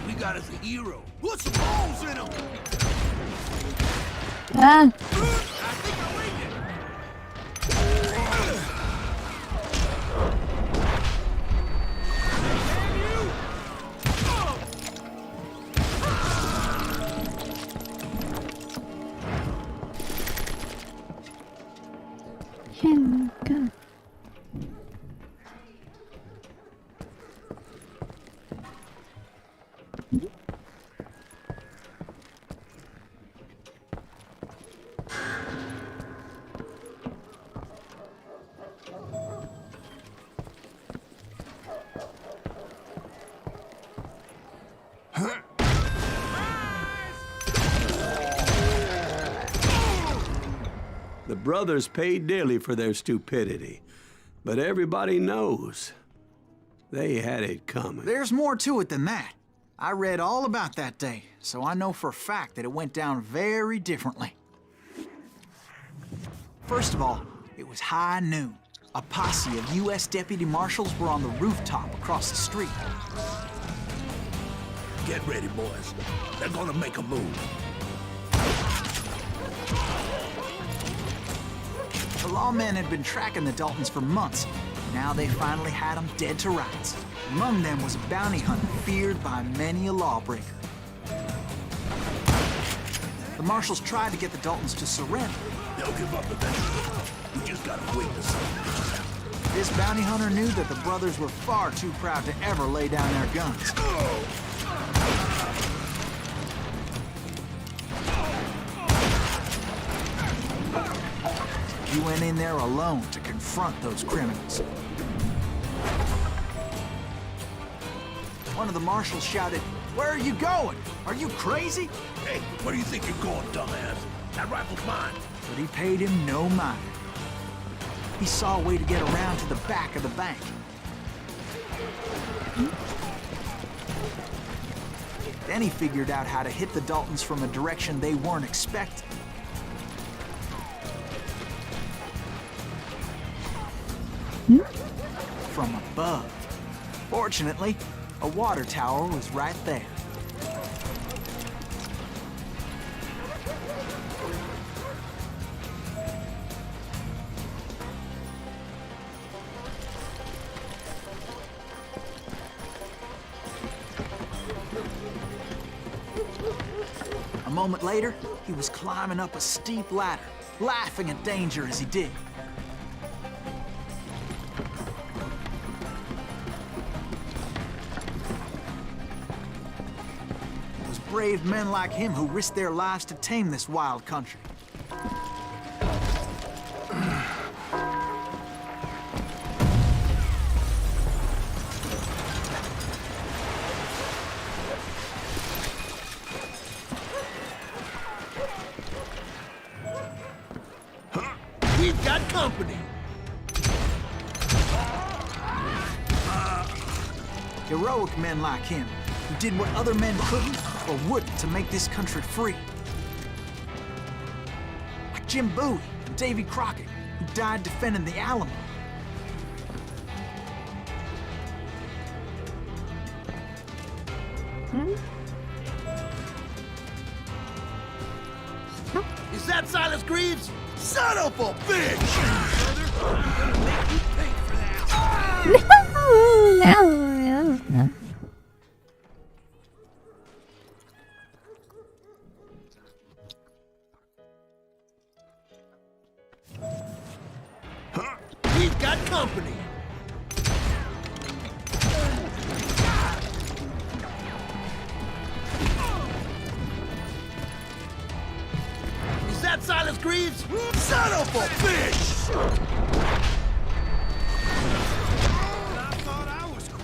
We got us a hero. Put some holes in him. Ah. I think I read it. God. The brothers paid dearly for their stupidity, but everybody knows they had it coming. There's more to it than that. I read all about that day, so I know for a fact that it went down very differently. First of all, it was high noon. A posse of U.S. deputy marshals were on the rooftop across the street. Get ready, boys. They're gonna make a move. The lawmen had been tracking the Daltons for months. Now they finally had them dead to rights. Among them was a bounty hunter feared by many a lawbreaker. The marshals tried to get the Daltons to surrender. They'll give up eventually. We just gotta wait to see. This bounty hunter knew that the brothers were far too proud to ever lay down their guns. He went in there alone to confront those criminals. One of the marshals shouted, "Where are you going? Are you crazy?" Hey, where do you think you're going, dumbass? That rifle's mine. But he paid him no mind. He saw a way to get around to the back of the bank. Then he figured out how to hit the Daltons from a direction they weren't expecting. From above. Fortunately, a water tower was right there. A moment later, he was climbing up a steep ladder, laughing at danger as he did. It was brave men like him who risked their lives to tame this wild country. We've got company. Heroic men like him, who did what other men couldn't or wouldn't to make this country free. Like Jim Bowie and Davy Crockett, who died defending the Alamo. Is that Silas Greaves? Son of a bitch! No. We've got company. Is that Silas Greaves? Son of a bitch! I thought I was cool.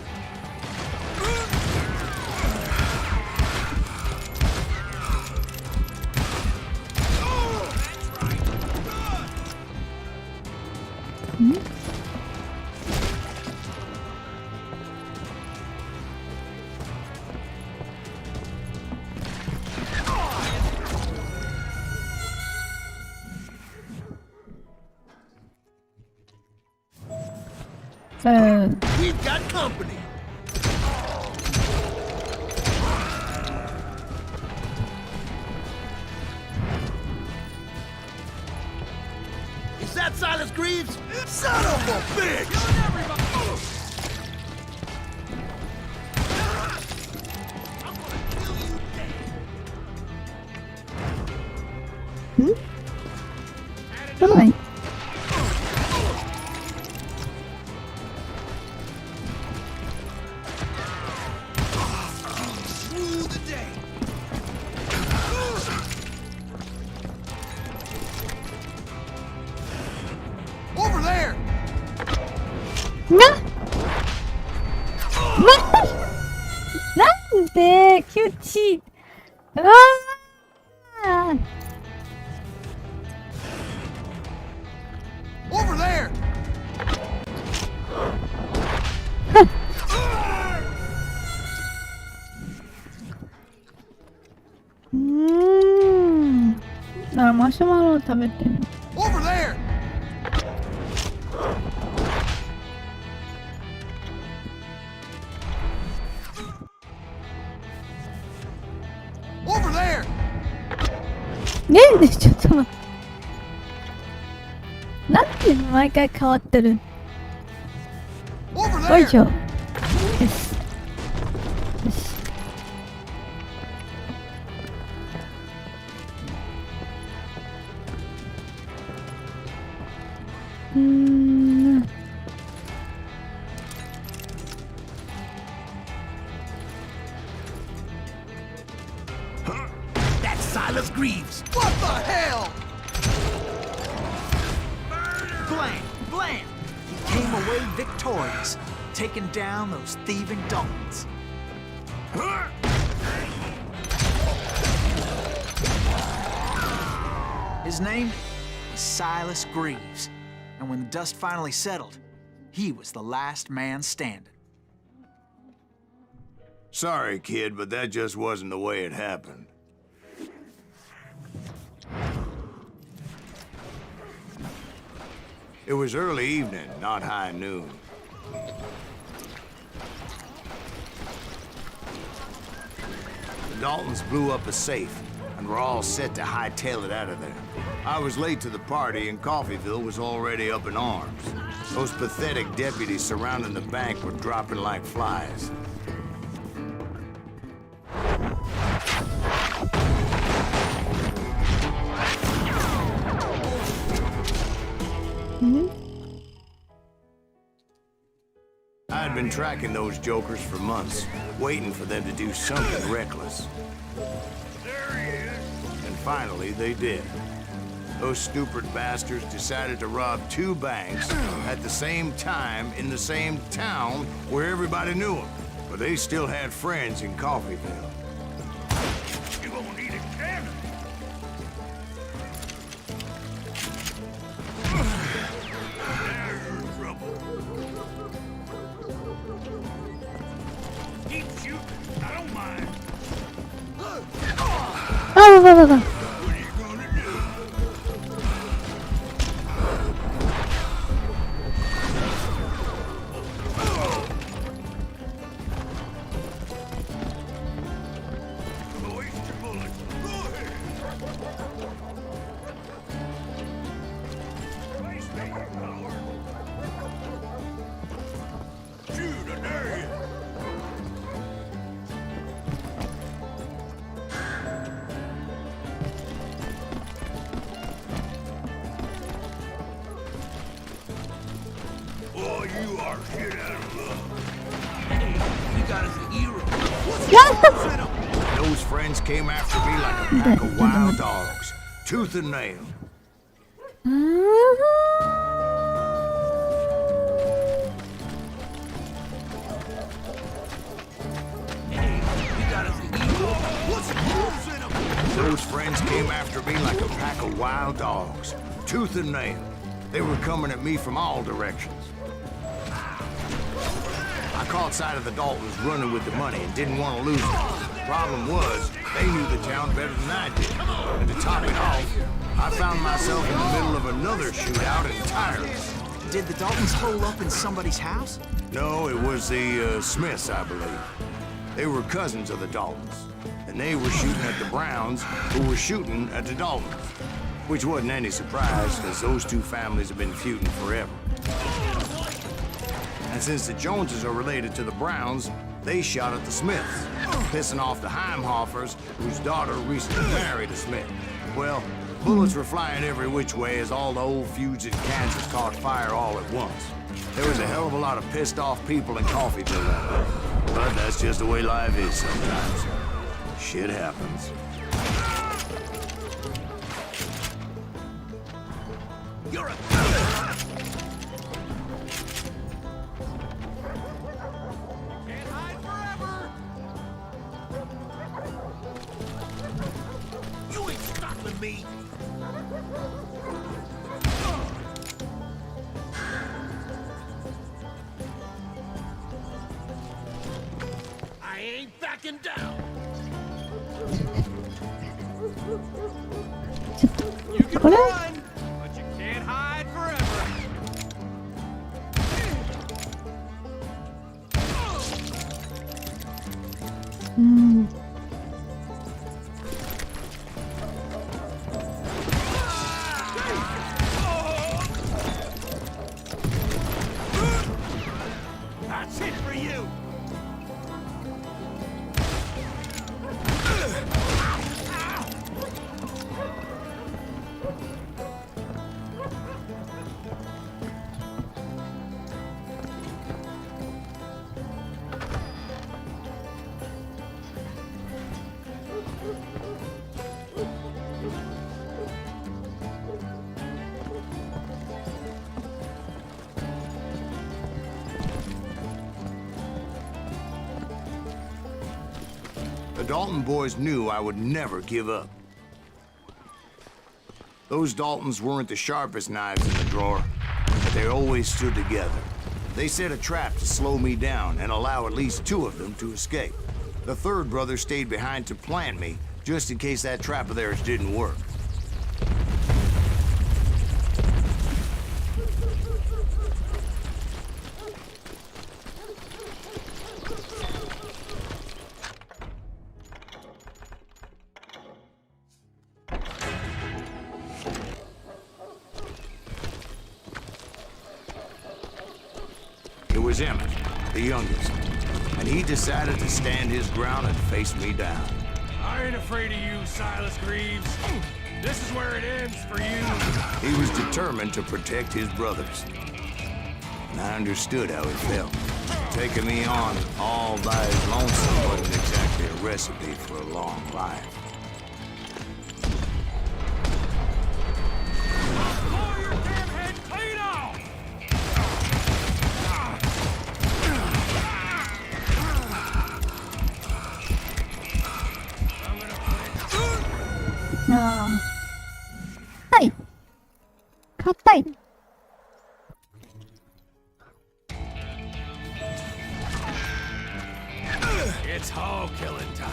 So, We've got company. Is that Silas Greaves? Son of a bitch! Bye. Rule the day. Over there!なんでキュッチあああ、マシュマロを食べてる。Over there! Over there! ねえ、ちょっと待って。なんで毎回変わってる。 Over よい there! しょ。よし。よし。That's Silas Greaves. What the hell? Blam! Blam! He came away victorious, taking down those thieving Daltons. His name was Silas Greaves, and when the dust finally settled, he was the last man standing. Sorry, kid, but that just wasn't the way it happened. It was early evening, not high noon. The Daltons blew up a safe, and were all set to hightail it out of there. I was late to the party, and Coffeeville was already up in arms. Those pathetic deputies surrounding the bank were dropping like flies. I'd been tracking those jokers for months, waiting for them to do something reckless. There he is! And finally, they did. Those stupid bastards decided to rob two banks at the same time in the same town where everybody knew them. But they still had friends in Coffeeville. You gonna need a cannon! Now you're in trouble. Keep shooting. I don't mind. Ah, What are you gonna do? Waste your bullets. Go ahead. Face me, you coward. Shoot, I dare you. Boy, you are shit out of luck. Hey, you got us a hero. Those friends came after me like a pack of wild dogs, tooth and nail. Hey, you got us a hero. What's the rules in them? Those friends came after me like a pack of wild dogs, tooth and nail. They were coming at me from all directions. I caught sight of the Daltons running with the money and didn't want to lose it. Problem was, they knew the town better than I did. And to top it off, I found myself in the middle of another shootout entirely. Did the Daltons hole up in somebody's house? No, it was the Smiths, I believe. They were cousins of the Daltons. And they were shooting at the Browns, who were shooting at the Daltons. Which wasn't any surprise, because those two families have been feuding forever. And since the Joneses are related to the Browns, they shot at the Smiths, pissing off the Heimhoffers, whose daughter recently married a Smith. Well, bullets were flying every which way as all the old feuds in Kansas caught fire all at once. There was a hell of a lot of pissed off people in Coffeeville that day. But that's just the way life is sometimes. Shit happens. You're a... Can't hide forever! You ain't stopping me! I ain't backing down! ちょっとこれ But you can't hide forever. うん。That's it for you. The Dalton boys knew I would never give up. Those Daltons weren't the sharpest knives in the drawer, but they always stood together. They set a trap to slow me down and allow at least 2 of them to escape. The third brother stayed behind to plant me, just in case that trap of theirs didn't work. It was Emmett, the youngest, and he decided to stand his ground and face me down. I ain't afraid of you, Silas Greaves. This is where it ends for you. He was determined to protect his brothers. And I understood how he felt. Taking me on all by his lonesome wasn't exactly a recipe for a long life. Blow your damn head clean off! I'm gonna put it ああ。はい。硬い。It's hog killing time.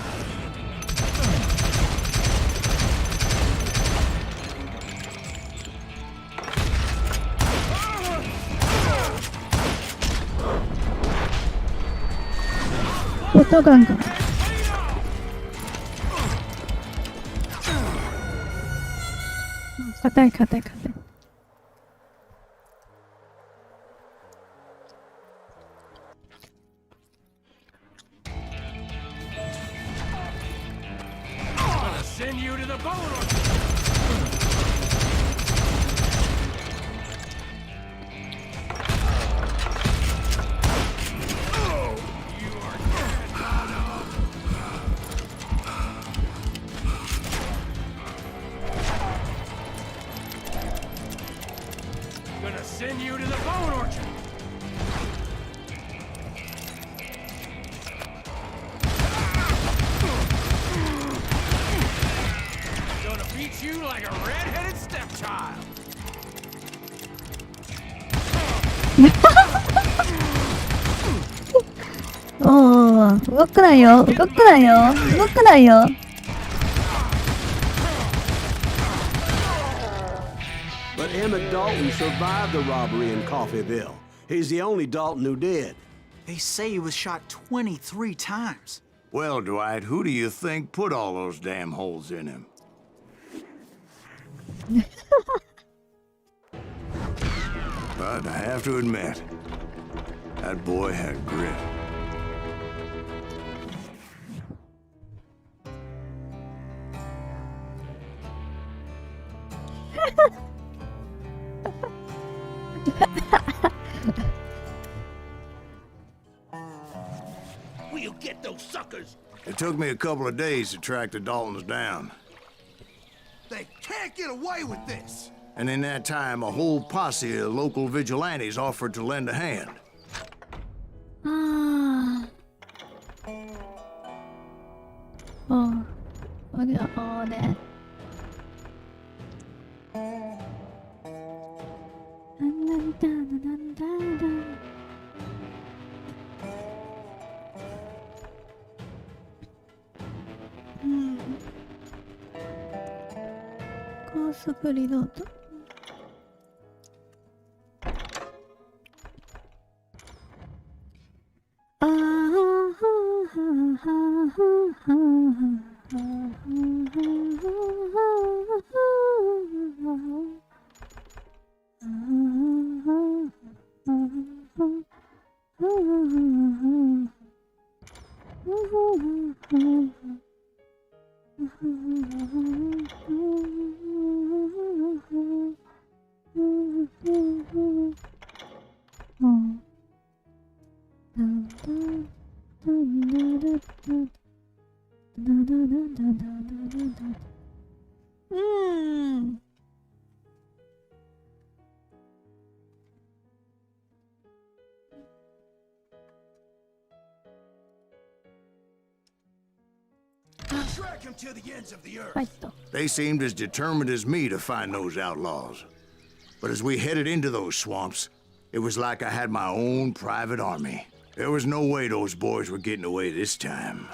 音ガンガン。硬い硬い硬い。Gonna send you to the bone orchard. You are dead, Donna. Gonna send you to the bone orchard. Gonna beat you like a red-headed stepchild. おお、動くなよ、動くなよ、動くなよ。But Emmett Dalton survived the robbery in Coffeeville. He's the only Dalton who did. They say he was shot 23 times. Well, Dwight, who do you think put all those damn holes in him? But I have to admit, that boy had grit. We'll get those suckers. It took me a couple of days to track the Daltons down. They can't get away with this. And in that time, a whole posse of local vigilantes offered to lend a hand. ああ。おう。おりゃ、おうね。なんだなんだなんだ。うん。こ高速リロード。あファイト。 They seemed as determined as me to find those outlaws. But as we headed into those swamps, it was like I had my own private army. There was no way those boys were getting away this time.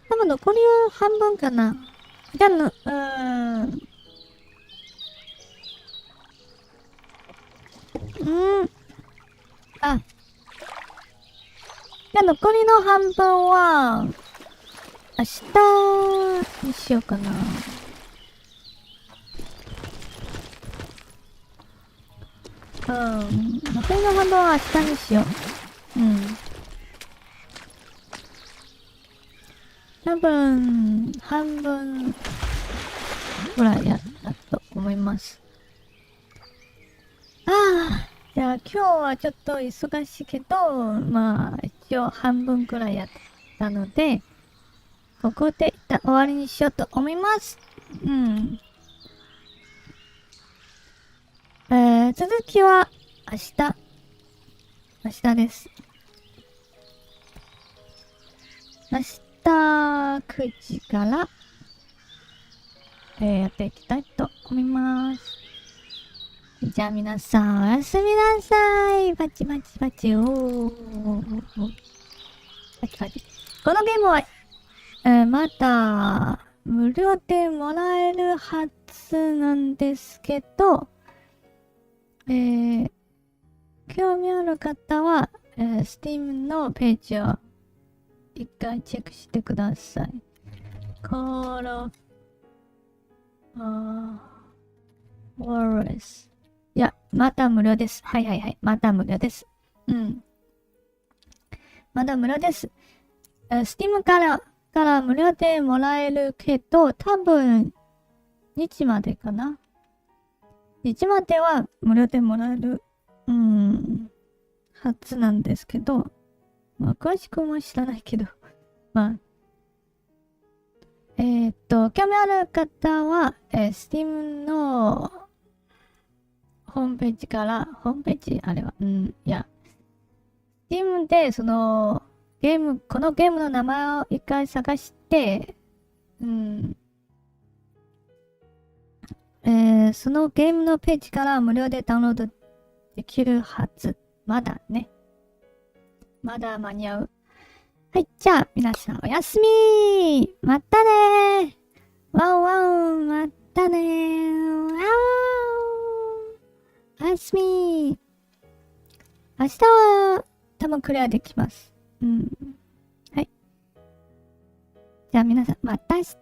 多分残りは半分かな。じゃあ、じゃあ残りの半分は明日にしようかな。残りの半分は明日にしよう。多分半分ぐらいやったと思います。じゃあ今日はちょっと忙しいけど、まあ一応半分くらいやったので、ここで一旦終わりにしようと思います。続きは明日です。明日9時から、やっていきたいと思います。じゃあ皆さんおやすみなさい。バチバチバチ。バチバチ。このゲームは、まだ無料でもらえるはずなんですけど、興味ある方は、Steam のページを一回チェックしてください。Juarez。いや、また無料です。はい。また無料です。まだ無料です。Steam から無料でもらえるけど、多分、日までかな。日までは無料でもらえる、はずなんですけど、まあ、詳しくも知らないけど、まあ、興味ある方は、Steam のホームページから、ホームページあれは、Steam で、このゲームの名前を一回探して、そのゲームのページから無料でダウンロードできるはず。まだね。まだ間に合う。はい、じゃあ皆さんおやすみ。またねー。ワンワン、またねー。ワー。おやすみ。明日は多分クリアできます。はい。じゃあ皆さんまた明日。